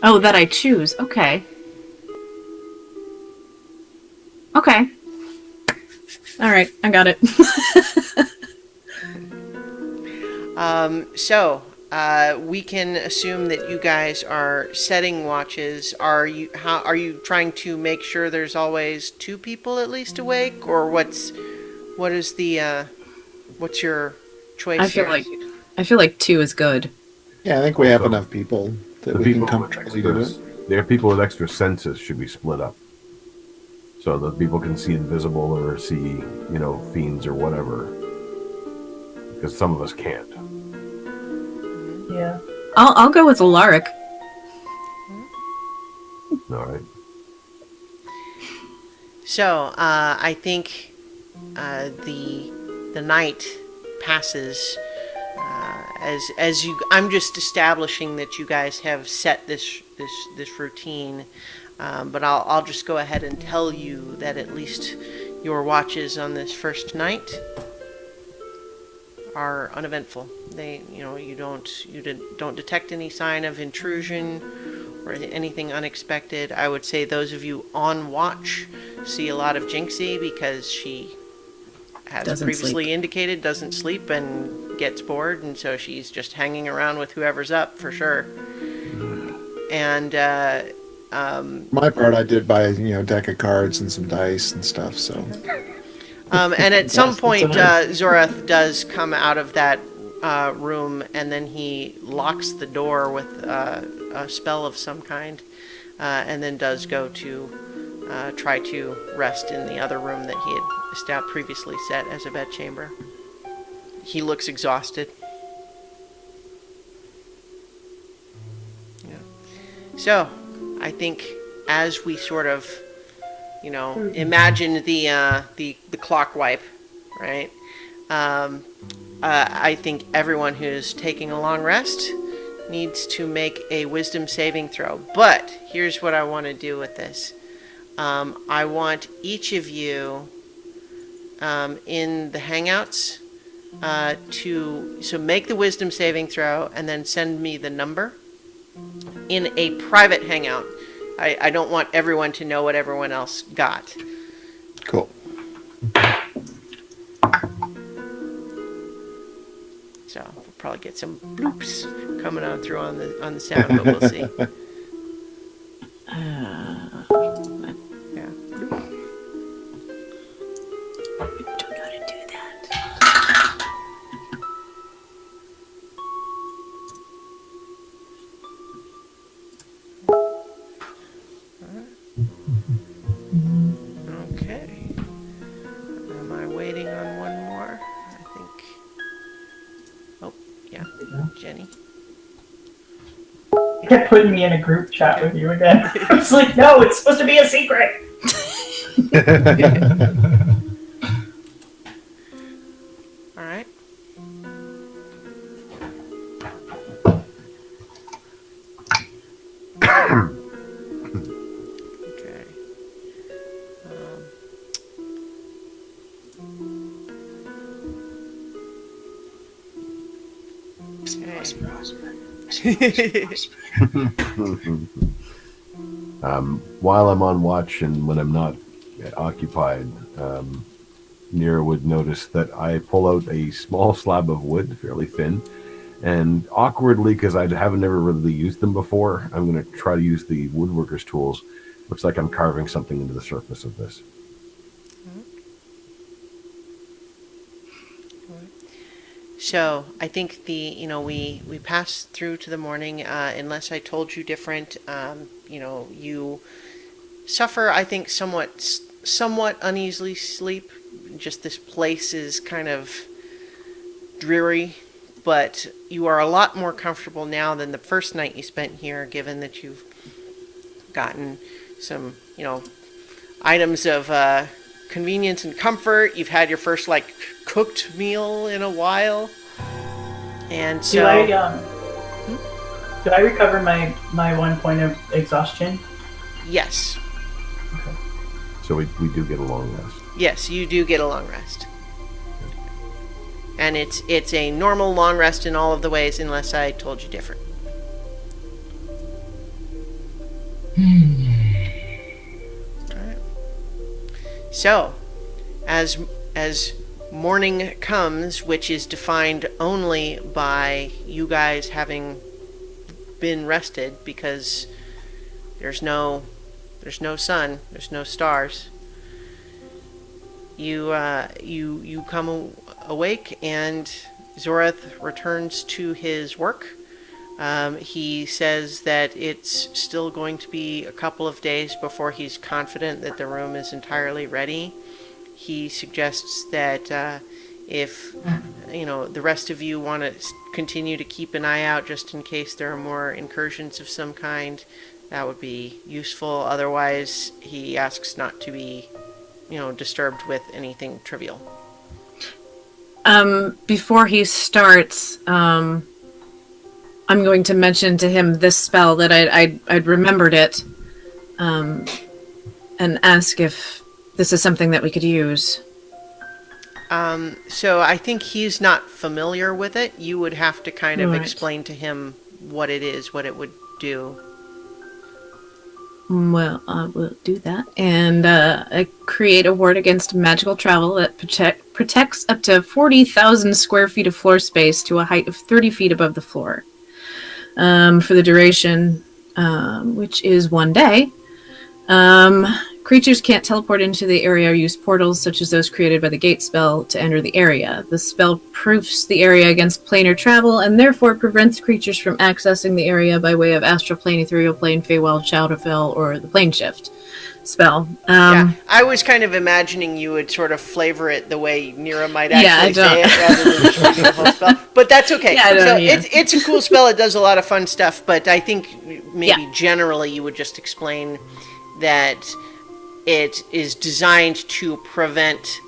Oh, that I choose. Okay. Okay. All right, I got it.
So we can assume that you guys are setting watches. Are you trying to make sure there's always 2 people at least awake, or what's your choice?
I feel like 2 is good.
Yeah, I think we have enough people that
The
we
people
can
with
comfortably do
extra,
it.
their people with extra senses should be split up, so that people can see invisible or see, fiends or whatever. Because some of us can't.
Yeah.
I'll go with Alaric.
All right.
So I think the night passes as you. I'm just establishing that you guys have set this routine, but I'll just go ahead and tell you that at least your watches on this first night are uneventful. You don't detect any sign of intrusion or anything unexpected. I would say those of you on watch see a lot of Jinxie, because she as
Doesn't
previously
sleep.
indicated, doesn't sleep and gets bored, and so she's just hanging around with whoever's up for sure. And
My part, I did buy a deck of cards and some dice and stuff. So
and at some
Yes,
point,
that's
Zorath does come out of that room, and then he locks the door with a spell of some kind, and then does go to try to rest in the other room that he had previously set as a bedchamber. He looks exhausted. Yeah. So, I think as we sort of, imagine the clock wipe, right? I think everyone who's taking a long rest needs to make a wisdom saving throw. But here's what I want to do with this. I want each of you in the Hangouts to make the wisdom saving throw and then send me the number in a private Hangout. I don't want everyone to know what everyone else got.
cool.
So we'll probably get some bloops coming on through on the sound, but we'll see. Yeah.
Don't know how to do that.
Okay. Am I waiting on one more? I think. Oh, yeah. Jenny.
You kept putting me in a group chat with you again. I was like, no, it's supposed to be a secret.
All right. Okay.
While I'm on watch and when I'm not occupied, Nira would notice that I pull out a small slab of wood, fairly thin, and awkwardly, because I haven't never really used them before, I'm going to try to use the woodworker's tools. Looks like I'm carving something into the surface of this.
So I think we passed through to the morning. Unless I told you different, you suffer, I think, somewhat uneasy sleep. Just this place is kind of dreary, but you are a lot more comfortable now than the first night you spent here, given that you've gotten some, items of convenience and comfort. You've had your first cooked meal in a while, and so
do I recover my 1 point of exhaustion?
yes,
So we do get a long rest.
yes, you do get a long rest, and it's a normal long rest in all of the ways, unless I told you different. Alright. So, as morning comes, which is defined only by you guys having been rested, because there's no sun, there's no stars. You come awake, and Zorath returns to his work. He says that it's still going to be a couple of days before he's confident that the room is entirely ready. He suggests that if the rest of you want to continue to keep an eye out just in case there are more incursions of some kind, that would be useful. Otherwise, he asks not to be disturbed with anything trivial.
Before he starts, I'm going to mention to him this spell that I'd remembered it, and ask if this is something that we could use.
So I think he's not familiar with it. You would have to kind of
Right.
explain to him what it is, what it would do.
Well, I will do that. And I create a ward against magical travel that protects up to 40,000 square feet of floor space to a height of 30 feet above the floor. For the duration, which is 1 day. Creatures can't teleport into the area or use portals such as those created by the gate spell to enter the area. The spell proofs the area against planar travel and therefore prevents creatures from accessing the area by way of astral plane, ethereal plane, Feywild, Shadowfell, or the plane shift spell.
Yeah, I was kind of imagining you would sort of flavor it the way Nira might actually say it rather than just reading the whole spell. But that's okay. It's a cool spell. It does a lot of fun stuff. But I think maybe generally you would just explain that it is designed to prevent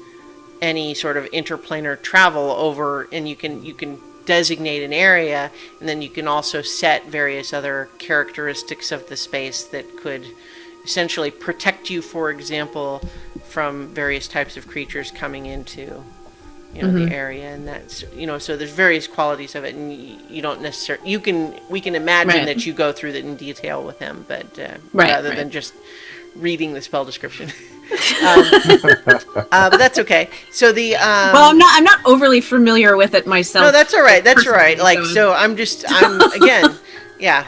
any sort of interplanar travel over, and you can designate an area, and then you can also set various other characteristics of the space that could essentially protect you, for example, from various types of creatures coming into the area. And that's so there's various qualities of it, and you don't necessarily we can imagine that you go through that in detail with him, but rather than just reading the spell description. But that's okay. So the
well, I'm not overly familiar with it myself.
No, that's all right. That's all right. Like, so I'm again, yeah.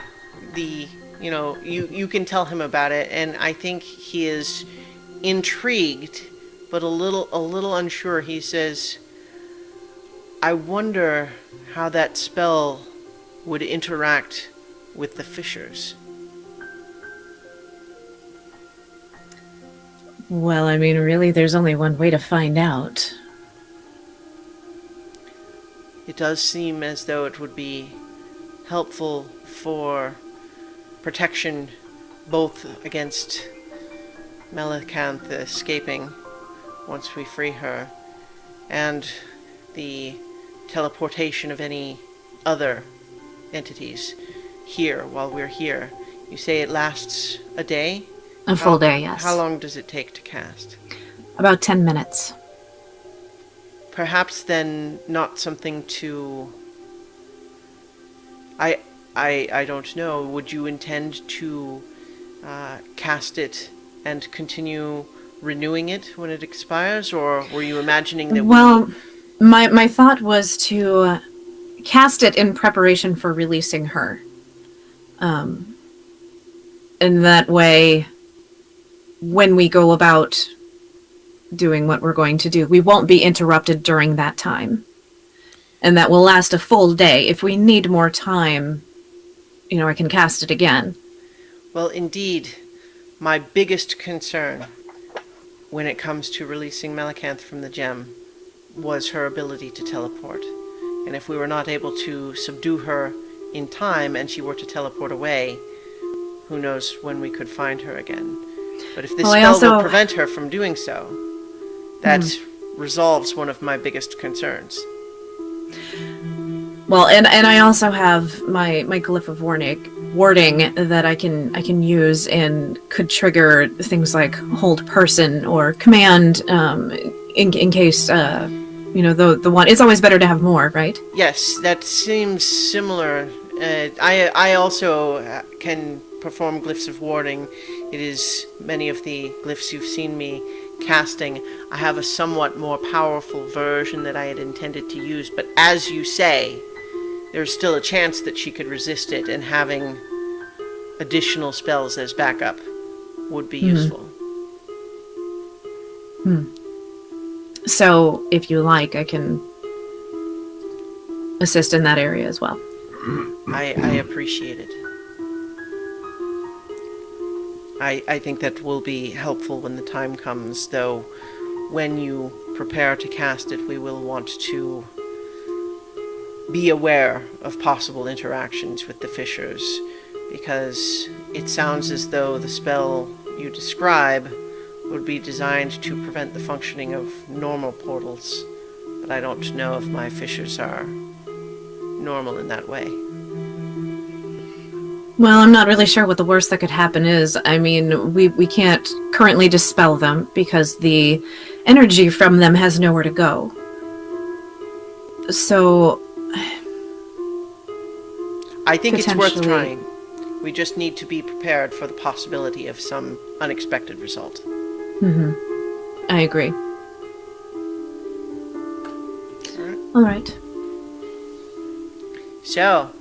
You can tell him about it, and I think he is intrigued, but a little unsure. He says, "I wonder how that spell would interact with the fissures."
Well, I mean, really, there's only one way to find out.
It does seem as though it would be helpful for protection both against Melicanth escaping once we free her, and the teleportation of any other entities here while we're here. You say it lasts a day?
A full day, yes.
How long does it take to cast?
About 10 minutes.
Perhaps then not something to... I don't know. Would you intend to cast it and continue renewing it when it expires, or were you imagining that
my thought was to cast it in preparation for releasing her. In that way, when we go about doing what we're going to do, we won't be interrupted during that time. And that will last a full day. If we need more time, I can cast it again.
Well, indeed, my biggest concern when it comes to releasing Melicanth from the gem was her ability to teleport. And if we were not able to subdue her in time and she were to teleport away, who knows when we could find her again. But if this spell will prevent her from doing so, that resolves one of my biggest concerns.
Well, and I also have my glyph of warding that I can use and could trigger things like hold person or command in case the one. It's always better to have more, right?
Yes, that seems similar. I also can perform glyphs of warding. It is many of the glyphs you've seen me casting. I have a somewhat more powerful version that I had intended to use, but as you say, there's still a chance that she could resist it, and having additional spells as backup would be useful.
So, if you like, I can assist in that area as well.
I appreciate it. I think that will be helpful when the time comes, though when you prepare to cast it, we will want to be aware of possible interactions with the fissures, because it sounds as though the spell you describe would be designed to prevent the functioning of normal portals, but I don't know if my fissures are normal in that way.
Well, I'm not really sure what the worst that could happen is. I mean, we can't currently dispel them because the energy from them has nowhere to go. So
I think it's worth trying. We just need to be prepared for the possibility of some unexpected result.
I agree. All right.
So,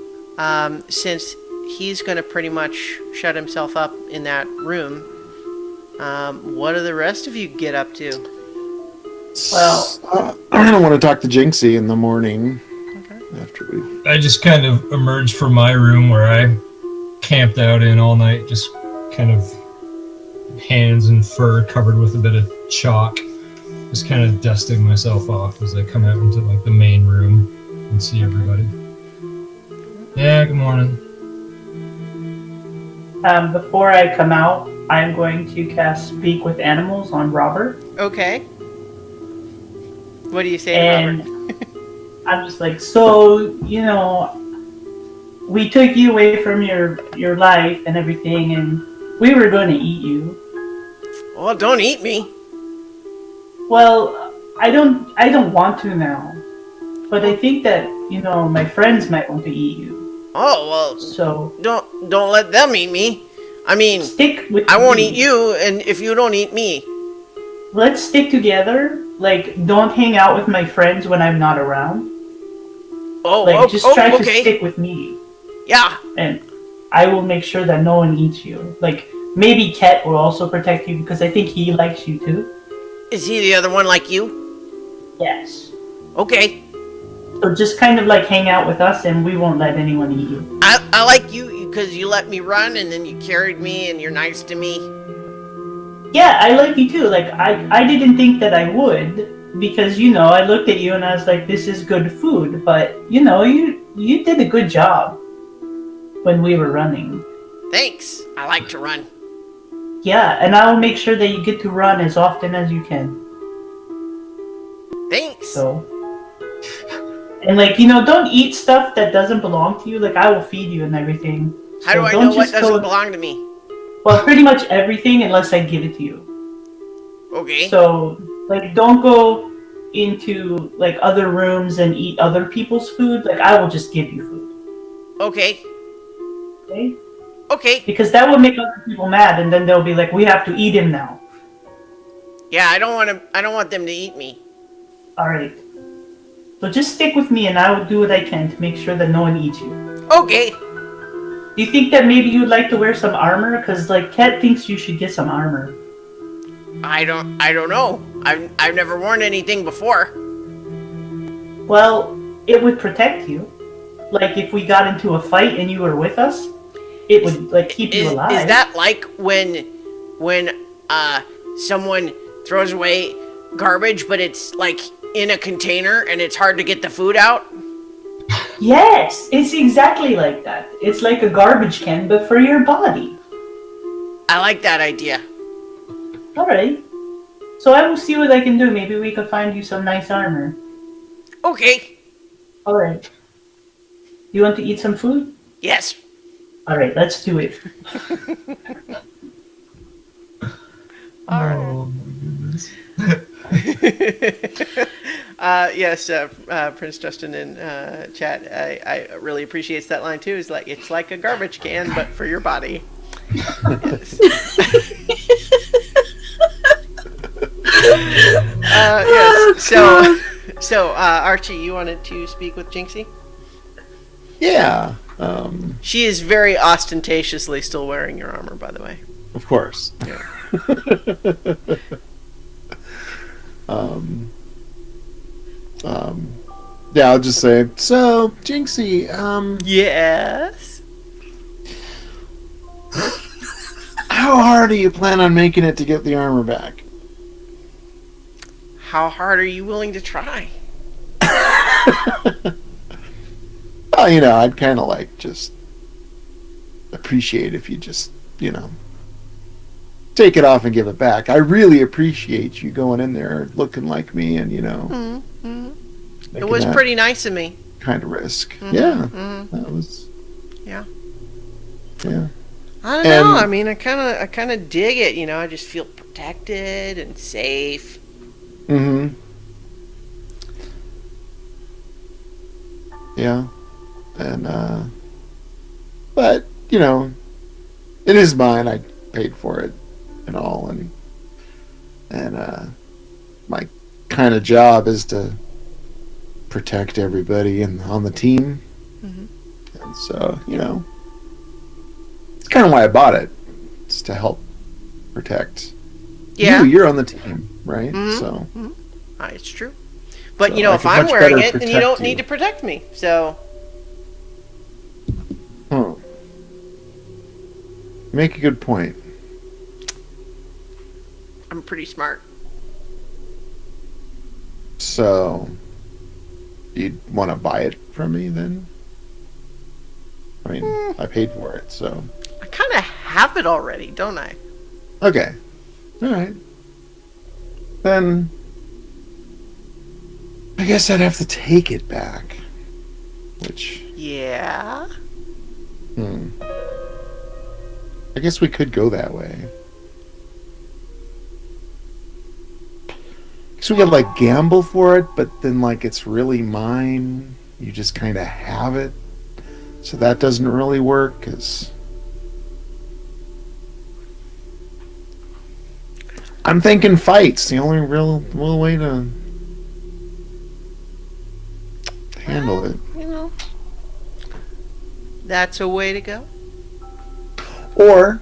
since he's going to pretty much shut himself up in that room, what do the rest of you get up to?
Well,
I don't want to talk to Jinxie in the morning.
Okay.
After we.
I just kind of emerged from my room where I camped out in all night, just kind of hands and fur covered with a bit of chalk, just kind of dusting myself off as I come out into like the main room and see everybody. Yeah, good morning.
before I come out, I'm going to cast Speak with Animals on Robert.
Okay. What do you say,
And
Robert?
I'm just like, so, we took you away from your life and everything, and we were going to eat you.
Well, don't eat me.
Well, I don't want to now. But I think that, my friends might want to eat you.
Oh, well,
So
don't let them eat me. I mean,
stick with
I won't
me.
eat you, and if you don't eat me.
Let's stick together. Like, don't hang out with my friends when I'm not around.
Oh,
Like, just try to
okay.
stick with me.
Yeah.
And I will make sure that no one eats you. Like, maybe Ket will also protect you because I think he likes you too.
Is he the other one like you?
Yes.
Okay.
So just kind of like hang out with us and we won't let anyone eat you.
I like you because you let me run and then you carried me and you're nice to me.
Yeah, I like you too. Like, I didn't think that I would because, I looked at you and I was like, this is good food. But, you did a good job when we were running.
Thanks. I like to run.
Yeah, and I'll make sure that you get to run as often as you can.
Thanks.
So, and like, don't eat stuff that doesn't belong to you. Like, I will feed you and everything.
How
So
do I
don't
know what
just
doesn't belong to me?
Well, pretty much everything unless I give it to you.
Okay.
So, like, don't go into, like, other rooms and eat other people's food. Like, I will just give you food.
Okay.
Okay?
Okay.
Because that will make other people mad, and then they'll be like, we have to eat him now.
Yeah, I don't want them to eat me.
Alright. So just stick with me and I will do what I can to make sure that no one eats you.
Okay.
Do you think that maybe you'd like to wear some armor? Because, like, Ket thinks you should get some armor.
I don't know. I've never worn anything before.
Well, it would protect you. Like, if we got into a fight and you were with us, it would, like, keep you alive.
Is that like when someone throws away garbage but it's like in a container and it's hard to get the food out?
Yes, it's exactly like that. It's like a garbage can, but for your body.
I like that idea.
Alright. So I will see what I can do. Maybe we could find you some nice armor.
Okay.
Alright. You want to eat some food?
Yes.
Alright, let's do it.
Oh my goodness.
Yes, Prince Justin in chat. I really appreciates that line too. It's like a garbage can, but for your body. Yes. Yes. So Archie, you wanted to speak with Jinxie?
Yeah.
She is very ostentatiously still wearing your armor, by the way.
Of course.
Yeah.
Yeah, I'll just say, so, Jinxie,
Yes.
how hard do you plan on making it to get the armor back?
How hard are you willing to try?
Well, I'd kind of like just appreciate if you just, take it off and give it back. I really appreciate you going in there looking like me and,
It was pretty nice of me.
kind of risk.
Mm-hmm,
Yeah.
mm-hmm.
That was,
Yeah.
yeah.
I don't know. I mean, I kind of dig it. I just feel protected and safe.
Mm-hmm. Yeah. And, but, it is mine. I paid for it and all. And my kind of job is to protect everybody on the team.
Mhm.
And so, it's kind of why I bought it. It's to help protect.
Yeah.
You're on the team, right?
Mhm.
So,
It's true. But,
So
you know,
I
if
could
I'm
much
wearing
better
it, then you
protect
don't
you.
need to protect me. So,
you make a good point.
I'm pretty smart.
So, you'd want to buy it from me then? I mean, I paid for it, so.
I kind of have it already, don't I?
Okay. All right. Then I guess I'd have to take it back. Which,
Yeah.
I guess we could go that way. So we could like gamble for it, but then like it's really mine. You just kind of have it. So that doesn't really work because I'm thinking fights. The only real way to handle it.
You know, that's a way to go.
Or,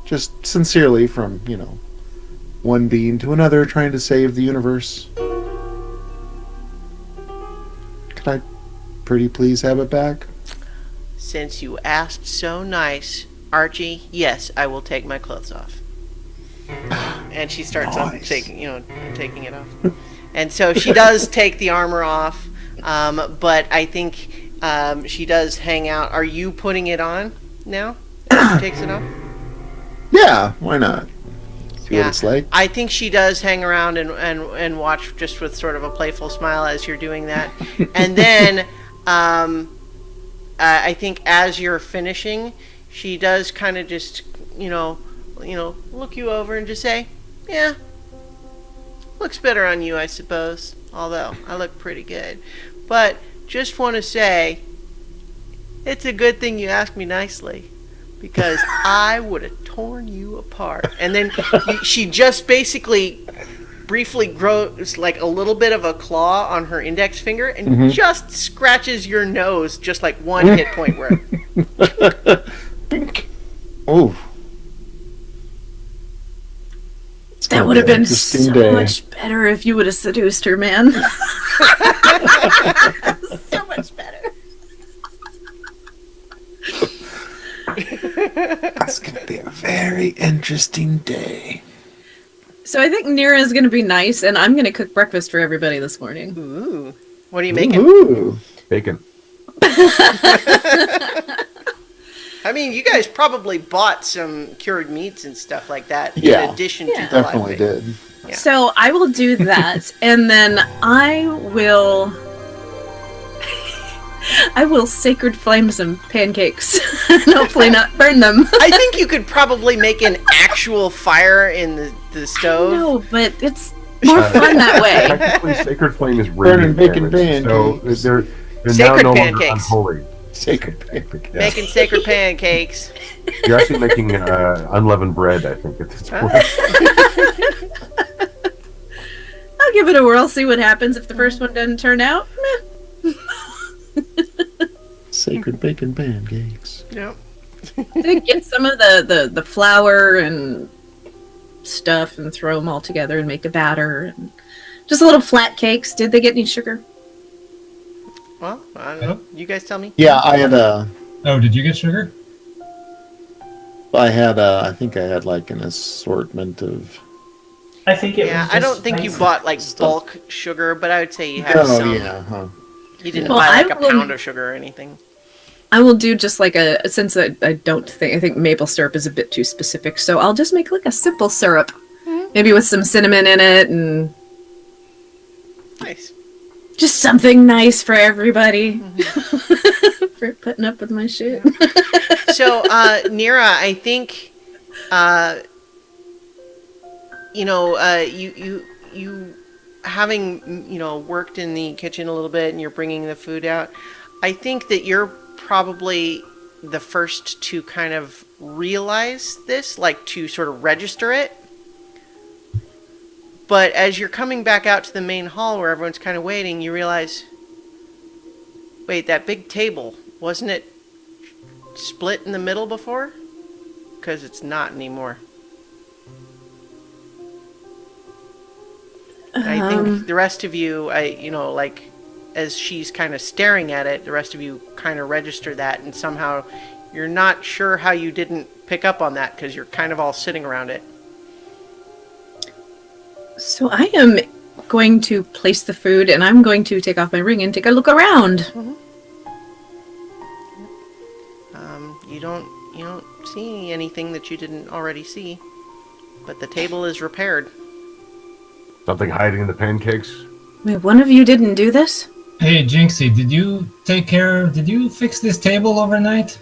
just sincerely from, one being to another trying to save the universe. Could I pretty please have it back?
Since you asked so nice, Archie, yes, I will take my clothes off. And she starts
Nice.
taking it off. And so she does take the armor off, but I think she does hang out. Are you putting it on now? She takes it off?
Yeah, why not? See what it's like.
I think she does hang around and watch just with sort of a playful smile as you're doing that. And then I think as you're finishing, she does kind of just, look you over and just say, yeah, looks better on you, I suppose. Although I look pretty good. But just want to say, it's a good thing you asked me nicely. Because I would have torn you apart. And then she just basically briefly grows like a little bit of a claw on her index finger and just scratches your nose just like one hit point where.
Oh.
That would have been so much better if you would have seduced her, man. So much better.
It's going to be a very interesting day.
So I think Nira is going to be nice, and I'm going to cook breakfast for everybody this morning.
Ooh. What are you making?
Ooh.
Bacon.
I mean, you guys probably bought some cured meats and stuff like that
Yeah.
in addition
Yeah.
to the
Definitely
live bait.
did.
Yeah.
So I will do that, and then I will sacred flame some pancakes and hopefully not burn them.
I think you could probably make an actual fire in the stove.
No, but it's more fun that way.
Technically, Sacred Flame is
Burning
radiant
bacon
damage, so
pancakes.
they're
Sacred
now no longer
pancakes.
unholy.
Sacred pancake.
Making sacred pancakes.
You're actually making unleavened bread, I think, at this point.
I'll give it a whirl, see what happens. If the first one doesn't turn out, meh.
Sacred bacon pancakes.
Yep.
Then get some of the flour and stuff and throw them all together and make a batter. And just little flat cakes. Did they get any sugar?
Well, I don't know. You guys tell me.
Yeah, I had
Oh, did you get sugar?
I think I had like an assortment of.
I think it
Yeah,
was
I don't
just
think you
nice
bought like
stuff.
bulk sugar, but I would say you have
Oh
some.
yeah, huh.
You didn't
Well,
buy like
I
a
will-
pound of sugar or anything.
I will do just like since I think maple syrup is a bit too specific, so I'll just make like a simple syrup. Maybe with some cinnamon in it and
Nice.
just something nice for everybody. For putting up with my shit.
So, Nira, I think, you having, worked in the kitchen a little bit and you're bringing the food out, I think that you're probably the first to kind of realize this, like to sort of register it. But as you're coming back out to the main hall where everyone's kind of waiting, you realize, wait, that big table, wasn't it split in the middle before? Because it's not anymore. I think the rest of you, as she's kind of staring at it, the rest of you kind of register that, and somehow you're not sure how you didn't pick up on that because you're kind of all sitting around it.
So I am going to place the food, and I'm going to take off my ring and take a look around.
You don't see anything that you didn't already see, but the table is repaired.
Something hiding in the pancakes?
Wait, one of you didn't do this?
Hey, Jinxie, did you fix this table overnight?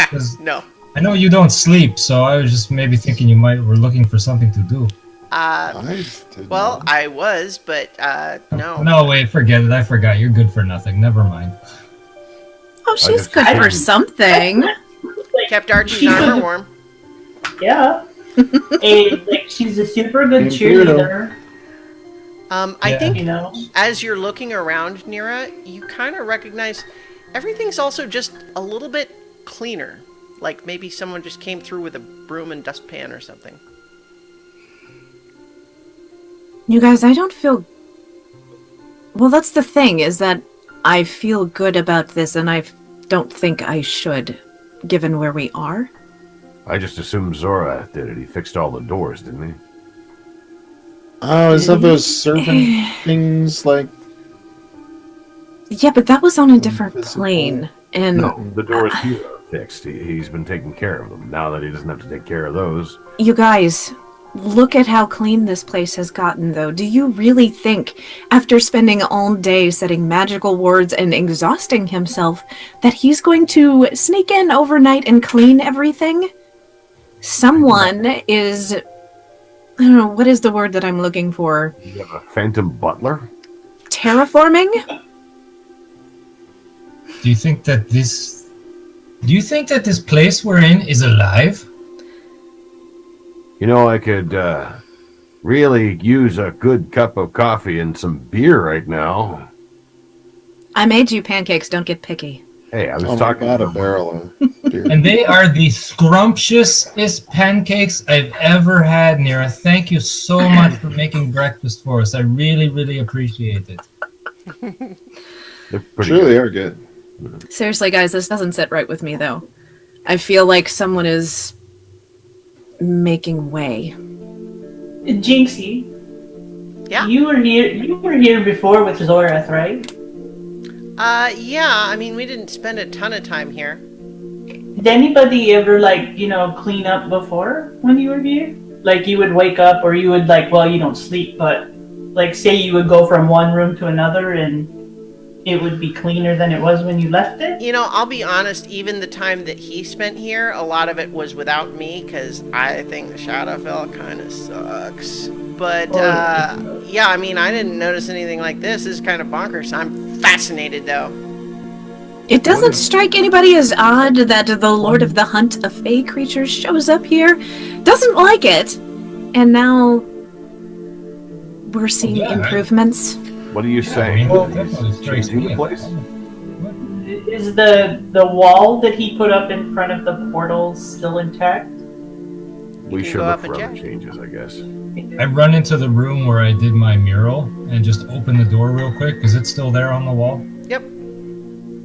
'Cause
No.
I know you don't sleep, so I was just maybe thinking you were looking for something to do.
Well, I was, but no.
No, wait, forget it. I forgot. You're good for nothing. Never mind.
Oh, she's good for something.
Kept Archie's armor warm.
Yeah. And like she's a super good cheerleader.
I think
You know.
as you're looking around, Nira, you kind of recognize everything's also just a little bit cleaner. Like maybe someone just came through with a broom and dustpan or something.
You guys, I don't feel... Well, that's the thing, is that I feel good about this, and I don't think I should, given where we are.
I just assumed Zora did it. He fixed all the doors, didn't he?
Oh, is that those servant things like?
Yeah, but that was on a different
Invisible.
plane, and...
No, the doors here are fixed. He's been taking care of them. Now that he doesn't have to take care of those.
You guys, look at how clean this place has gotten, though. Do you really think, after spending all day setting magical wards and exhausting himself, that he's going to sneak in overnight and clean everything? Someone is... I don't know, what is the word that I'm looking for?
You have a phantom butler?
Terraforming?
Do you think that this place we're in is alive?
You know, I could really use a good cup of coffee and some beer right now.
I made you pancakes, don't get picky.
Hey, I was
Oh my
talking
god, a
about
barrel of beer.
And they are the scrumptiousest pancakes I've ever had, Nira. Thank you so much for making breakfast for us. I really, really appreciate it.
They're pretty
Sure,
good.
they are good.
Seriously, guys, this doesn't sit right with me, though. I feel like someone is making way.
Jinxie,
Yeah.
you were here before with Zorath, right?
Yeah. I mean, we didn't spend a ton of time here.
Did anybody ever clean up before when you were here? Like you would wake up or you would you don't sleep, but say you would go from one room to another and it would be cleaner than it was when you left it?
You know, I'll be honest, even the time that he spent here, a lot of it was without me, because I think the Shadowfell kind of sucks. But, yeah, I mean, I didn't notice anything like this. This is kind of bonkers. I'm fascinated, though.
It doesn't strike anybody as odd that the Lord of the Hunt of Fey creatures shows up here, doesn't like it, and now we're seeing improvements.
What are you saying?
Well,
He's
definitely strikes
changing
me
the
as
place?
odd.
Is the wall that he put up in front of the portal still intact?
We
can
should
go
look
up and
for other
check.
changes, I guess.
I run into the room where I did my mural and just open the door real quick. Is it still there on the wall?
Yep.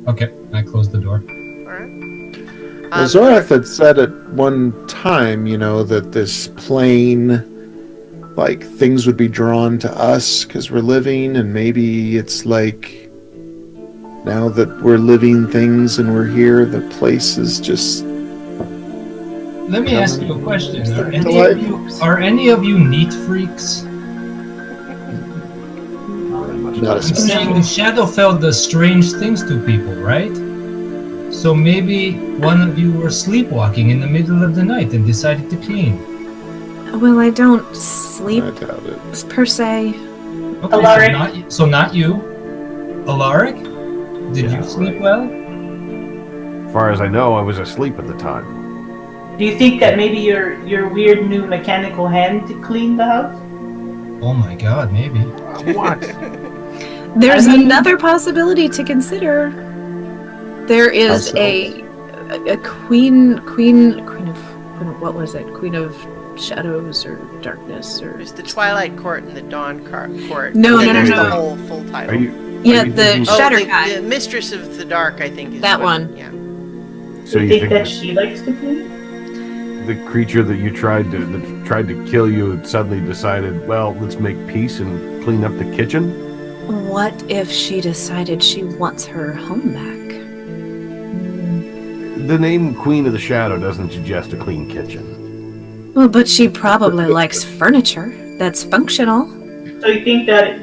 Okay, I closed the door.
All right.
Well, Zorath had said at one time, that this plane, things would be drawn to us because we're living, and maybe it's now that we're living things and we're here, the place is just...
Let me ask you a question.
Life.
Are any of you neat freaks?
Not
I'm
especially.
saying the Shadowfell does strange things to people, right? So maybe one of you were sleepwalking in the middle of the night and decided to clean.
Well, I don't sleep
I doubt it.
per se.
Okay,
Alaric.
so not you. Alaric? Did you sleep well?
As far as I know, I was asleep at the time.
Do you think that maybe your weird new mechanical hand to clean the house?
Oh my god, maybe.
What?
There's
I mean-
another possibility to consider. There is
How so?
a queen of what was it? Queen of shadows or darkness or
There's the Twilight Court and the Dawn Court.
No,
And then
no,
there's
no.
the whole full title.
Are you?
yeah,
are you
the
thinking-
Shatterkai.
the Mistress of the Dark, I think, is
That
what-
one.
Yeah.
So
you
you
think
think
that
that
she likes to clean?
the creature that tried to kill you suddenly decided, well, let's make peace and clean up the kitchen?
What if she decided she wants her home back?
The name Queen of the Shadow doesn't suggest a clean kitchen.
Well, but she probably likes furniture that's functional.
So you think that,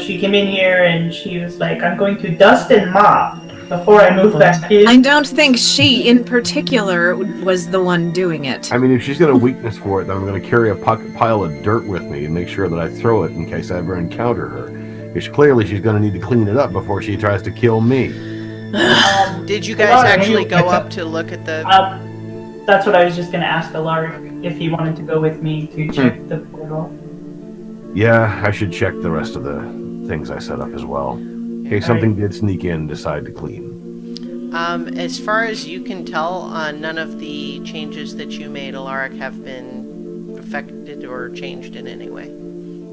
she came in here and she was like, I'm going to dust and mop before I move back in?
I don't think she, in particular, was the one doing it.
I mean, if she's got a weakness for it, then I'm going to carry a pile of dirt with me and make sure that I throw it in case I ever encounter her. Because clearly she's going to need to clean it up before she tries to kill me.
Did you guys actually go up to look at the...
That's what I was just going to ask Alaric, if he wanted to go with me to check the portal.
Yeah, I should check the rest of the things I set up as well. In case something did sneak in and decide to clean.
As far as you can tell, none of the changes that you made, Alaric, have been affected or changed in any way.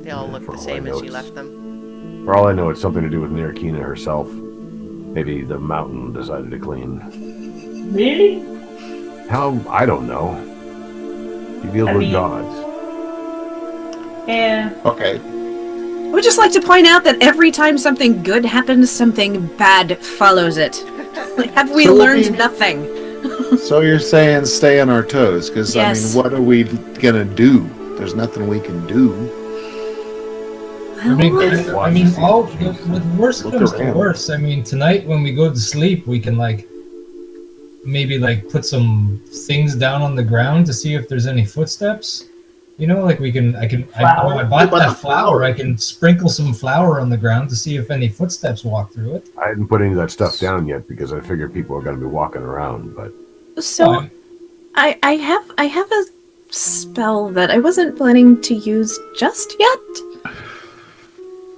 They all look
for
the
all
same
I know,
as you
it's-
left them.
For all I know, it's something to do with Nirkina herself. Maybe the mountain decided to clean.
Really?
How? I don't know. She deals
I
with
mean-
gods.
Yeah.
Okay.
I would just like to point out that every time something good happens, something bad follows it. Like, have we
So
learned
we-
nothing?
So you're saying stay on our toes? Because,
Yes.
I mean, what are we going to do? There's nothing we can do.
I mean,
Well,
I mean, all with worst
Look
comes to
around.
worst. I mean, tonight when we go to sleep, we can maybe put some things down on the ground to see if there's any footsteps. I
Flour.
bought
What about
that
the
flour.
flour?
I can sprinkle some flour on the ground to see if any footsteps walk through it.
I hadn't put any of that stuff down yet because I figured people are going to be walking around. But
so I have a spell that I wasn't planning to use just yet.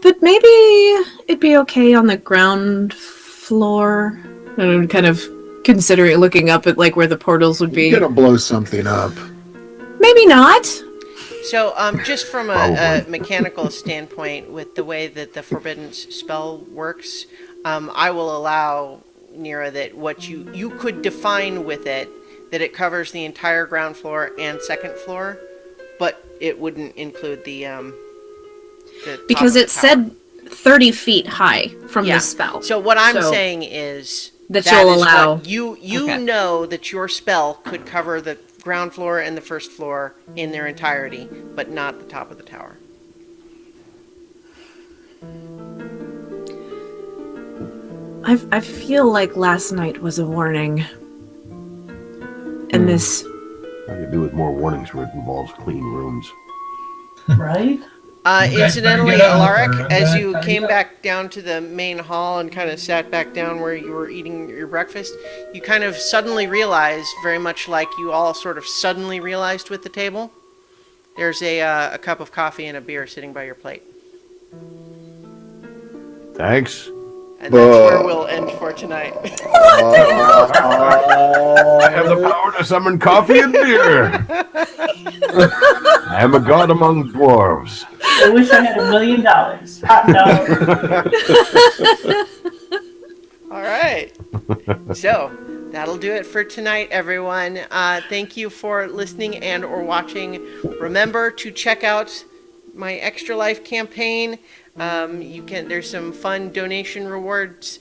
But maybe it'd be okay on the ground floor. I'm kind of considering looking up at where the portals would be.
You're going to blow something up.
Maybe not.
So, just from a
Probably.
mechanical standpoint, with the way that the Forbidden Spell works, I will allow, Nira, that what you could define with it, that it covers the entire ground floor and second floor, but it wouldn't include the top
Because
of the
it
tower.
said 30 feet high from
Yeah.
the spell.
So what I'm
So-
saying is
That
that
you'll
is what
allow-
you
Okay.
know that your spell could cover the ground floor and the first floor in their entirety, but not the top of the tower.
I feel like last night was a warning. And this...
I could do with more warnings where it involves clean rooms.
Right?
You guys
Incidentally,
better get out
Alaric,
there.
as
I'm
you
gonna
came
tidy up.
back down to the main hall and kind of sat back down where you were eating your breakfast, you kind of suddenly realized, very much like you all sort of suddenly realized with the table, there's a cup of coffee and a beer sitting by your plate.
Thanks.
And that's where we'll end for tonight.
I have the power to summon coffee and beer. I am a god among dwarves.
I wish I had $1 million. No.
All right. So that'll do it for tonight, everyone. Thank you for listening and or watching. Remember to check out my Extra Life campaign. There's some fun donation rewards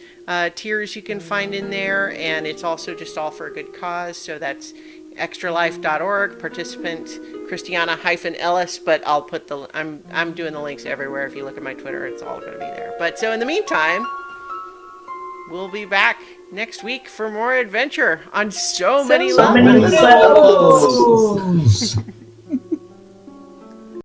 tiers you can find in there, and it's also just all for a good cause. So that's extralife.org, participant Christiana-Ellis, but I'll put I'm doing the links everywhere. If you look at my Twitter, it's all going to be there. But so in the meantime, we'll be back next week for more adventure on so many
So
levels.
many levels.